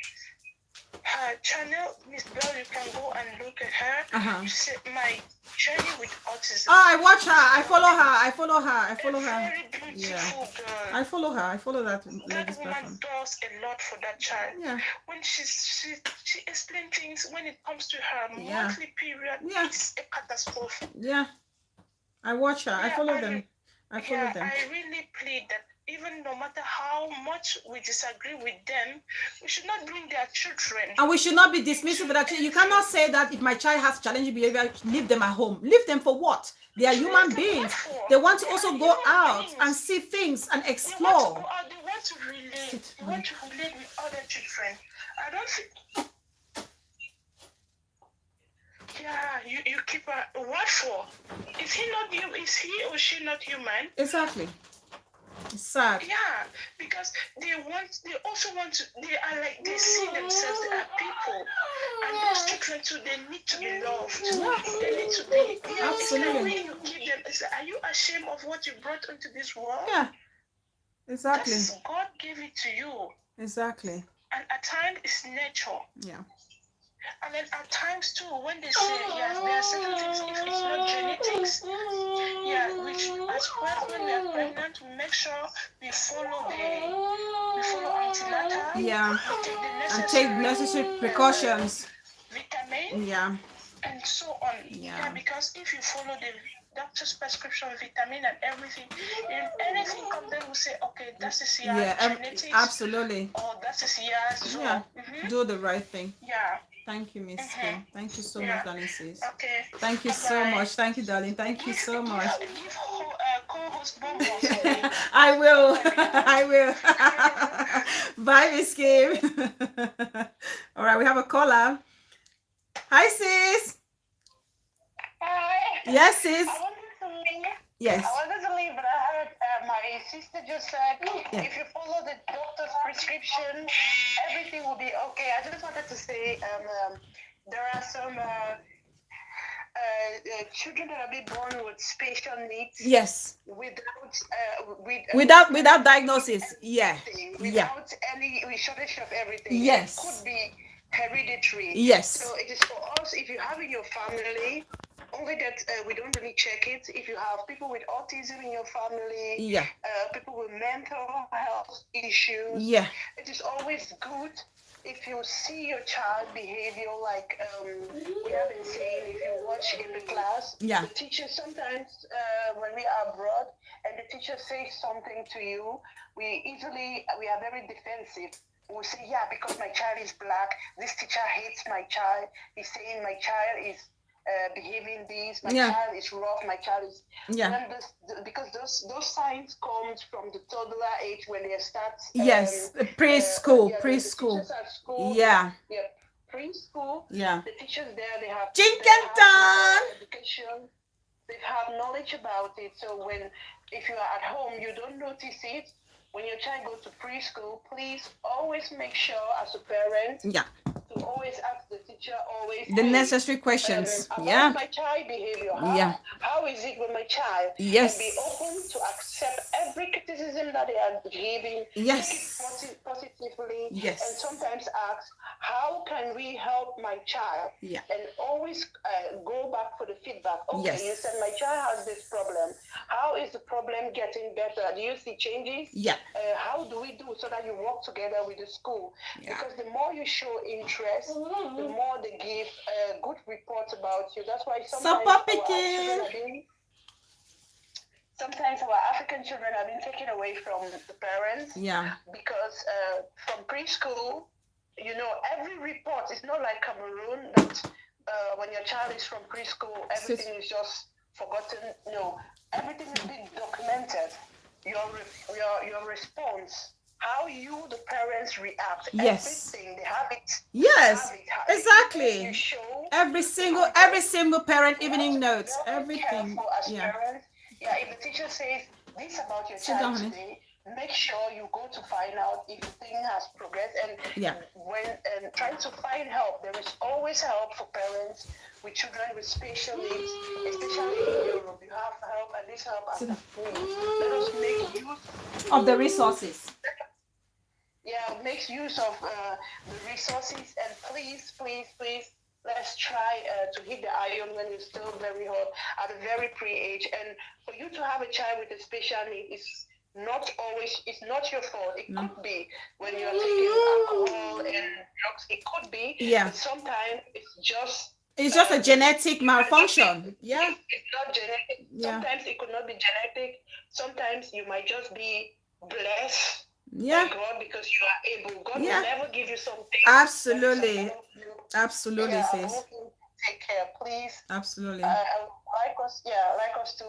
her channel, Miss Bell, you can go and look at her. She said, my journey with autism. Oh, I watch her. I follow her. Very beautiful girl. I follow her. I follow that That lady's woman platform. does a lot for that child. Yeah. When she explains things when it comes to her monthly period, it's a catastrophe. Yeah. I watch her. I follow them. I really plead that even no matter how much we disagree with them, we should not bring their children. And we should not be dismissive of that. You cannot say that if my child has challenging behavior, leave them at home. Leave them for what? They are human beings. They want to also go out and see things and explore. They want to relate. They want to relate with other children. I don't think. Yeah, you keep what for? Is he not you? Is he or she not human? Exactly. It's sad. Yeah, because they also want to. They see themselves as people, and those children too. They need to be loved. They need to be. Absolutely. It's like when you give them. It's like, are you ashamed of what you brought into this world? Yeah. Exactly. God gave it to you. Exactly. And at times it's nature. Yeah. And then at times too, when they say yes, there are certain things. If it's not genetics, which as well when we are pregnant, we make sure we follow antenatal. Yeah. And take necessary precautions. Vitamin. Yeah. And so on. Yeah. Because if you follow the doctor's prescription, vitamin and everything, and anything comes, they will say, okay, that is genetics. Absolutely. Or that is Do the right thing. Yeah. Thank you, Miss Kim. Thank you so much, darling sis. Okay. Thank you so much. Thank you, darling. Thank you so much. Give co-host bonbons. I will. I will. Bye, Miss Kim. All right, we have a caller. Hi, sis. Hi. Yes, sis. I wanted to leave. Yes. I wanted to leave, but I heard my sister just said if you follow the doctor's prescription, everything will be okay. I just wanted to say there are some children that are being born with special needs. Yes. Without diagnosis. Yeah. Without any shortage of everything. Yes. It could be hereditary. Yes. So it is for us, if you have in your family only that we don't really check it. If you have people with autism in your family, Yeah. People with mental health issues, Yeah. it is always good if you see your child behavior like we have been saying, if you watch in the class, Yeah. the teacher sometimes when we are abroad and the teacher says something to you, we are very defensive. We say, yeah, because my child is black, this teacher hates my child. He's saying my child is behaving this, my child is rough, my child is. Yeah. Because those signs comes from the toddler age when they start. Yes, preschool, The preschool. teachers at school. Yeah. Yeah, preschool. Yeah. The teachers there, they have Jinkenton. education. They have knowledge about it. So if you are at home, you don't notice it. When your child goes to preschool, please always make sure as a parent Yeah. to always ask the teacher The necessary questions. about my child behavior. How is it with my child? Yes. And be open to accept every criticism that they are giving. Yes. Take it positively. Yes. And sometimes ask, how can we help my child? Yeah. And always go back for the feedback. Okay, Yes. you said my child has this problem. How is the problem getting better? Do you see changes? Yeah. How do we do so that you work together with the school? Yeah. Because the more you show interest, the more they give good reports about you. That's why sometimes our African children have been taken away from the parents. Yeah. Because from preschool, every report is not like Cameroon that when your child is from preschool, everything is just forgotten. No, everything is being documented. Your response, how you, the parents, react. Yes. Everything, they have it. Yes. Exactly. You show every single parent evening notes. Everything. As parents. Yeah, if the teacher says this about your child today, make sure you go to find out if the thing has progressed. And when trying to find help, there is always help for parents with children with special needs, especially in Europe. You have help, and this help is free. Let us make use of the resources. Yeah, make use of the resources, and please, let's try to hit the iron when it's still very hot at a very pre-age. And for you to have a child with a special need it's not your fault. It could be when you're taking alcohol and drugs, it could be. Yeah. But sometimes it's just a genetic malfunction. Yeah. It's not genetic. Yeah. Sometimes it could not be genetic. Sometimes you might just be blessed. Yeah. By God, because you are able. God will never give you something. Absolutely. Absolutely, yeah, sis. Take care, please. Absolutely. Like us to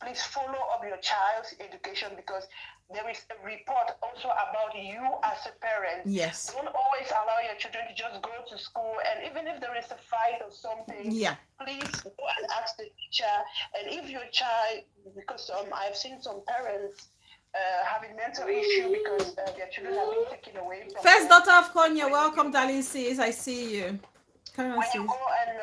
please follow up your child's education, because there is a report also about you as a parent. Yes. Don't always allow your children to just go to school, and even if there is a fight or something, please go and ask the teacher. And if your child, because I've seen some parents having mental issue because their children have been taken away from First them. daughter of Konya, welcome, darling sis. I see you. When you go and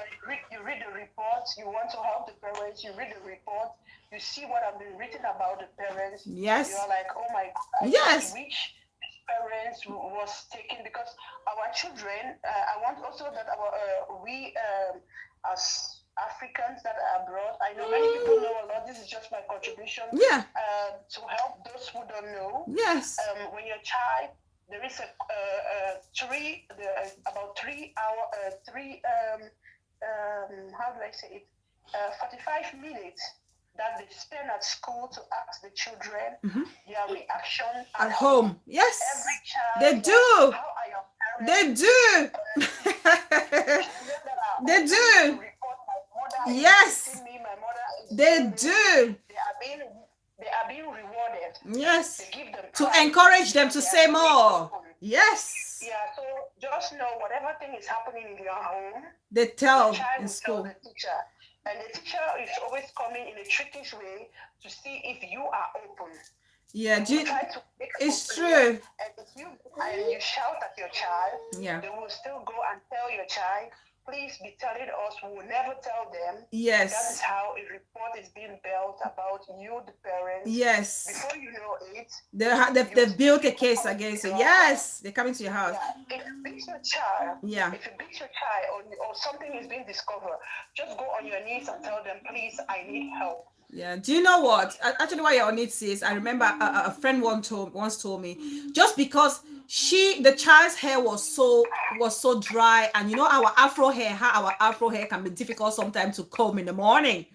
you read the report, you want to help the parents, you read the report, you see what have been written about the parents. Yes. You're like, oh my God, yes. Which parents was taken, because our children, I want also that we as Africans that are abroad, I know many people know a lot. This is just my contribution. Yeah. To help those who don't know. Yes. When your child, there is about 3 hour, how do I say it? 45 minutes that they spend at school to ask the children their reaction at home. Yes. Every child. They do. How are your parents? They do. They do. Yes. They do. They are being rewarded. Yes. They give them to encourage them to say more. Yes. Yeah, so just know whatever thing is happening in your home, they tell the child in will school. Tell the teacher. And the teacher is always coming in a trickish way to see if you are open. Yeah, it's true. And if you shout at your child, yeah, they will still go and tell your child, please be telling us. We will never tell them. Yes. That is how a report is being built about you, the parents. Yes. Before you know it, they've built a case against you. Yes, they're coming to your house. Yeah. If you beat your child, Yeah. if you beat your child or something is being discovered, just go on your knees and tell them, please, I need help. Yeah. Do you know what? Actually, why you're on it, sis, I remember a friend once told me, just because the child's hair was so dry, and you know how our afro hair can be difficult sometimes to comb in the morning.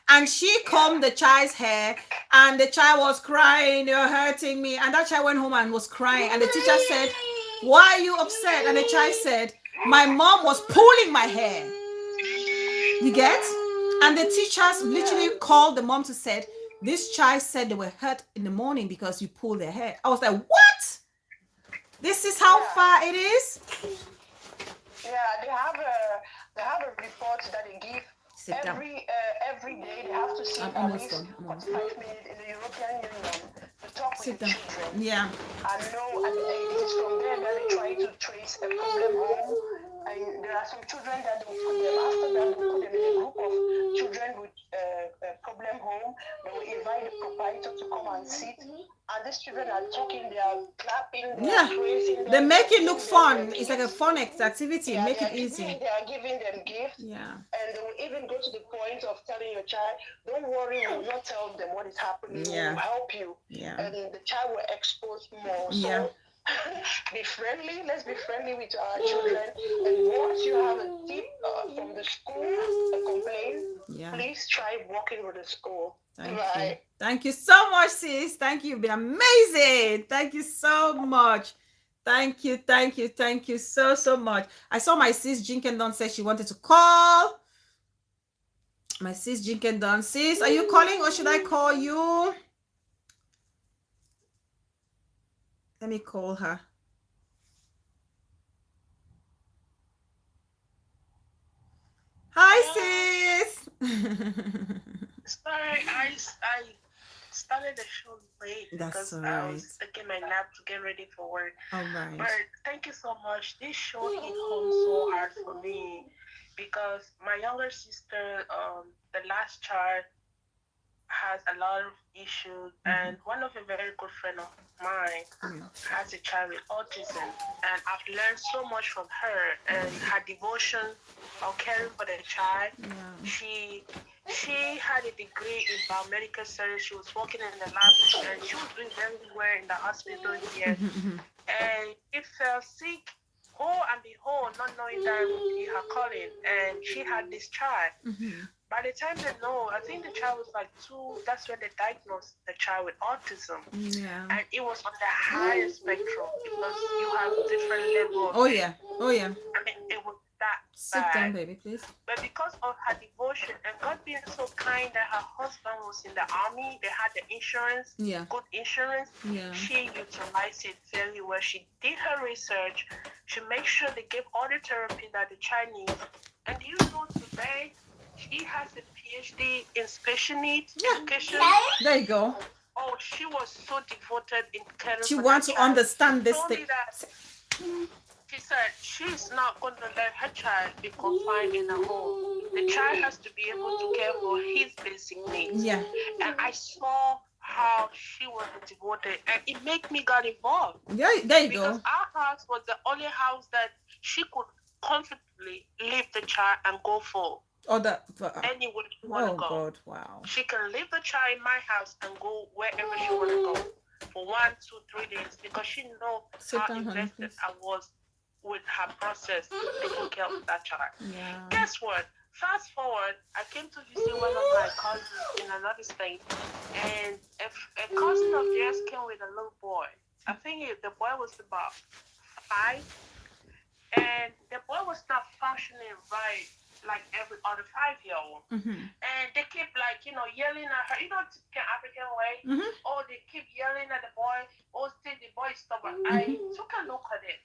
And she combed the child's hair, and the child was crying, "You're hurting me." And that child went home and was crying. And the teacher said, "Why are you upset?" And the child said, "My mom was pulling my hair." You get? And the teachers literally called the mom to said, "This child said they were hurt in the morning because you pulled their hair." I was like, "What? This is how far it is?" Yeah, they have a report that they give every day. They have to sit at least 45 minutes in the European Union to talk with the children. Yeah. And it is from there that they try to trace a problem home. And there are some children that they will put them after that. They will put them in a group of children with a problem home. They will invite the proprietor to come and sit. And these children are talking, they are clapping, they are praising them. They make it look fun. It's like a fun activity. Yeah, make it easy. They are giving them gifts. Yeah. And they will even go to the point of telling your child, "Don't worry, we will not tell them what is happening. We will help you." Yeah. And the child will expose more. Yeah. So be friendly. Let's be friendly with our children. And once you have a tip from the school, a complaint, please try working with the school. Thank you so much, sis. Thank you. You've been amazing. Thank you so much. Thank you so much. I saw my sis Jinkendon say she wanted to call. My sis Jinkendon. Sis, are you calling or should I call you? Let me call her. Hi, sis. Sorry, I started the show late because I was taking my nap to get ready for work. All right. But thank you so much. This show hit home so hard for me because my younger sister, the last child, has a lot of issues, and one of a very good friend of mine has a child with autism, and I've learned so much from her and her devotion on caring for the child. She had a degree in biomedical science. She was working in the lab, and she was doing very well in the hospital here. And it fell sick, whole and behold, not knowing that it would be her calling, and she had this child. By the time they know, I think the child was like 2. That's when they diagnosed the child with autism. And it was on the highest spectrum because you have different levels. Oh yeah. I mean, it was that Sit bad. down, baby, please. But because of her devotion and God being so kind that her husband was in the army, they had the insurance, good insurance. She utilized it very well. She did her research. She made sure they gave all the therapy that the child needs. And do you know today, she has a PhD in special needs education. There you go. Oh, she was so devoted in caring She for wants to understand this thing. She said she's not going to let her child be confined in a home. The child has to be able to care for his basic needs. And I saw how she was devoted, and it made me get involved. Yeah, there you because go. Our house was the only house that she could comfortably leave the child and go for. Anywhere she want to go. God, wow. She can leave the child in my house and go wherever she want to go for 1, 2, 3 days because she know how invested I was with her process taking care of that child. Guess what? Fast forward, I came to visit one of my cousins in another state, and a cousin of theirs came with a little boy. I think the boy was about 5, and the boy was not functioning right like every other 5-year-old. And they keep yelling at her, the African way. Or they keep yelling at the boy, or say the boy is stubborn. I took a look at it.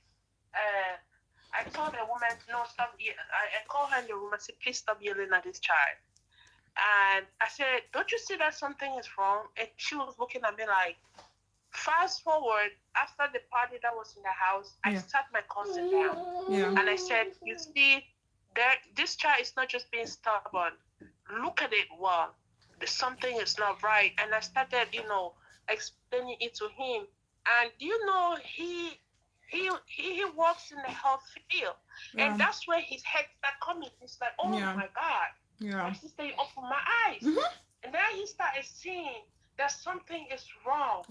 I told the woman, no, stop. I called her in the room. I said, please stop yelling at this child. And I said, don't you see that something is wrong? And she was looking at me like, fast forward, after the party that was in the house, I sat my cousin down. And I said, you see, this child is not just being stubborn. Look at it well. Something is not right. And I started, explaining it to him. And he works in the health field. And that's where his head started coming. He's like, oh my God. My sister, you opened my eyes. And then he started seeing that something is wrong.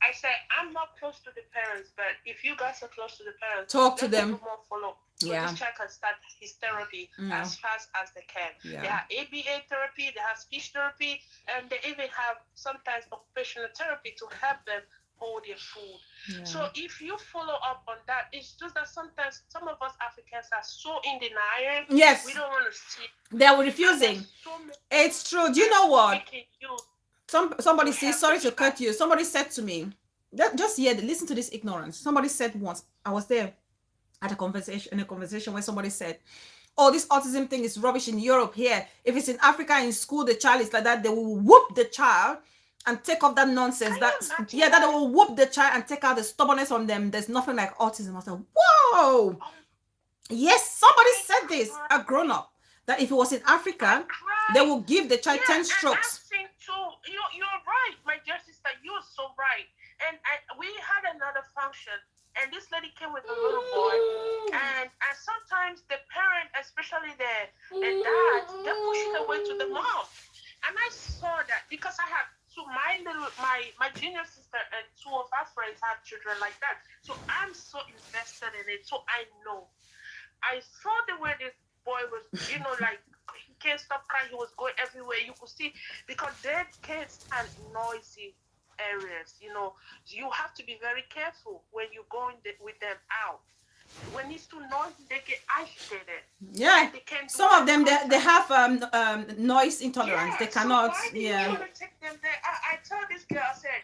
I said, I'm not close to the parents, but if you guys are close to the parents, talk to them. More follow. So this child can start his therapy as fast as they can. They have ABA therapy, they have speech therapy, and they even have sometimes occupational therapy to help them hold their food. So if you follow up on that, it's just that sometimes some of us Africans are so in denial. Yes. We don't want to see. They're refusing. It's true. Do you know what? Somebody says, sorry to cut you. Somebody said to me, just here, listen to this ignorance. Somebody said once, I was there at a conversation where somebody said, oh, this autism thing is rubbish in Europe here. If it's in Africa in school, the child is like that, they will whoop the child and take off that nonsense. That they will whoop the child and take out the stubbornness from them. There's nothing like autism. I was like, whoa. Yes, somebody said this, a grown-up, that if it was in Africa, they will give the child 10 strokes. And you're right, my dear sister. You're so right. And we had another function, and this lady came with a little boy, and sometimes the parent, especially the dad, they push it away to the mom. And I saw that because I have my junior sister and two of our friends have children like that. So I'm so invested in it. So I know. I saw the way this boy was, like he can't stop crying. He was going everywhere. You could see because their kids are noisy areas. You have to be very careful when you're going with them out. When it's too noisy, they get agitated. Yeah, some of them they have noise intolerance. They cannot. So why do you want to take them there? I tell this girl, I said,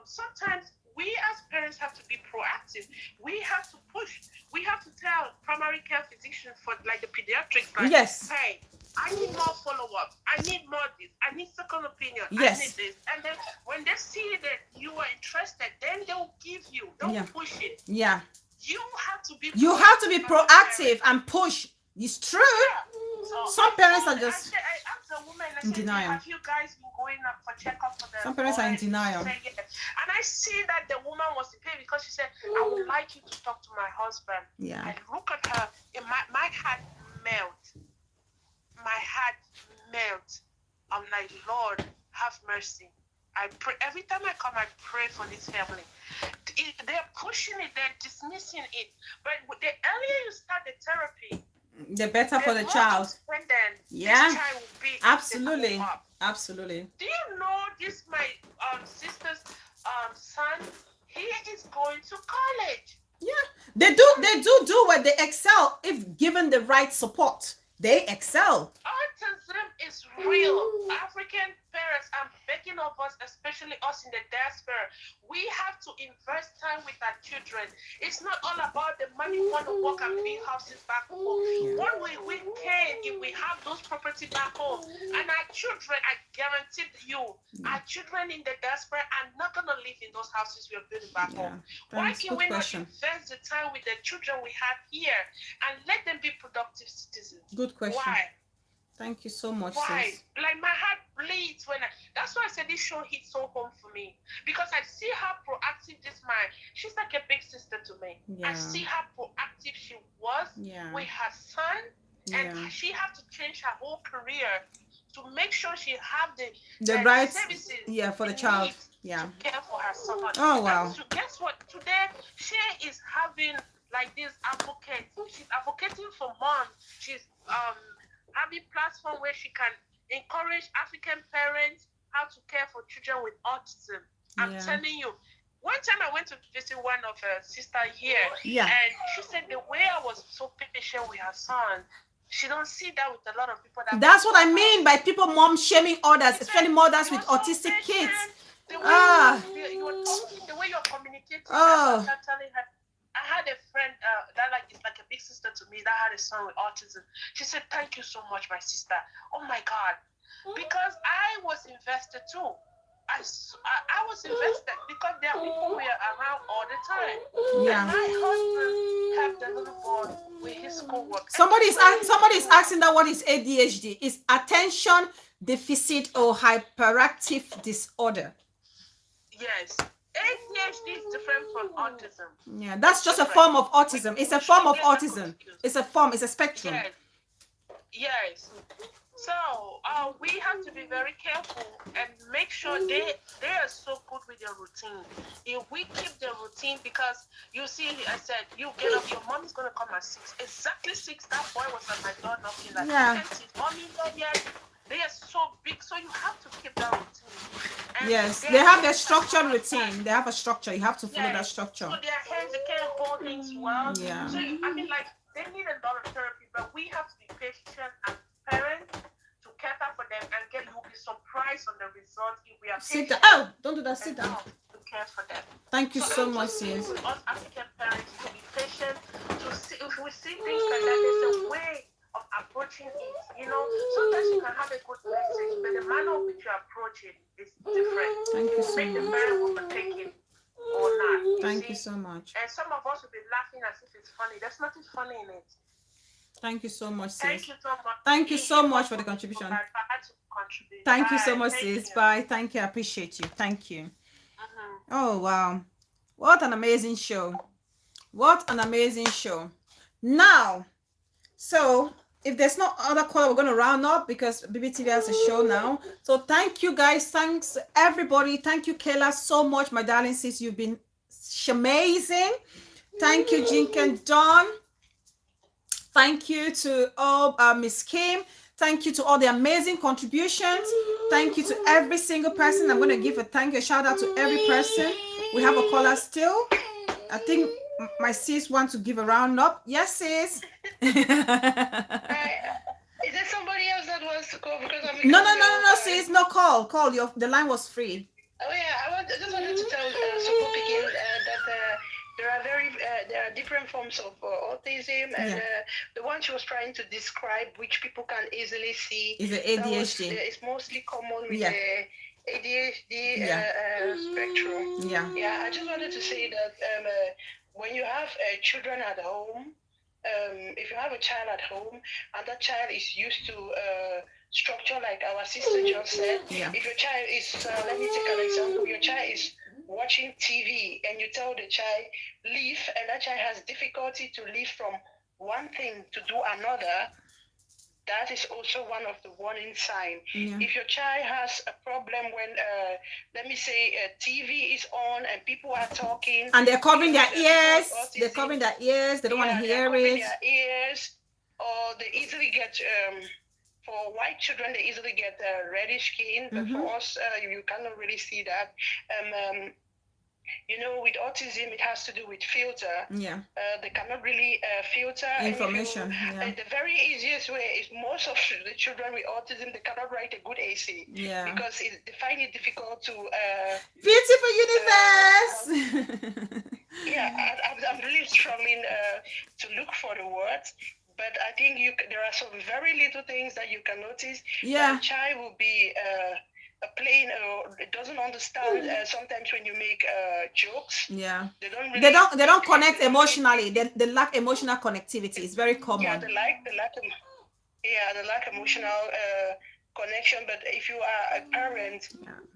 sometimes we as parents have to be proactive. We have to push. We have to tell primary care physicians for like the pediatrics. Like, yes. Hey, I need more follow-up. I need more this. I need second opinion. Yes. I need this. And then when they see that you are interested, then they'll give you. Don't push it. Yeah. You have to be. You have to be proactive and push. It's true. Yeah. So some parents are just I asked a woman, I in said, denial. have you guys been going up for checkup for them? Some parents are in denial. Said, yes. And I see that the woman was in pain because she said, I would like you to talk to my husband. Yeah. And look at her. And my heart melt. My heart melt. I'm like, Lord, have mercy. I pray every time I come. I pray for this family. They're pushing it. They're dismissing it. But the earlier you start the therapy, the better for the child. Yeah. This child will be absolutely. Absolutely. Do you know this? My sister's son. He is going to college. Yeah. They do what they excel if given the right support. They excel. Autism is real. African parents, I'm begging of us, especially us in the diaspora, we have to invest time with our children. It's not all about the money we want to work and build houses back home. Yeah. What we can if we have those property back home. And our children, I guarantee you, our children in the diaspora are not going to live in those houses we are building back home. Why can we not invest the time with the children we have here and let them be productive citizens? Good question. Why? Thank you so much. Why? Sis. Like my heart bleeds that's why I said this show hits so home for me. Because I see how proactive she's like a big sister to me. Yeah. I see how proactive she was with her son. And she had to change her whole career to make sure she have the right services for the child. Yeah. To care for her son. Oh wow. And so guess what? Today she is having like this advocate. She's advocating for moms. She's having platform where she can encourage African parents how to care for children with autism. I'm telling you, one time I went to visit one of her sister here, and she said the way I was so patient with her son, she don't see that with a lot of people. That's what I mean by people mom shaming others, especially mothers with autistic kids. The way you're talking, the way you're communicating. Oh. I'm telling her. I had a friend that is like a big sister to me that had a son with autism. She said, "Thank you so much, my sister." Oh my God, because I was invested too. I was invested because there are people we are around all the time. Yeah. And my husband have the little boy with his schoolwork. Somebody's asking that what is ADHD? Is attention deficit or hyperactive disorder. Yes. ADHD is different from autism. Yeah, that's just a form of autism. It's a form of autism. It's a spectrum. Yes. Yes. So we have to be very careful and make sure they are so good with their routine. If we keep the routine, because you see, I said you get up, your mom is gonna come at 6, exactly 6. That boy was at my door knocking like, yeah. Mommy, not yet. They are so big, so you have to keep that routine. And yes, they have their structured routine. They have a structure. You have to follow that structure. So their hands, they can't hold things well. Yeah. So I mean, like, they need a lot of therapy, but we have to be patient as parents to care for them and you'll be surprised on the results if we are sit patient. down. Oh, don't do that. Sit down. To care for them. Thank you so much, sis. Us African parents to be patient, to see if we see things like that, there's a way of approaching it. You know, sometimes you can have a good message, but the manner in which you approach it is different. Thank you so Make the much. parent overtake it or not. Thank you so much. And some of us will be laughing as if it's funny. There's nothing funny in it. Thank you so much, sis. Thank you so much. Thank you so much for the contribution. I had to contribute. Thank you so Bye. much, Thank sis. you. Bye. Thank you. I appreciate you. Thank you. Mhm. Oh, wow. What an amazing show. What an amazing show. Now, so if there's no other caller, we're going to round up because BBTV has a show now. So thank you, guys. Thanks, everybody. Thank you, Kayla, so much. My darling sis, you've been amazing. Thank you, Jink and Dawn. Thank you to all Miss Kim. Thank you to all the amazing contributions. Thank you to every single person. I'm going to give a shout out to every person. We have a caller still. I think my sis wants to give a round up. Yes, sis. Is there somebody else that wants to call? Because I'm No, sis. No, call. The line was free. Oh yeah, I just wanted to tell Soko again that there are different forms of autism, and the one she was trying to describe, which people can easily see, is the ADHD. It's mostly common with the ADHD spectrum. Yeah. I just wanted to say that when you have children at home, if you have a child at home and that child is used to structure like our sister just said, if your child is, let me take an example, your child is watching TV and you tell the child leave, and that child has difficulty to leave from one thing to do another, that is also one of the warning signs. If your child has a problem when, let me say, TV is on and people are talking, and they're covering their ears, they don't want to hear it. Their ears, or they easily get, for white children, they easily get reddish skin, but for us, you cannot really see that. You know, with autism, it has to do with filter. They cannot really filter information. The very easiest way is most of the children with autism, they cannot write a good AC. Because they find it difficult to... Beautiful universe! I'm really struggling to look for the words. But I think there are some very little things that you can notice. That the child will be... plain it doesn't understand sometimes when you make jokes. They don't connect emotionally. They lack emotional connectivity. It's very common. They lack emotional connection. But if you are a parent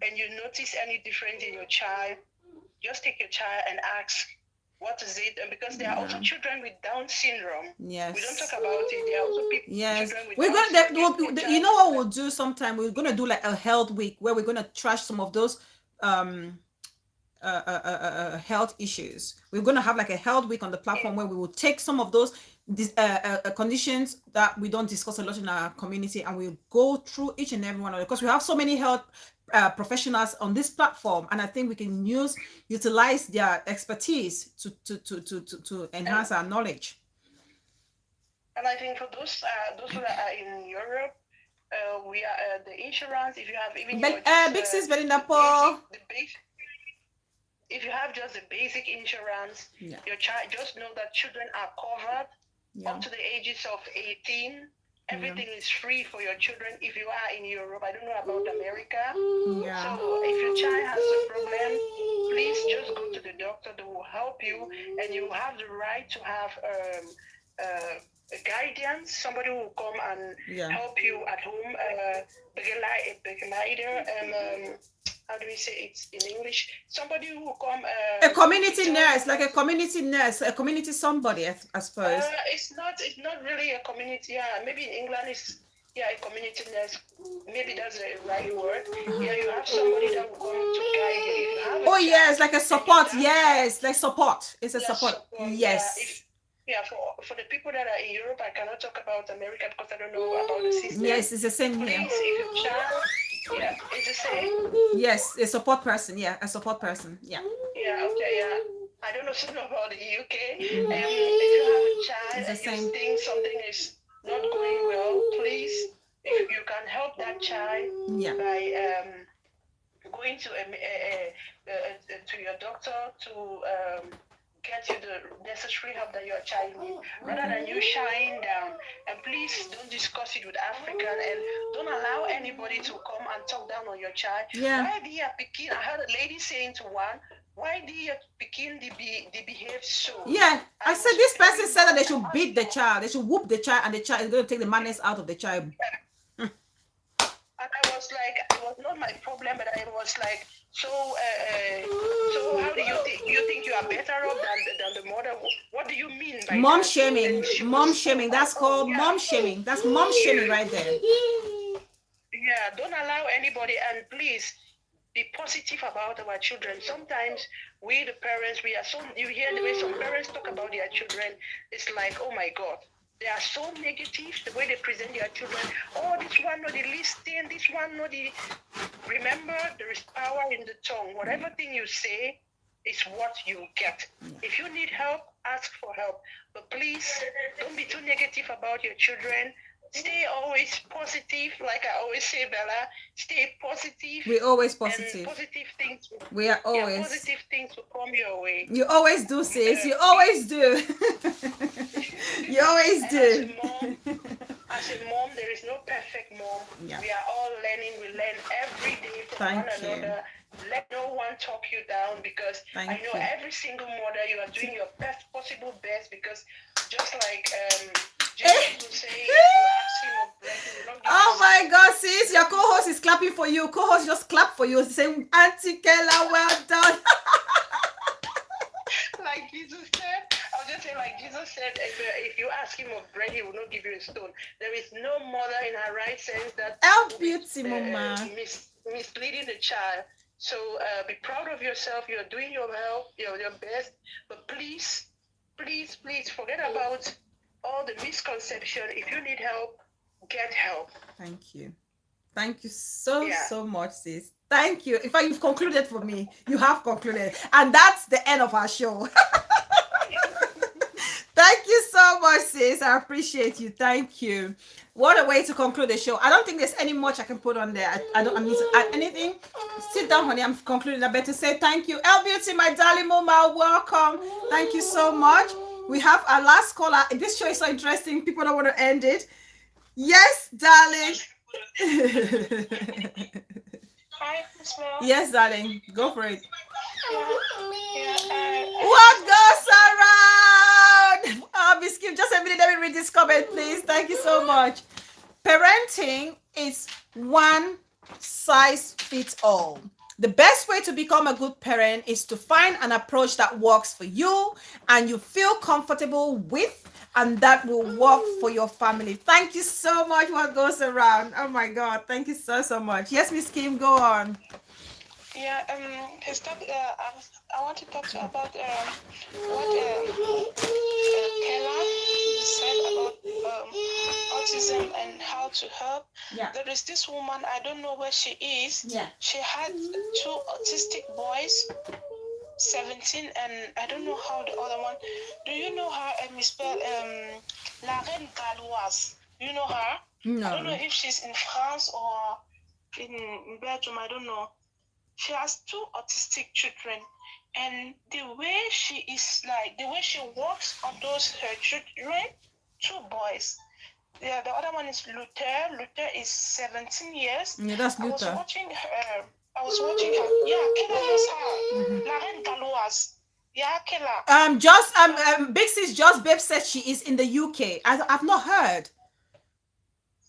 and you notice any difference in your child, just take your child and ask, what is it? And because there are also children with Down syndrome. We don't talk about it. There are also people. Children with Down syndrome. You know what we'll do sometime? We're gonna do like a health week where we're gonna trash some of those health issues. We're gonna have like a health week on the platform where we will take some of those conditions that we don't discuss a lot in our community, and we'll go through each and every one of them, because we have so many health professionals on this platform, and I think we can utilize their expertise to enhance our knowledge. And I think for those who are in Europe, we are the insurance. If you have even if you have just the basic insurance, your child, just know that children are covered up to the ages of 18. Everything is free for your children if you are in Europe. I don't know about America. So if your child has a problem, please just go to the doctor. They will help you and you have the right to have a guidance, somebody who will come and help you at home, begeleiter, and how do we say it in English? Somebody who will come. A community nurse, like a community nurse, a community somebody, I suppose. It's not really a community. Yeah, maybe in England it's a community nurse. Maybe that's the right word. Yeah, you have somebody that will come to guide you. If you have a yes, like a support. Yes, like support. It's a support. Yes. Yeah, for the people that are in Europe, I cannot talk about America because I don't know about the system. Yes, it's the same here. Please, if your child, it's the same. Yes, a support person. Yeah, a support person. Yeah. Yeah, okay, yeah. I don't know something about the UK. If you have a child and you think something is not going well, please, if you can help that child by going to your doctor to get you the necessary help that your child needs, rather than you shying down. And please don't discuss it with African, and don't allow anybody to come and talk down on your child. Why do you picking? I heard a lady saying to one, why do you picking they behave so? Yeah, I said this person said that they should beat the child, they should whoop the child, and the child is going to take the manners out of the child. And I was like, it was not my problem, but I was like, so how do you think? You think you are better off than the mother? What do you mean by mom that? shaming? Mom shaming. That's called mom shaming. That's mom shaming right there. Yeah, don't allow anybody, and please be positive about our children. Sometimes we, the parents, you hear the way some parents talk about their children. It's like, oh my God. They are so negative, the way they present their children. Oh, this one not the listen, this one not the... Remember, there is power in the tongue. Whatever thing you say is what you get. If you need help, ask for help. But please, don't be too negative about your children. Stay always positive. Like I always say, Bella, stay positive. We're always positive. And positive things. We are always. Yeah, positive things will come your way. You always do, sis. You always do. You always do. As a mom, there is no perfect mom. Yeah. We are all learning. We learn every day from one another. Let no one talk you down, because I know every single mother, you are doing your best possible best, because just like Jesus would say, oh my God, sis, your co-host is clapping for you. Co-host just clap for you, saying, Auntie Kella, well done. Like Jesus said, I'll just say, like Jesus said, if you ask him of bread, he will not give you a stone. There is no mother in her right sense that misleading the child. So be proud of yourself. You're doing your help, your best. But please, please, please forget about all the misconception. If you need help, get help. Thank you. Thank you so much, sis. Thank you. In fact, you've concluded for me. You have concluded. And that's the end of our show. Thank you so much, sis. I appreciate you. Thank you. What a way to conclude the show. I don't think there's any much I can put on there. I need to add anything. Sit down, honey. I'm concluding. I better say thank you. El Beauty, my darling mama, welcome. Thank you so much. We have our last caller. This show is so interesting. People don't want to end it. Yes, darling. Hi, Miss Mel. Yes, darling. Go for it. Yeah. What goes around? Miss Kim, just a minute. Let me read this comment, please. Thank you so much. Parenting is one size fits all. The best way to become a good parent is to find an approach that works for you and you feel comfortable with, and that will work for your family. Thank you so much. What goes around? Oh my God. Thank you so much. Yes, Miss Kim, go on. Yeah, I want to talk about what Kella said about autism and how to help. Yeah. There is this woman, I don't know where she is. Yeah. She had 2 autistic boys, 17, and I don't know how the other one. Do you know her, Miss Bell? La Reine Galloise. Do you know her? No. I don't know if she's in France or in Belgium. I don't know. She has 2 autistic children, and the way she is, like the way she works on those her children, 2 boys. Yeah, the other one is Luther. Luther is 17 years. Yeah, that's Luther. I was watching her. Yeah, Kella knows her. La Reine Galloise. Yeah, Kela. Big Sis Just Babe said she is in the UK. I've not heard.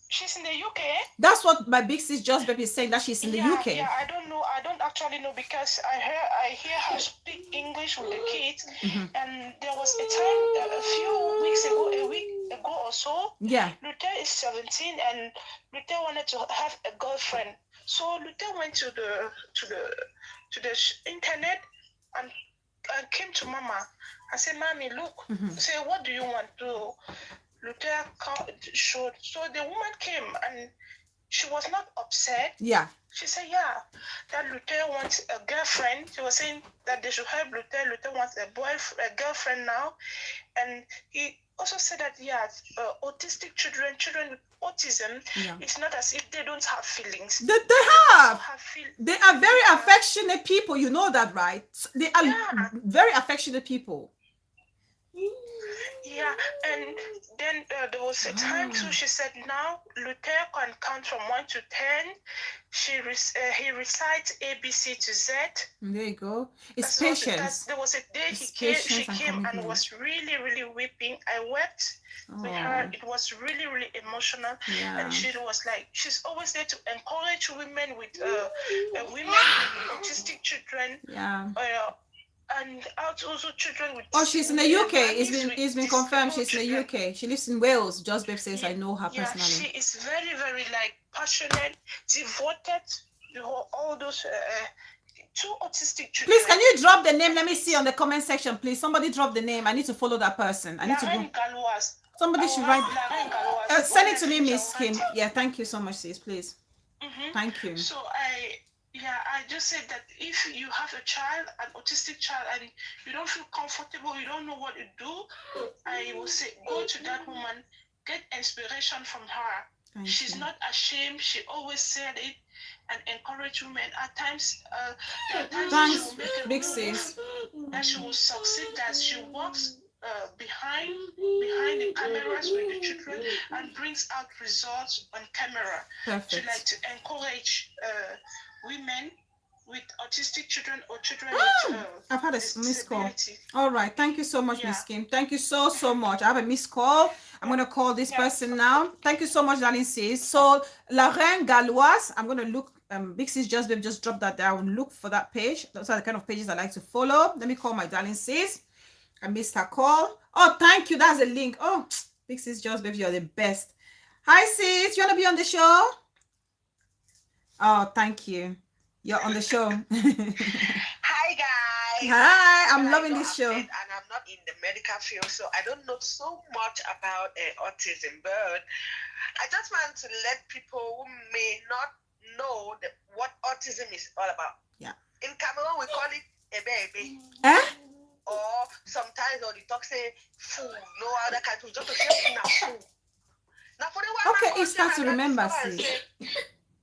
She's in the UK. That's what my Big Sis Just Babe is saying, that she's in the UK. Yeah, I don't know. I don't actually know because I hear her speak English with the kids, and there was a time a few weeks ago, a week ago or so. Yeah. Luther is 17, and Luther wanted to have a girlfriend. So Luther went to the internet and came to Mama. I said, "Mommy, look. Say, what do you want to?" Luther showed. So the woman came and she was not upset. Yeah. She said, yeah, that Luther wants a girlfriend. She was saying that they should help Luther. Luther wants a girlfriend now. And he also said that, yeah, autistic children with autism, it's not as if they don't have feelings. They have. They are very affectionate people. You know that, right? They are very affectionate people. Yeah, and then there was a time too. She said now Luther can count from 1 to 10. He recites ABC to Z. There you go. It's patience. There was a day she came and was really, really weeping. I wept with her. It was really, really emotional. Yeah. And she was like, she's always there to encourage women with autistic children. Yeah. And also children with. Oh, she's in the UK. It's been confirmed. She's in the UK. She lives in Wales. Just Babe says I know her personally. She is very, very like passionate, devoted to all those two autistic children. Please, can you drop the name? Let me see on the comment section, please. Somebody drop the name. I need to follow that person. I need to go. Somebody should write. Send it to me, Miss Kim. Yeah, thank you so much, sis. Please. Thank you. So I just said that if you have a child, an autistic child, and you don't feel comfortable, you don't know what to do, I will say go to that woman, get inspiration from her. She's not ashamed. She always said it and encourage women. At times, thanks, Big Sis. That she will succeed. That she walks behind the cameras with the children and brings out results on camera. Perfect. She like to encourage women with autistic children or children with I've had a missed call. All right, thank you so much, Miss Kim. Thank you so much. I have a missed call. I'm going to call this person now. Thank you so much, darling sis. So La Reine Galloise, I'm going to look. Big Sis Just Babe just dropped that down. Look for that page. Those are the kind of pages I like to follow. Let me call my darling sis. I missed her call. Oh, thank you. That's a link. Oh, Big Sis Just Babe, you're the best. Hi sis, you want to be on the show? Oh, thank you. You're on the show. Hi guys. Hi, I'm loving this show. And I'm not in the medical field, so I don't know so much about autism, but I just want to let people who may not know what autism is all about. Yeah. In Cameroon, we call it a baby. Or sometimes they talk say food, no other country, just to say food. Now for the one okay, it's hard to remember, sis.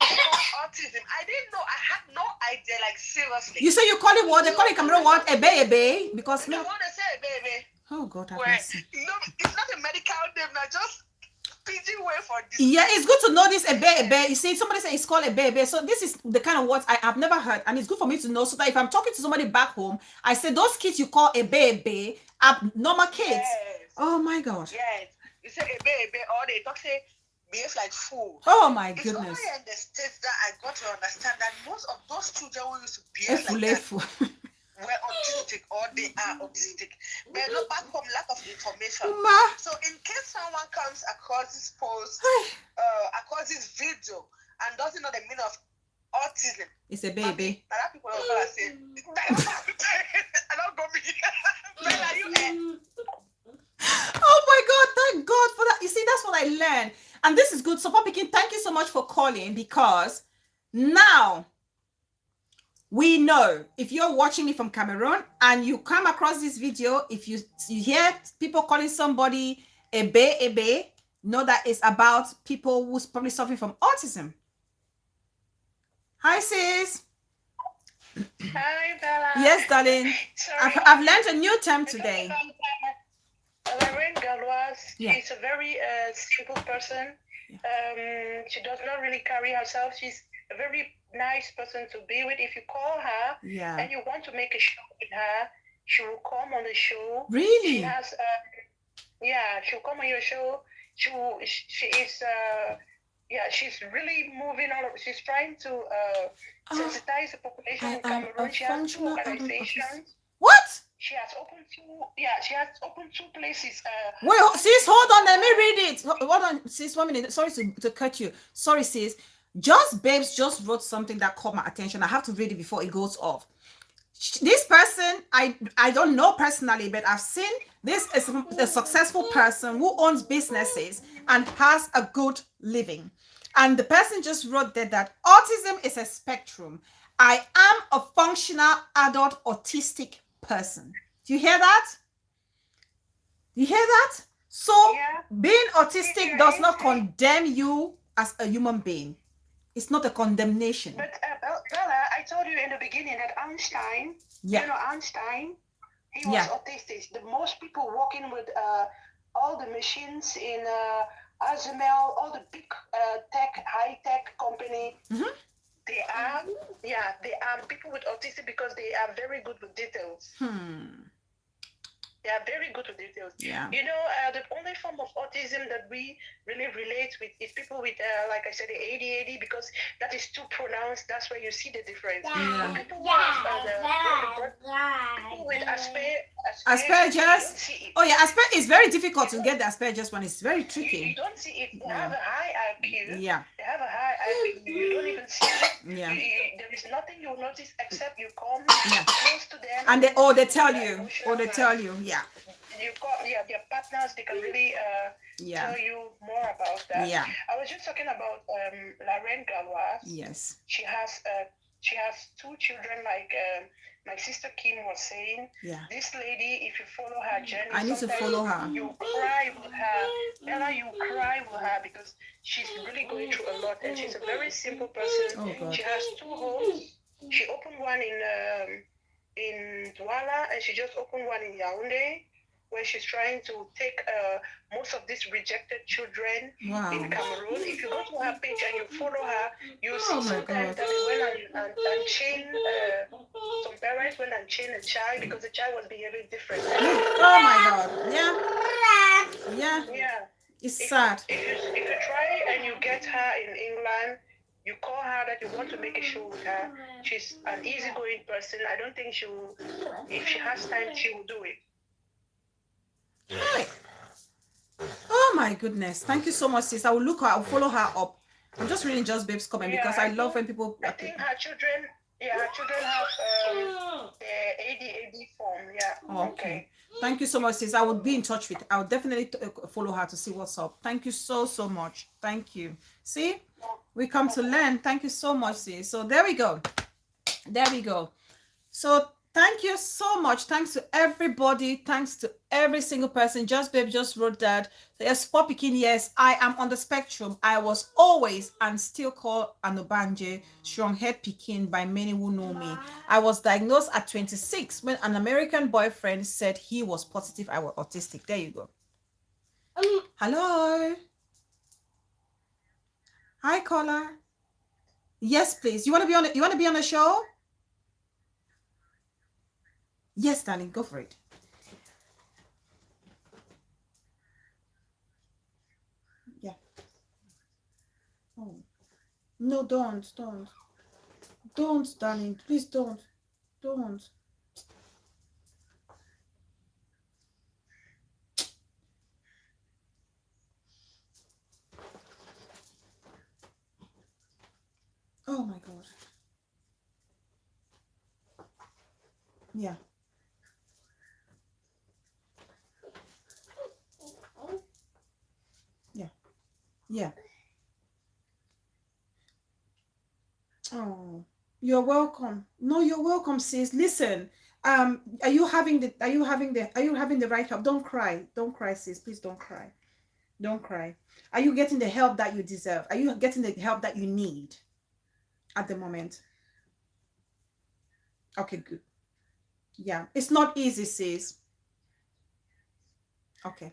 Autism. I didn't know. I had no idea. Like seriously. You say you call it what? They call it Cameroon what? A baby? Because I want to say a baby. Oh God, have mercy. No, it's not a medical name. I just pidgin way for this. Yeah, it's good to know this a baby. You see, somebody say it's called a baby. So this is the kind of words I have never heard, and it's good for me to know so that if I'm talking to somebody back home, I say those kids you call a baby are normal kids. Yes. Oh my God. Yes. You say a baby, or they talk say behave like food. Oh my goodness. It's only in the States that I got to understand that most of those children who used to behave like that were autistic or they are autistic. But not back home, lack of information. So in case someone comes across this post, across this video, and doesn't know the meaning of autism, it's a baby. A lot of people are going to say, I don't go me. Where are you at? Oh my God, thank God for that. You see, that's what I learned. And this is good. So, Papa King, thank you so much for calling, because now we know if you're watching me from Cameroon and you come across this video, if you hear people calling somebody a baby, know that it's about people who's probably suffering from autism. Hi, sis. Hi, Bella. Yes, darling. I've learned a new term today. La Reine Galloise, she's a very simple person. She does not really carry herself. She's a very nice person to be with. If you call her and you want to make a show with her, She will come on the show. Really? She has, yeah, she'll come on your show. She is, she's really moving on. She's trying to sensitize the population in Cameroon. She has 2 organizations. What? She has opened 2. Yeah, she has opened 2 places. Wait, sis, hold on. Let me read it. Hold on, sis. 1 minute. Sorry to cut you. Sorry, sis. Just Babes just wrote something that caught my attention. I have to read it before it goes off. This person, I don't know personally, but I've seen this is a successful person who owns businesses and has a good living. And the person just wrote that autism is a spectrum. I am a functional adult autistic person. Do you hear that? You hear that? So being autistic does not condemn you as a human being. It's not a condemnation. But Bella, I told you in the beginning that Einstein, you know Einstein, he was autistic. The most people working with all the machines in ASML, all the big high-tech company, they are people with autism because they are very good with details. They are very good with details. Yeah. You know, the only form of autism that we really relate with is people with, like I said, the ADHD, because that is too pronounced. That's where you see the difference. Yeah. People with Asperger's. Oh yeah, Asperger's is very difficult to get the Asperger's one. It's very tricky. You don't see it. They have a high IQ. Yeah. They have a high IQ. You don't even see it. Yeah. There is nothing you'll notice except you come close to them. And they tell you. Or they tell you. Yeah. You call, their partners, they can really tell you more about that. Yeah. I was just talking about Lorraine Galois. Yes. She has 2 children, like my sister Kim was saying. Yeah. This lady, if you follow her journey, I need to follow her. You cry with her. Ella, you cry with her because she's really going through a lot, and she's a very simple person. Oh, God. She has 2 homes. She opened one in Douala, and she just opened one in Yaoundé, where she's trying to take most of these rejected children in Cameroon. If you go to her page and you follow her, you'll see sometimes that they went and chain, some parents went and chained a child because the child was behaving differently. Oh my God. Yeah. Yeah. Yeah. It's sad. If you try and you get her in England, you call her that you want to make a show with her. She's an easygoing person. I don't think she will, if she has time, she will do it. Right. Oh my goodness. Thank you so much, sis. I will look her, I'll follow her up. I'm just reading Just Babes comment because I love when people. I think her children have the ADHD form. Yeah. Oh, okay. Thank you so much, sis. I will be in touch with. I'll definitely follow her to see what's up. Thank you so much. Thank you. See, we come to learn. Thank you so much, sis. So there we go. There we go. So thank you so much. Thanks to everybody. Thanks to every single person. Just Babe just wrote that. Yes, Popikin, yes, I am on the spectrum. I was always and still called an Obanje, strong head Pekin by many who know me. I was diagnosed at 26 when an American boyfriend said he was positive I was autistic. There you go. Hello. Hi, caller. Yes, please. You want to be on it? You want to be on the show? Yes, darling, go for it. Yeah. Oh. No, don't, darling. Please don't. Oh my God. Yeah. Yeah. Oh, you're welcome. No, you're welcome, sis. Listen, are you having the right help? Don't cry, sis. Please don't cry. Are you getting the help that you deserve? Are you getting the help that you need at the moment? Okay, good. Yeah, it's not easy, sis. Okay.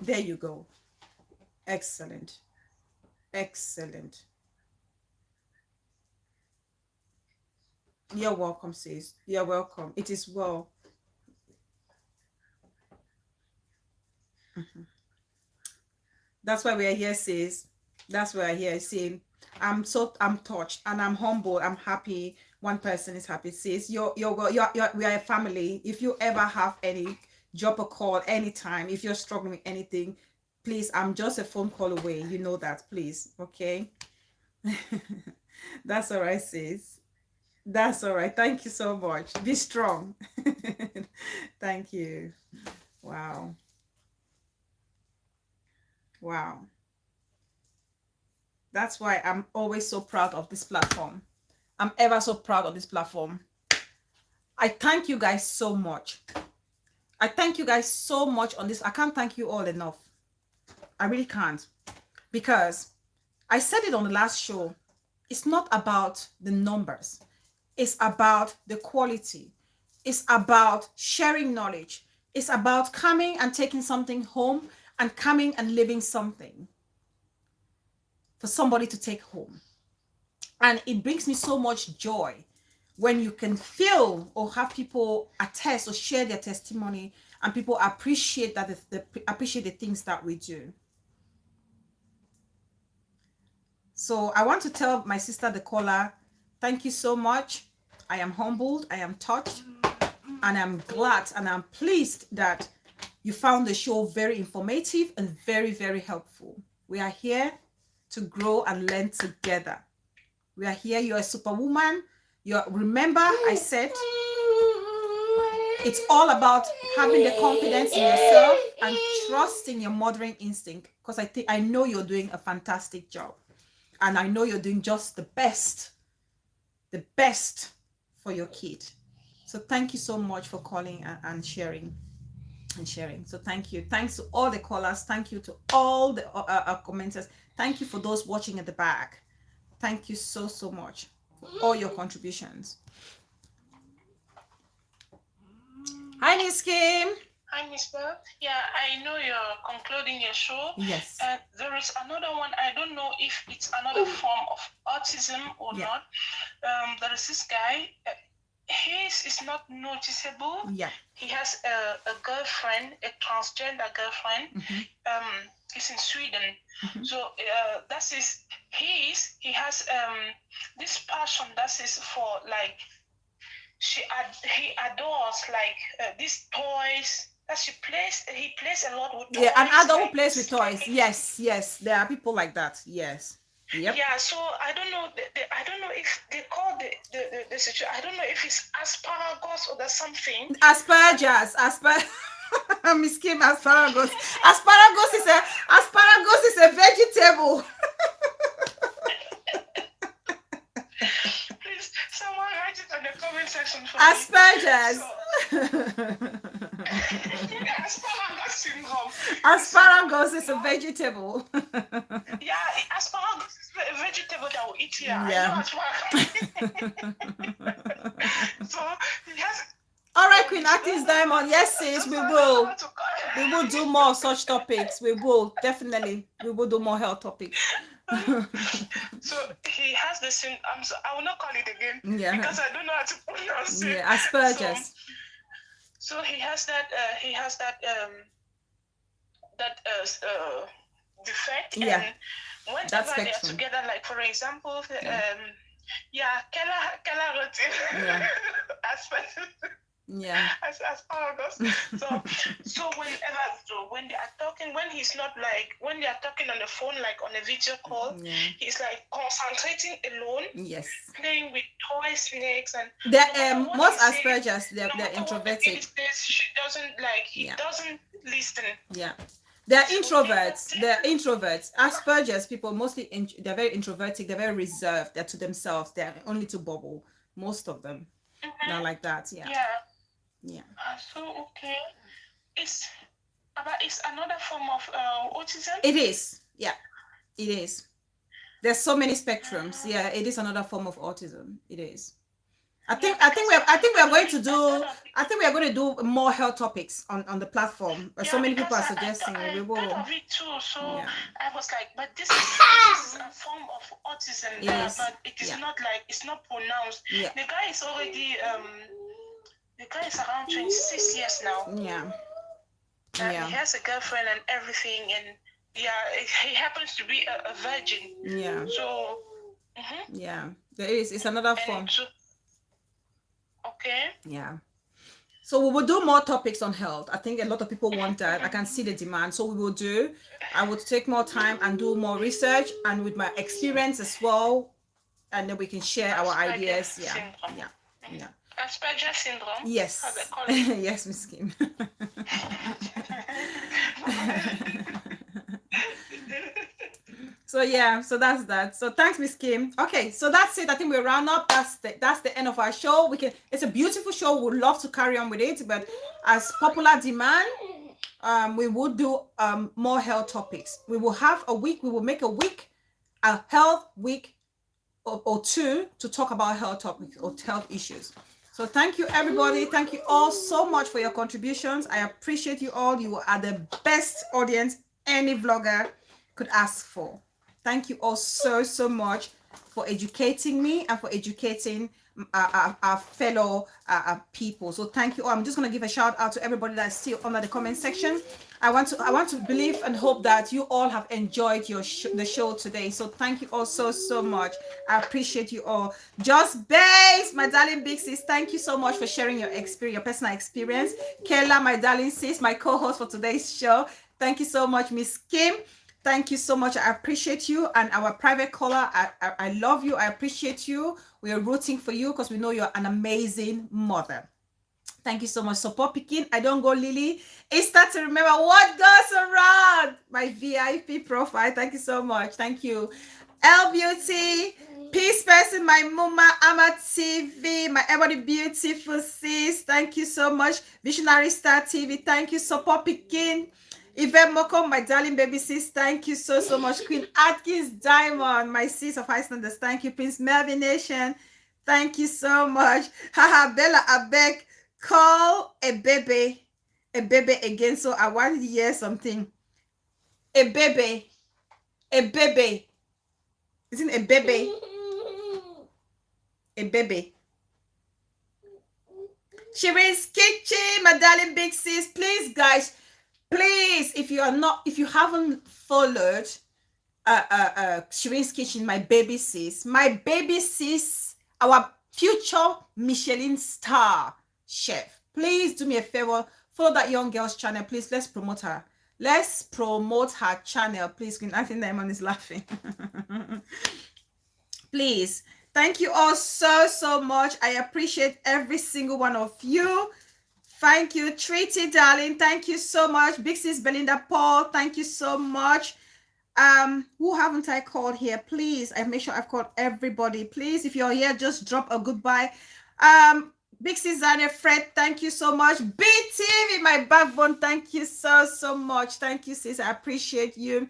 There you go. Excellent. Excellent. You're welcome, sis. You're welcome. It is well. That's why we're here, sis. That's why we're here, sis. I'm touched and I'm humble. I'm happy. One person is happy, sis. We are a family. If you ever have any, drop a call anytime. If you're struggling with anything, please, I'm just a phone call away. You know that, please. Okay. That's all right, sis. That's all right. Thank you so much. Be strong. Thank you. Wow. Wow. That's why I'm always so proud of this platform. I'm ever so proud of this platform. I thank you guys so much. I thank you guys so much on this. I can't thank you all enough. I really can't. Because I said it on the last show. It's not about the numbers. It's about the quality. It's about sharing knowledge. It's about coming and taking something home and coming and living something for somebody to take home. And it brings me so much joy when you can feel or have people attest or share their testimony and people appreciate that appreciate the things that we do. So I want to tell my sister, the caller, thank you so much. I am humbled, I am touched, and I'm glad and I'm pleased that you found the show very informative and very, very helpful. We are here to grow and learn together. We are here. You're a superwoman. Remember, I said it's all about having the confidence in yourself and trusting your mothering instinct, because I know you're doing a fantastic job. And I know you're doing just the best for your kid. So thank you so much for calling and sharing. So thank you. Thanks to all the callers. Thank you to all the commenters. Thank you for those watching at the back. Thank you so much for all your contributions. Hi, Miss Kim. Hi, Miss Beth. Yeah, I know you're concluding your show. Yes. There is another one. I don't know if it's another form of autism or not. There is this guy. His is not noticeable. Yeah. He has a girlfriend, a transgender girlfriend. He's in Sweden. So that's his. He has this passion. That is for like. He adores like these toys. He plays a lot with toys. Yeah, an adult who plays with toys. Yes. There are people like that. Yes. Yep. Yeah, so I don't know. I don't know if they call the situation. I don't know if it's asparagus or there's something. Asparagus. Miss Kim, asparagus. Asparagus is a vegetable. Please, someone write it on the comment section for Asparagus. Asparagus syndrome. Asparagus is a vegetable. Yeah, asparagus is a vegetable that we eat here. Yeah. So he has. All right, Queen Artist Diamond. Yes, sis, we will. We will do more such topics. We will definitely. We will do more health topics. So he has the same. I will not call it again. Yeah. Because I don't know how to pronounce it. Yeah, asparagus. So he has that. Defect. Yeah. And whenever they are together, like for example, Kela wrote it. Yeah. Yeah. Asparagus. So when they are talking, when they are talking on the phone, like on a video call, he's like concentrating alone. Yes. Playing with toy snakes and. Most Asperger's, they're introverted. He doesn't listen. Yeah. They're introverts. Asperger's people mostly they're very introverted. They're very reserved. They're to themselves. They're only to bubble. Most of them. They're like that. Yeah. Yeah. So okay, it's another form of autism. It is. Yeah, it is. There's so many spectrums. Yeah, it is another form of autism. It is. I think we are going to do. I think we are going to do more health topics on the platform. So many people are suggesting we will. I thought of it too. So I was like, but this is a form of autism, but it is not like it's not pronounced. Yeah. The guy is already the guy is around 26 years now. Yeah. And he has a girlfriend and everything, and he happens to be a virgin. Yeah. So. Yeah, there is. It's another form. Okay. Yeah. So we will do more topics on health. I think a lot of people want that. I can see the demand. So we will do. I would take more time and do more research, and with my experience as well, and then we can share our ideas. Yeah. Asperger syndrome. Yes. How they call it. Yes, Miss Kim. So yeah, so that's that. So thanks, Miss Kim. Okay, so that's it. I think we'll round up. That's the end of our show. It's a beautiful show. We'd love to carry on with it, but as popular demand, we will do more health topics. We will have a week. We will make a health week or two to talk about health topics or health issues. So thank you, everybody. Thank you all so much for your contributions. I appreciate you all. You are the best audience any vlogger could ask for. Thank you all so much for educating me and for educating our fellow people. So thank you all. I'm just going to give a shout out to everybody that's still under the comment section. I want to believe and hope that you all have enjoyed the show today. So thank you all so much. I appreciate you all. Just Base, my darling big sis, thank you so much for sharing your experience, your personal experience. Kayla, my darling sis, my co-host for today's show. Thank you so much, Miss Kim. Thank you so much. I appreciate you. And our private caller, I love you. I appreciate you. We are rooting for you because we know you're an amazing mother. Thank you so much. Support Pekin. I don't go Lily. It's start to remember what goes around. My VIP profile. Thank you so much. Thank you. L Beauty. Peace person. My mama. Ama TV. My everybody beautiful sis. Thank you so much. Visionary Star TV. Thank you. Support Pekin. Yvette Moko, my darling baby sis, thank you so much. Queen Atkins Diamond, my sis of Icelanders, thank you. Prince Melvin Nation, thank you so much. Haha, Bella Abek, call a baby again. So I want to hear something. A baby. Isn't a baby? A baby. Shireen's Kitchen, my darling big sis, please guys. Please, if you haven't followed Shireen's Kitchen, my baby sis, our future Michelin star chef, please do me a favor, follow that young girl's channel, please. Let's promote her. Let's promote her channel, please. I think Diamond is laughing. Please. Thank you all so much. I appreciate every single one of you. Thank you, Treaty, darling. Thank you so much. Big sis Belinda Paul, thank you so much. Who haven't I called here? Please, I make sure I've called everybody. Please, if you're here, just drop a goodbye. Big sis Zania Fred, thank you so much. BTV, my backbone, thank you so much. Thank you, sis. I appreciate you.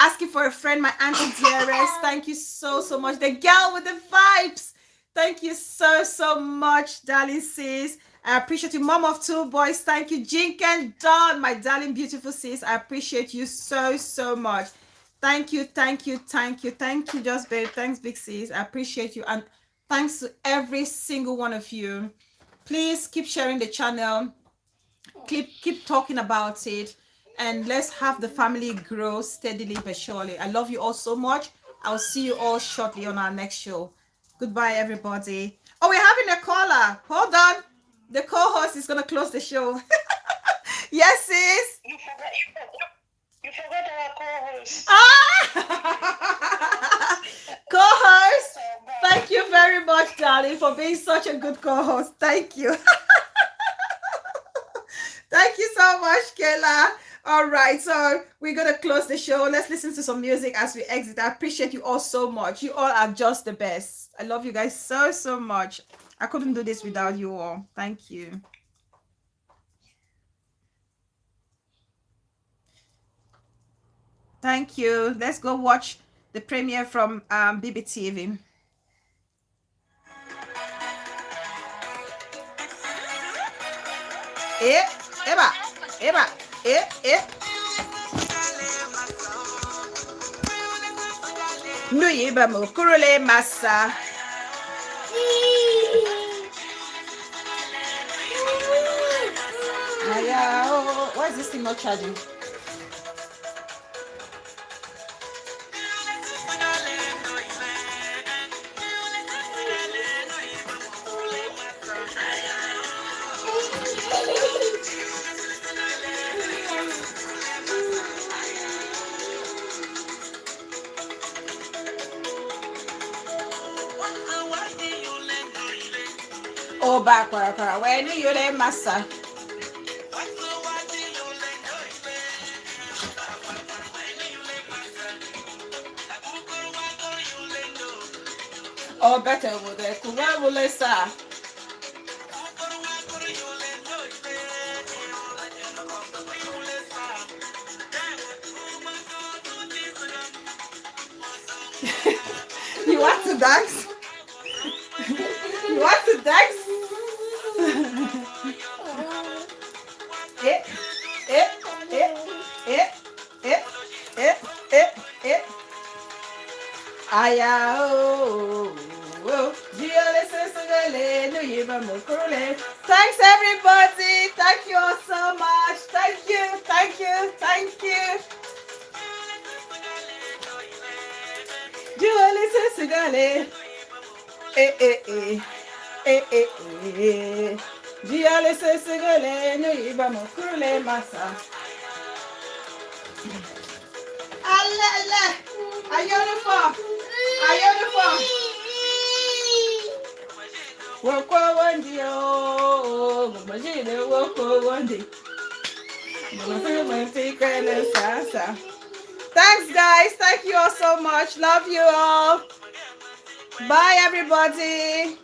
Asking for a friend, my auntie dearest. Thank you so much. The girl with the vibes. Thank you so much, darling sis. I appreciate you, mom of two boys. Thank you, Jink and Dawn, my darling, beautiful sis. I appreciate you so much. Thank you, Just Babe. Thanks, big sis. I appreciate you, and thanks to every single one of you. Please keep sharing the channel. Keep talking about it, and let's have the family grow steadily but surely. I love you all so much. I'll see you all shortly on our next show. Goodbye, everybody. Oh, we're having a caller. Hold on. The co-host is going to close the show. Yes, sis. You forgot our co-host. Co-host, thank you very much, darling, for being such a good co-host. Thank you. Thank you so much, Kayla. All right, so we're going to close the show. Let's listen to some music as we exit. I appreciate you all so much. You all are just the best. I love you guys so much. I couldn't do this without you all. Thank you. Thank you. Let's go watch the premiere from BBTV. Eba, eba, Nuyiba mukurule masa. Why is this thing not charging? Oh, back, where do you lay massa? Oh, better with it. Kuwabulesa. You want to dance? You want to dance? Thanks everybody. Thank you all so much. Thank you. Thank you. Thank you. Thanks guys, thank you all so much. Love you all. Bye everybody.